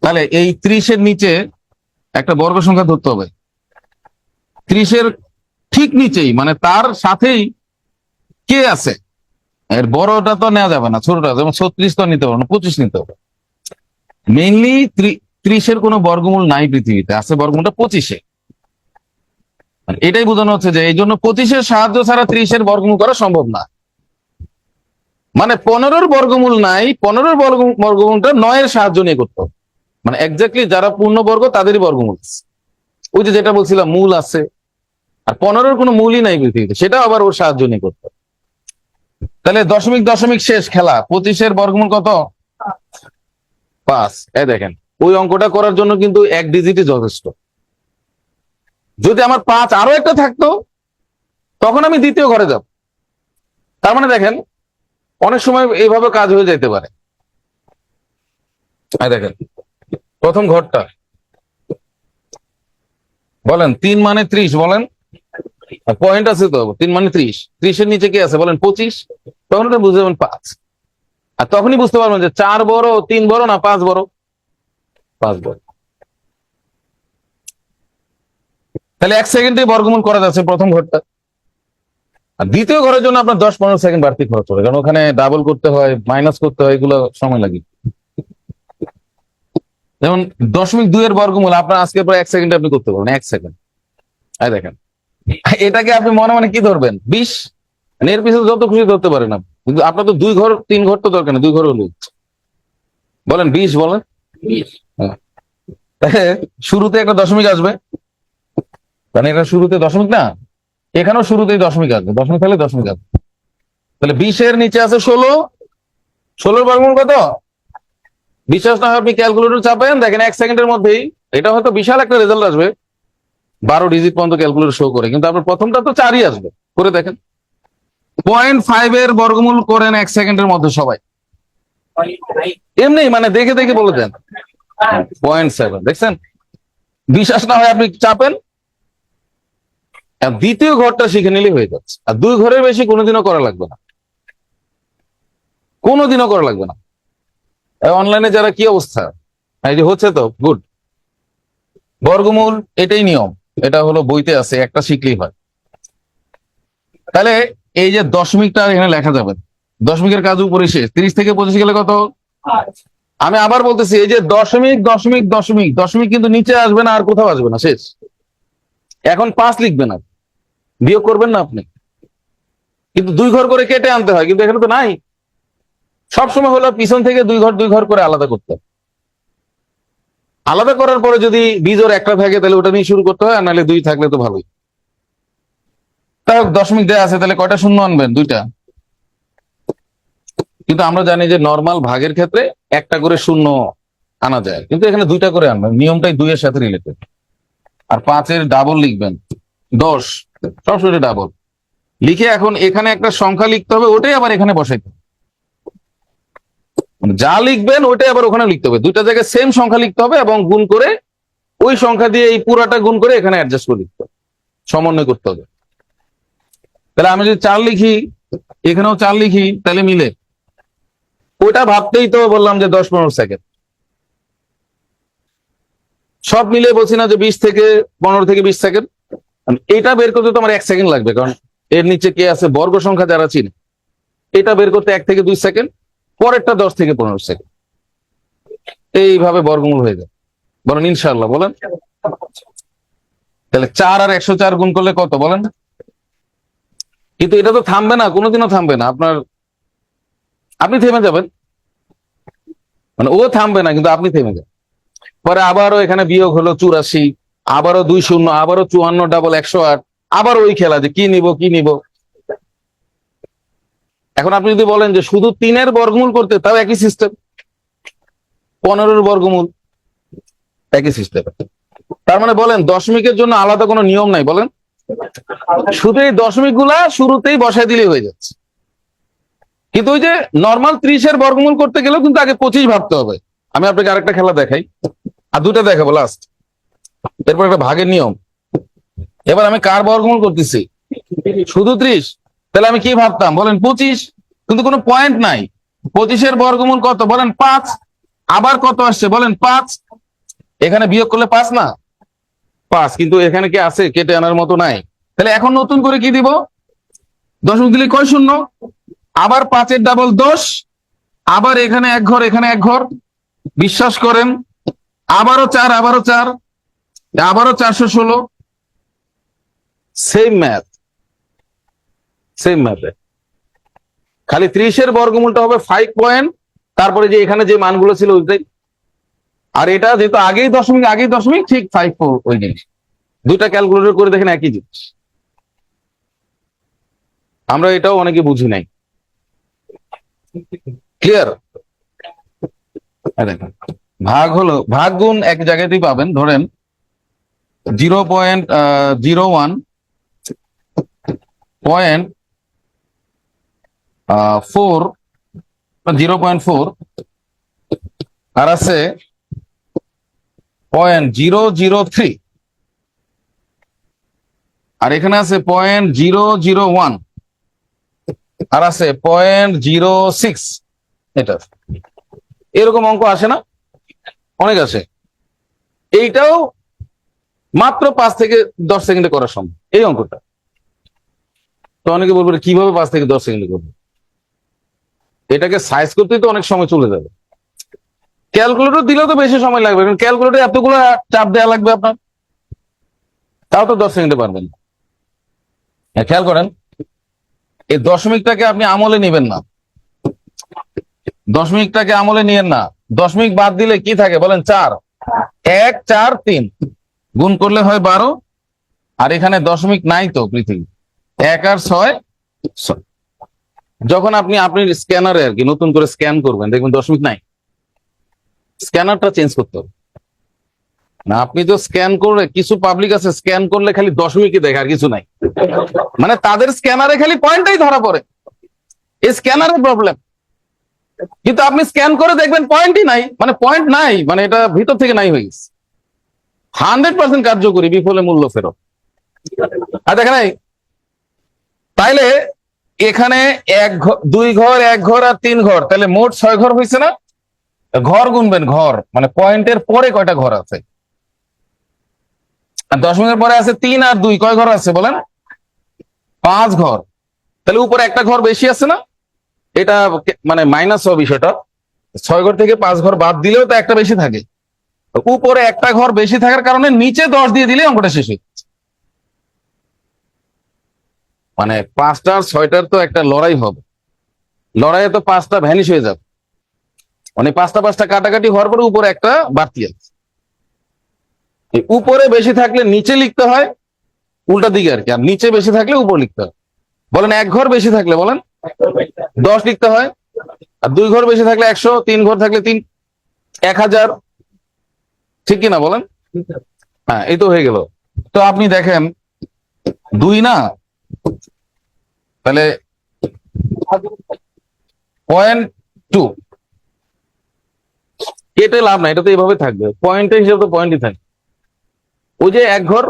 তাহলে এই 30-এর নিচে একটা বর্গ সংখ্যা ধরতে হবে। 30-এর ঠিক নিচেই, মানে তার সাথেই কে আছে, এর বড়টা তো নেওয়া যাবে না, ছোটটা, যেমন 36 তো নিতে পারবো না, 25 নিতে হবে। মেইনলি 30-এর কোনো বর্গমূল নাই পৃথিবীতে, আছে বর্গমূলটা 25-এ। মানে এটাই বোঝানো হচ্ছে যে এই জন্য 25-এর সাহায্য ছাড়া 30-এর বর্গমূল করা সম্ভব না। মানে 15-এর বর্গমূল নাই, 15-এর বর্গমূলটা 9-এর সাহায্য নিয়ে করতে হবে। মানে এক্স্যাক্টলি যারা পূর্ণবর্গ তাদেরই বর্গমূল আছে। ওই যে যেটা বলছিলাম মূল আছে, আর 15-এর কোনো মূলই নাই পৃথিবীতে, সেটা আবার ওর সাহায্য নিয়ে করতে হবে। তাহলে দশমিক দশমিক শেষ খেলা, 25-এর বর্গমূল কত? 5। এই দেখেন, ওই অঙ্কটা করার জন্য কিন্তু 1 ডিজিটই যথেষ্ট। যদি আমার 5 আরো একটা থাকতো, তখন আমি দ্বিতীয় ঘরে যাব। তার মানে দেখেন, অনেক সময় এইভাবে কাজ হয়ে যেতে পারে। দেখেন প্রথম ঘরটা, বলেন 3 মানে 30, বলেন পয়েন্ট আছে তো, 3 মানে 30, 30-এর নিচে কি আছে বলেন? 25। তখন এটা বুঝে যাবেন 5, আর তখনই বুঝতে পারবেন যে 4 বড়, 3 বড়, না 5 বড়? 5 বড়। তাহলে 1 সেকেন্ডে বর্গমূল করা যাচ্ছে প্রথম ঘরটা। আর দ্বিতীয় ঘরের জন্য আপনার 10-15 সেকেন্ড বাড়তি খরচ হবে, কারণ ওখানে ডাবল করতে হয়, মাইনাস করতে হয়, এগুলো সময় লাগে। যেমন 0.2 এর বর্গমূল আপনার আজকে প্রায় 1 সেকেন্ডে আপনি করতে পারবেন, 1 সেকেন্ড। দেখেন, এটাকে আপনি মনে মনে কি ধরবেন, 20, এর পিছনে যত খুশি ধরতে পারেন আপনি, কিন্তু আপনার তো 2 ঘর 3 ঘর তো দরকার নেই, 2 ঘর হলো। বলেন 20, বলেন। হ্যাঁ। তাহলে শুরুতে একটা দশমিক আসবে, কারণ এটা শুরুতে দশমিক না, এখানেও শুরুতেই দশমিক আসবে, দশমিক থাকলে দশমিক আসবে। তাহলে 20-এর নিচে আছে 16, 16-র বর্গমূল কত? বিশ্বাস না হয় আপনি ক্যালকুলেটর চাপেন, দেখেন 1 সেকেন্ডের মধ্যেই এটা হয়তো বিশাল একটা রেজাল্ট আসবে, 12 ডিজিট পর্যন্ত ক্যালকুলেটর শো করে, কিন্তু আপনার প্রথমটা তো 4ই আসবে। করে দেখেন, 0.5-এর বর্গমূল করেন 1 সেকেন্ডের মধ্যে সবাই, এমনি মানে দেখে দেখে বলে দেন। 0.7, দেখছেন? বিশ্বাস না হয় আপনি চাপেন, আর দ্বিতীয় ঘরটা শিখে নিলেই হয়ে যাচ্ছে। আর 2 ঘরের বেশি কোনোদিনও করা লাগবে না, কোনোদিনও করা লাগবে না। অনলাইনে যারা কি অবস্থা, এই যে হচ্ছে তো গুড। বর্গমূল এটাই নিয়ম, এটা হলো বইতে আছে, একটা শিখলেই হয়। তাহলে এই যে দশমিকটা এখানে লেখা যাবে, দশমিকের কাজ উপরে শেষ, 30 থেকে 25 গেলে কত? আমি আবার বলতেছি, এই যে দশমিক দশমিক দশমিক দশমিক কিন্তু নিচে আসবে না, আর কোথাও আসবে না, শেষ। এখন 5 লিখবেন, আর বিয়োগ করবেন না আপনি, কিন্তু 2 ঘর করে কেটে আনতে হয়, কিন্তু এখানে তো নাই। সবসময় হলো পিছন থেকে 2 ঘর 2 ঘর করে আলাদা করতে হয়। আলাদা করার পরে যদি বিজোড় একটা থাকে তাহলে ওটা নিয়ে শুরু করতে হয়, আর নাহলে 2 থাকলে তো ভালোই। তাই হোক, দশমিক দেয়া আছে, তাহলে কয়টা শূন্য আনবেন? 2টা। কিন্তু আমরা জানি যে নর্মাল ভাগের ক্ষেত্রে একটা করে শূন্য আনা যায়, কিন্তু এখানে 2টা করে আনবেন, নিয়মটাই 2-এর সাথে রিলেটেড। আর 5-এর ডাবল লিখবেন, 10 সবসময় ডাবল লিখে এখন এখানে একটা সংখ্যা লিখতে হবে, ওটাই আবার এখানে বসাইতে হবে। মানে যা লিখবেন ওইটাই আবার ওখানে লিখতে হবে, 2টা জায়গায় সেম সংখ্যা লিখতে হবে, এবং গুণ করে ওই সংখ্যা দিয়ে এই পুরাটা গুণ করে এখানে অ্যাডজাস্ট করে লিখতে হবে, সমন্বয় করতে হবে। তাহলে আমি যদি 4 লিখি, এখানেও 4 লিখি, তাহলে মিলে। ওটা ভাবতেই তো বললাম যে 10-15 সেকেন্ড। সব মিলে বলছি না যে 20 থেকে 15 থেকে 20 সেকেন্ড। এটা বের করতে তো আমার 1 সেকেন্ড লাগবে, কারণ এর নিচে কে আছে বর্গ সংখ্যা যারা চিনে, এটা বের করতে 1 থেকে 2 সেকেন্ড, পরেরটা 10 থেকে 15 সেকেন্ড। এইভাবে বর্গমূল হয়ে যায়। বলেন ইনশাআল্লাহ, বলেন। তাহলে 4 আর 104 গুণ করলে কত বলেন? কিন্তু এটা তো থামবে না, কোনোদিনও থামবে না, আপনি থেমে যাবেন, মানে ও থামবে না কিন্তু আপনি থেমে যাবেন। পরে আবারও এখানে বিয়োগ হলো 84, আবারও 2 শূন্য, আবারও 54 ডাবল 108, আবার ওই খেলা যে কি নিব কি নিব। এখন আপনি যদি বলেন যে শুধু 3-এর বর্গমূল করতে, তাও একই সিস্টেম, 15-এর বর্গমূল একই সিস্টেম। তার মানে বলেন দশমিকের জন্য আলাদা কোনো নিয়ম নাই, বলেন। শুধু এই দশমিক গুলা শুরুতেই বসায় দিলে হয়ে যাচ্ছে। কিন্তু ওই যে নর্মাল 30-এর বর্গমূল করতে গেলেও কিন্তু আগে 25 ভাবতে হবে। আমি আপনাকে আরেকটা খেলা দেখাই, আর 2টা দেখাবো লাস্ট, এরপর একটা ভাগের নিয়ম। এবার আমি কার বর্গমূল করতেছি? শুধু 30। তাহলে আমি কি ভাবতাম বলেন? 25, কিন্তু কোনো পয়েন্ট নাই। 25-এর বর্গমূল কত বলেন? 5। আবার কত আসছে বলেন? 5। এখানে বিয়োগ করলে 5 না? 5, কিন্তু এখানে কি আছে কেটে আনার মতো? নাই। তাহলে এখন নতুন করে কি দিব? দশমিক দিলে কয় শূন্য, আবার 5-এর ডাবল 10, আবার এখানে 1 ঘর, এখানে 1 ঘর, বিশ্বাস করেন, আবারও 4, আবারও 4, আবারও 416। Same math, same math. খালি 30-এর বর্গমূলটা হবে 5 পয়েন্ট, তারপরে যে এখানে যে মানগুলো ছিল ওইটাই। আর এটা যেহেতু আগেই দশমিক ঠিক 5 ওই জিনিস। 2টা ক্যালকুলেটর করে দেখেন একই জিনিস। আমরা এটাও অনেকে বুঝি নাই। ক্লিয়ার? দেখেন, ভাগ হলো, ভাগ গুণ এক জায়গাতেই পাবেন। ধরেন 0.01 পয়েন্ট 4, 0.4, আর আছে 0.003, আর এখানে আছে 0.001, আর আছে 0.06। এটা এরকম অঙ্ক আসে না? অনেক আসে। এইটাও মাত্র 5 থেকে 10 সেকেন্ডে করা সম্ভব, এই অঙ্কটা। তো অনেকে বলবে কিভাবে 5 থেকে 10 সেকেন্ডে করবে, এটাকে সাইজ করতে তো অনেক সময় চলে যাবে। ক্যালকুলেটর দিলেও তো বেশি সময় লাগবে, কারণ ক্যালকুলেটর এতগুলো চাপ দেওয়া লাগবে আপনার, তাও তো 10 সেকেন্ডে পারবেন না। খেয়াল করেন, এই দশমিকটাকে আপনি আমলে নেবেন না, দশমিকটাকে আমলে নিয়েন না। দশমিক বাদ দিলে কি থাকে বলেন? 4, 1, 4, 3 গুণ করলে হয় 12। আর এখানে দশমিক নাই তো পৃথিবী, 1 আর 6, 6। যখন আপনি আপনার স্ক্যানারে আর কি নতুন করে স্ক্যান করবেন, দেখবেন দশমিক নাই, স্ক্যানারটা চেঞ্জ করতে হবে না। আপনি তো স্ক্যান করে, কিছু পাবলিক আছে স্ক্যান করলে খালি দশমিকই দেখে আর কিছু নাই, মানে তাদের স্ক্যানারে খালি পয়েন্টটাই ধরা পড়ে, এই স্ক্যানারের প্রবলেম। কিন্তু আপনি স্ক্যান করে দেখবেন পয়েন্টই নাই, মানে পয়েন্ট নাই, মানে এটা ভিতর থেকে নাই হয়ে গেছে। 100% কার্যকরী, বিফলে মূল্য ফেরত। আর দেখেন নাই, তাইলে এখানে 2 ঘর, 1 ঘর আর 3 ঘর, তাহলে মোট 6 ঘর হয়েছে না? ঘর গুনবেন, ঘর মানে পয়েন্টের পরে কয়টা ঘর আছে। আর দশমিকের পরে আছে 3 আর 2, কয় ঘর আছে বলেন? 5 ঘর। তাহলে উপরে একটা ঘর বেশি আছে না? এটা মানে মাইনাস হবে বিষয়টা। 6 ঘর থেকে 5 ঘর বাদ দিলেও তো একটা বেশি থাকে, উপরে একটা ঘর বেশি থাকার কারণে নিচে 10 দিয়ে দিলে অঙ্কটা শেষ হয়ে যাচ্ছে। মানে 5টা আর 6টার তো একটা লড়াই হবে, লড়াইয়ে তো 5টা ভ্যানিশ হয়ে যাবে, মানে 5টা কাটাকাটি হওয়ার পরে উপরে একটা বাড়তি আছে। উপরে বেশি থাকলে নিচে লিখতে হয়, উল্টা দিকে আর কি, আর নিচে বেশি থাকলে উপর লিখতে হয়। বলেন 1 ঘর বেশি থাকলে বলেন 10 লিখতে হয়, আর 2 ঘর বেশি থাকলে 100, 3 ঘর থাকলে 1000, ঠিক কিনা বলেন? হ্যাঁ, এই তো হয়ে গেল। তো আপনি দেখেন 2 না, তাহলে 0.2 কেটে লাভ না, এটা তো এইভাবে থাকবে, পয়েন্টের হিসাবে তো পয়েন্টই থাকবে। ওই যে 1 ঘর,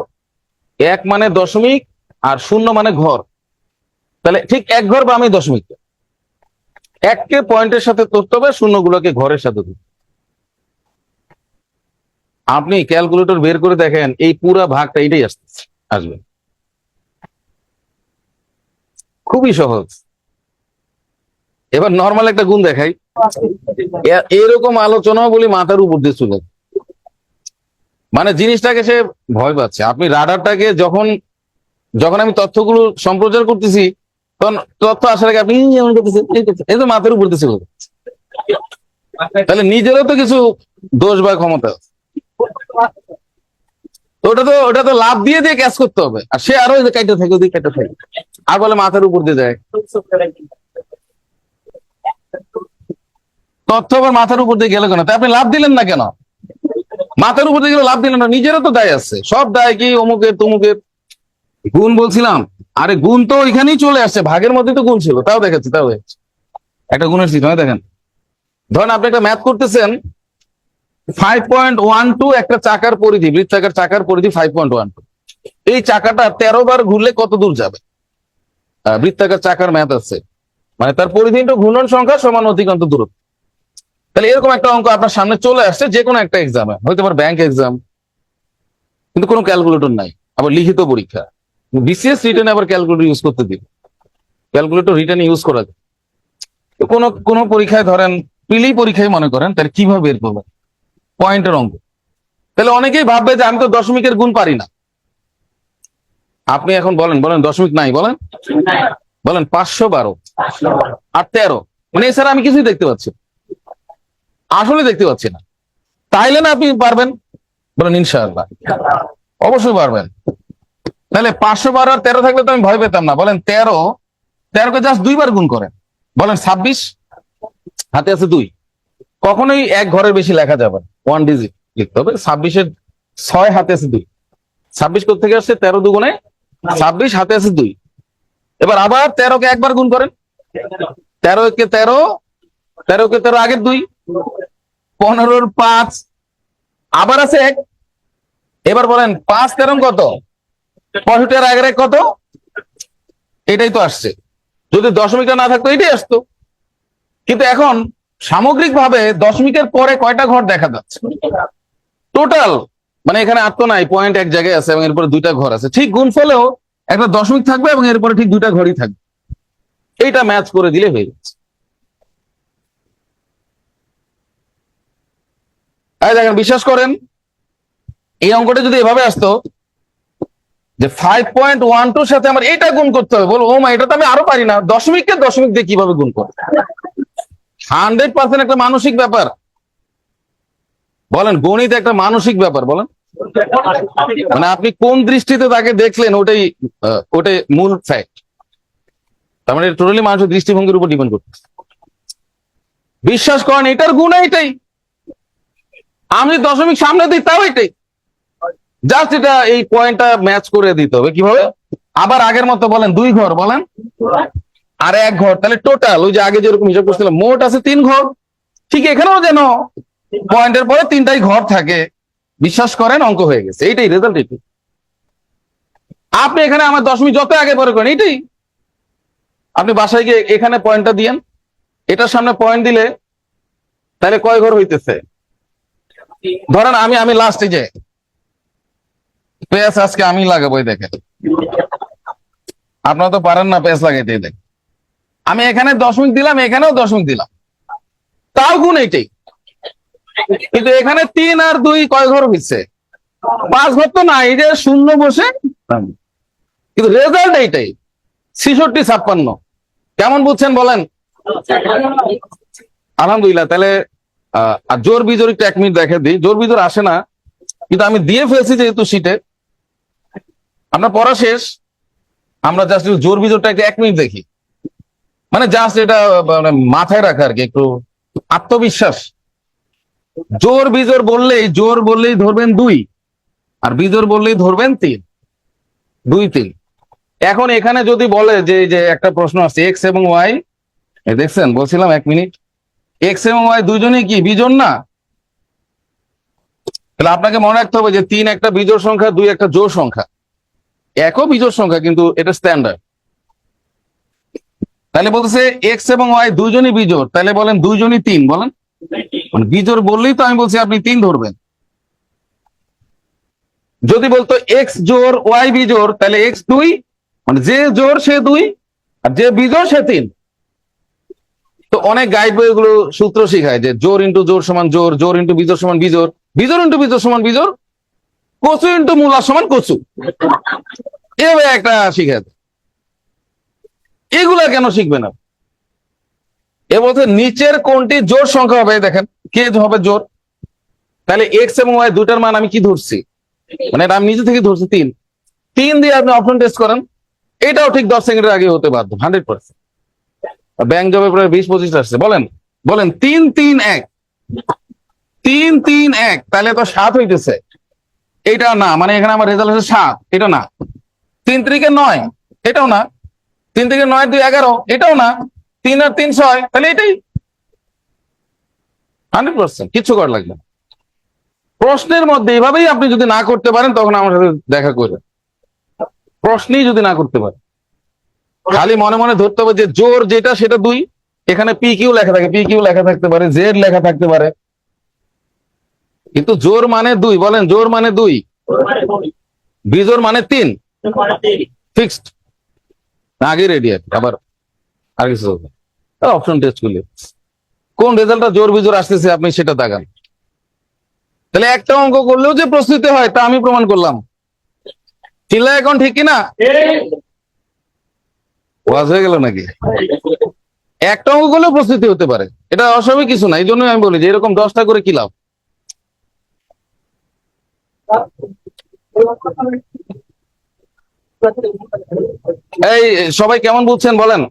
1 মানে দশমিক আর 0 মানে ঘর, তাহলে ঠিক 1 ঘর বা আমি দশমিক, 1কে পয়েন্টের সাথে ধরতে হবে, 0 গুলোকে ঘরের সাথে ধরতে হবে। আপনি ক্যালকুলেটর বের করে দেখেন, এই পুরা ভাগটা এটাই আসবে, খুবই সহজ। এবার নর্মাল একটা গুণ দেখাই, এরকম আলোচনাও বলি মাথার উপর দিয়ে চলে, মানে জিনিসটাকে সে ভয় পাচ্ছে। আপনি রাডারটাকে যখন যখন আমি তথ্যগুলো সম্প্রচার করতেছি, তখন তথ্য আসার আগে আপনি যেমন করতেছেন, এই তো মাথার উপর দিয়ে চলে যাচ্ছে। তাহলে নিজেরও তো কিছু দোষ বা ক্ষমতা আছে। তো ওটা তো লাভ দিয়ে দিয়ে ক্যাচ করতে হবে, আর সে আরো কাইটা থাকে, ওদিকে কাইটা থাকে, আর বলে মাথার উপর দিয়ে যায়। তথ্য আবার মাথার উপর দিয়ে গেলে কেন? তাই আপনি লাভ দিলেন না কেন? মাথার উপর দিয়ে গেলে লাভ দিলেন না, নিজেরও তো দায় আছে। সব দায় কি অমুকের তমুকের? গুণ বলছিলাম, আরে গুণ তো ওইখানেই চলে আসছে, ভাগের মধ্যে তো গুণ ছিল, তাও দেখাচ্ছি, তাও দেখাচ্ছি। একটা গুণের চিত্র দেখেন, ধরেন আপনি একটা ম্যাথ করতেছেন, 5.12 একটা চাকার পরিধি, বৃত্তাকার চাকার পরিধি 5.12। এই চাকাটা 13 বার ঘুরলে কত দূর যাবে? বৃত্তাকার চাকার ম্যাথ আছে, মানে তার পরিধি ইন্টু ঘূর্ণন সংখ্যা সমান অতিক্রান্ত দূরত্ব। তাহলে এরকম একটা অঙ্ক আপনার সামনে চলে আসছে যে কোনো একটা এক্সামে, হয়তো আবার ব্যাংক এক্সাম, কিন্তু কোনো ক্যালকুলেটর নাই, আবার লিখিত পরীক্ষা, বিসিএস রিটেনে আবার ক্যালকুলেটর ইউজ করতে দিবে, ক্যালকুলেটর রিটেনে ইউজ করা যায়। তো কোনো পরীক্ষায় ধরেন প্রিলি পরীক্ষায় মনে করেন, তাহলে কিভাবে বের করবেন পয়েন্টের অঙ্ক? তাহলে অনেকেই ভাববে যে আমি তো দশমিকের গুণ পারি না। আপনি এখন বলেন দশমিক নাই, বলেন 512 আর 13, মানে এছাড়া আমি কিছুই দেখতে পাচ্ছি না, আসলে দেখতে পাচ্ছি না। তাইলে না আপনি পারবেন? বলেন ইনশাআল্লাহ, অবশ্যই পারবেন। তাহলে 512 আর 13 থাকলে তো আমি ভয় পেতাম না। বলেন 13কে জাস্ট 2 বার গুণ করেন, বলেন 26, হাতে আছে 2, কখনোই 1 ঘরের বেশি লেখা যাবে না, 1 ডিজিট লিখতে হবে। 26-এর 6, হাতে আছে 2, 26 কোথেকে আসছে? 13 দুগুণে 26, হাতে আছে 2। এবার আবার 13কে 1 বার গুণ করেন, 13কে 13, 13কে 13 আগের 2, 15-র 5, আবার আছে 1। এবার বলেন 5 13 কত? 65 আর আগের 1 কত? এটাই তো আসছে। যদি দশমিকটা না থাকতো এটাই আসতো। কিন্তু এখন সামগ্রিকভাবে দশমিকের পরে কয়টা ঘর দেখা যাচ্ছে টোটাল? মানে এখানে আর তো নাই, পয়েন্ট এক জায়গায় আছে এবং এরপরে 2টা ঘর আছে। ঠিক গুণফলেও একটা দশমিক থাকবে এবং এরপরে ঠিক দুইটা ঘড়ি থাকবে, এইটা ম্যাচ করে দিলে হয়ে যাচ্ছে। দেখেন, বিশ্বাস করেন এই অঙ্কটা যদি এভাবে আসতো যে 5.12 সাথে আমার এটা গুণ করতে হবে, বলবো ও মা, এটা তো আমি আরো পারি না, দশমিককে দশমিক দিয়ে কিভাবে গুণ করবো। 100% একটা মানসিক ব্যাপার। বলেন, গণিত একটা মানসিক ব্যাপার। বলেন, মানে আপনি কোন দৃষ্টিতে তাকে দেখলেন, ওটাই মূল ফ্যাক্ট। তার মানে টোটালি মানুষের দৃষ্টিভঙ্গির উপর ডিপেন্ড করতে। বিশ্বাস করেন এটার গুণ এটাই, আমি দশমিক সামনে দিই তাও এটাই, জাস্ট এটা এই পয়েন্টটা ম্যাচ করে দিতে হবে। কিভাবে? আবার আগের মতো বলেন 2 ঘর, বলেন আর 1 ঘর, তাহলে টোটাল ওই যে আগে যেরকম হিসাব করছিলাম মোট আছে 3 ঘর। ঠিক এখানেও যেন পয়েন্টের পরে 3টাই ঘর থাকে। বিশ্বাস করেন অঙ্ক হয়ে গেছে, এইটাই রেজাল্ট। এটাই আপনি এখানে আমার দশমিক যত আগে পরে করেন এইটাই। আপনি বাসায় গিয়ে এখানে পয়েন্টটা দিয়েন, এটার সামনে পয়েন্ট দিলে তাহলে কয় ঘর হইতেছে? ধরেন আমি লাস্টে যে পেঁয়াজ আজকে আমি লাগাবো, দেখেন আপনারা তো পারেন না পেঁয়াজ লাগাইতে। দেখ, আমি এখানে দশমিক দিলাম, এখানেও দশমিক দিলাম, তাও গুণ এইটাই। কিন্তু এখানে 3 আর 2 কয় ঘর হচ্ছে? 5 ঘর তো না, এই যে শূন্য বসে, কিন্তু রেজাল্ট এইটাই 66-56। কেমন বুঝছেন বলেন? আলহামদুলিল্লাহ। তাহলে আর জোর বিজোর একটু 1 মিনিট দেখে দিই। জোর বিজোর আসে না, কিন্তু আমি দিয়ে ফেলছি যেহেতু শিটে, আমরা পড়া শেষ, আমরা জাস্ট জোর বিজোরটা একটু 1 মিনিট দেখি। মানে জাস্ট এটা মানে মাথায় রাখা আর কি, একটু আত্মবিশ্বাস। জোর বিজোর বললেই ধরবেন 2, আর বিজোর বললেই ধরবেন 3, 2 3। এখন এখানে যদি বলে যে একটা প্রশ্ন আছে এক্স এবং ওয়াই, দেখছেন বলছিলাম 1 মিনিট, এক্স এবং ওয়াই দুইজনই কি বিজোড় না? তাহলে আপনাকে মনে রাখতে হবে যে 3 একটা বিজোড় সংখ্যা, 2 একটা জোড় সংখ্যা। একও বিজোড় সংখ্যা কিন্তু এটা স্ট্যান্ডার্ড। তাহলে বলতেছে এক্স এবং ওয়াই দুইজনই বিজোড়, তাহলে বলেন দুইজনই 3, বলেন। মানে বিজোড় বললেই তো আমি বলছি আপনি 3 ধরবেন। যদি বলতো এক্স জোড় ওয়াই বিজোড়, তাহলে এক্স 2, মানে যে জোড় সে 2, আর যে বিজোড় সে 3। তো অনেক গাইড বইগুলো সূত্র শিখায় যে জোর ইন্টু জোর সমান জোর, জোর ইন্টু বিজোড় সমান বিজোড়, বিজোড় ইন্টু বিজোড় সমান বিজোড়, কচু ইন্টু মূলা সমান কচু, এভাবে একটা শিখায়। এগুলা কেন শিখবে না? এ বলতে নিচের কোনটি জোড় সংখ্যা হবে, দেখেন কে হবে জোড়। তাহলে এক্স এবং ওয়াই দুটার মান আমি কি ধরছি, মানে এটা আমি নিজে থেকে ধরছি 3। 3 দিয়ে আপনি অপশন টেস্ট করেন, এটাও ঠিক 10 সেকেন্ডের আগে হতে বাধ্য, 100%। ব্যাংক জবে প্রায় 20-25 আসছে। বলেন বলেন 3 3 1, 3 3 1, তাহলে তো 7 হইতেছে। এটা না, মানে এখানে আমার রেজাল্ট হচ্ছে 7, এটা না। 3 3 9, এটাও না। 3 থেকে 9 2 11, এটাও না। 3 আর 3 6, তাহলে এটাই 100%। কিচ্ছু করার লাগবে না। প্রশ্নের মধ্যে এভাবেই আপনি যদি না করতে পারেন তখন আমার সাথে দেখা করবেন। প্রশ্নই যদি না করতে পারেন, খালি মনে মনে ধরতে হবে যে জোর যেটা সেটা 2, এখানে পি কিউ লেখা থাকে, পি কিউ লেখা থাকতে পারে, জেড লেখা থাকতে পারে, কিন্তু জোর মানে 2। বলেন জোর মানে 2, বিজোর মানে 3, ফিক্সড। আগে রেডি আছে আবার আর কিছু অপশন টেস্ট করলে কোন রেজাল্টটা জোর বিজোর আসতেছে আপনি সেটা দেখান। তাহলে একটা অঙ্ক করলেও যে প্রস্তুতি হয় তা আমি প্রমাণ করলাম। চিল্লা এখন ঠিক কিনা? ওয়াজ হয়ে গেল নাকি? একটা অঙ্ক করলেও প্রস্তুতি হতে পারে, এটা অস্বাভাবিক কিছু না। এই জন্যই আমি বলি যে এরকম 10টা করে কি লাভ। এই সবাই কেমন বুঝছেন বলেন?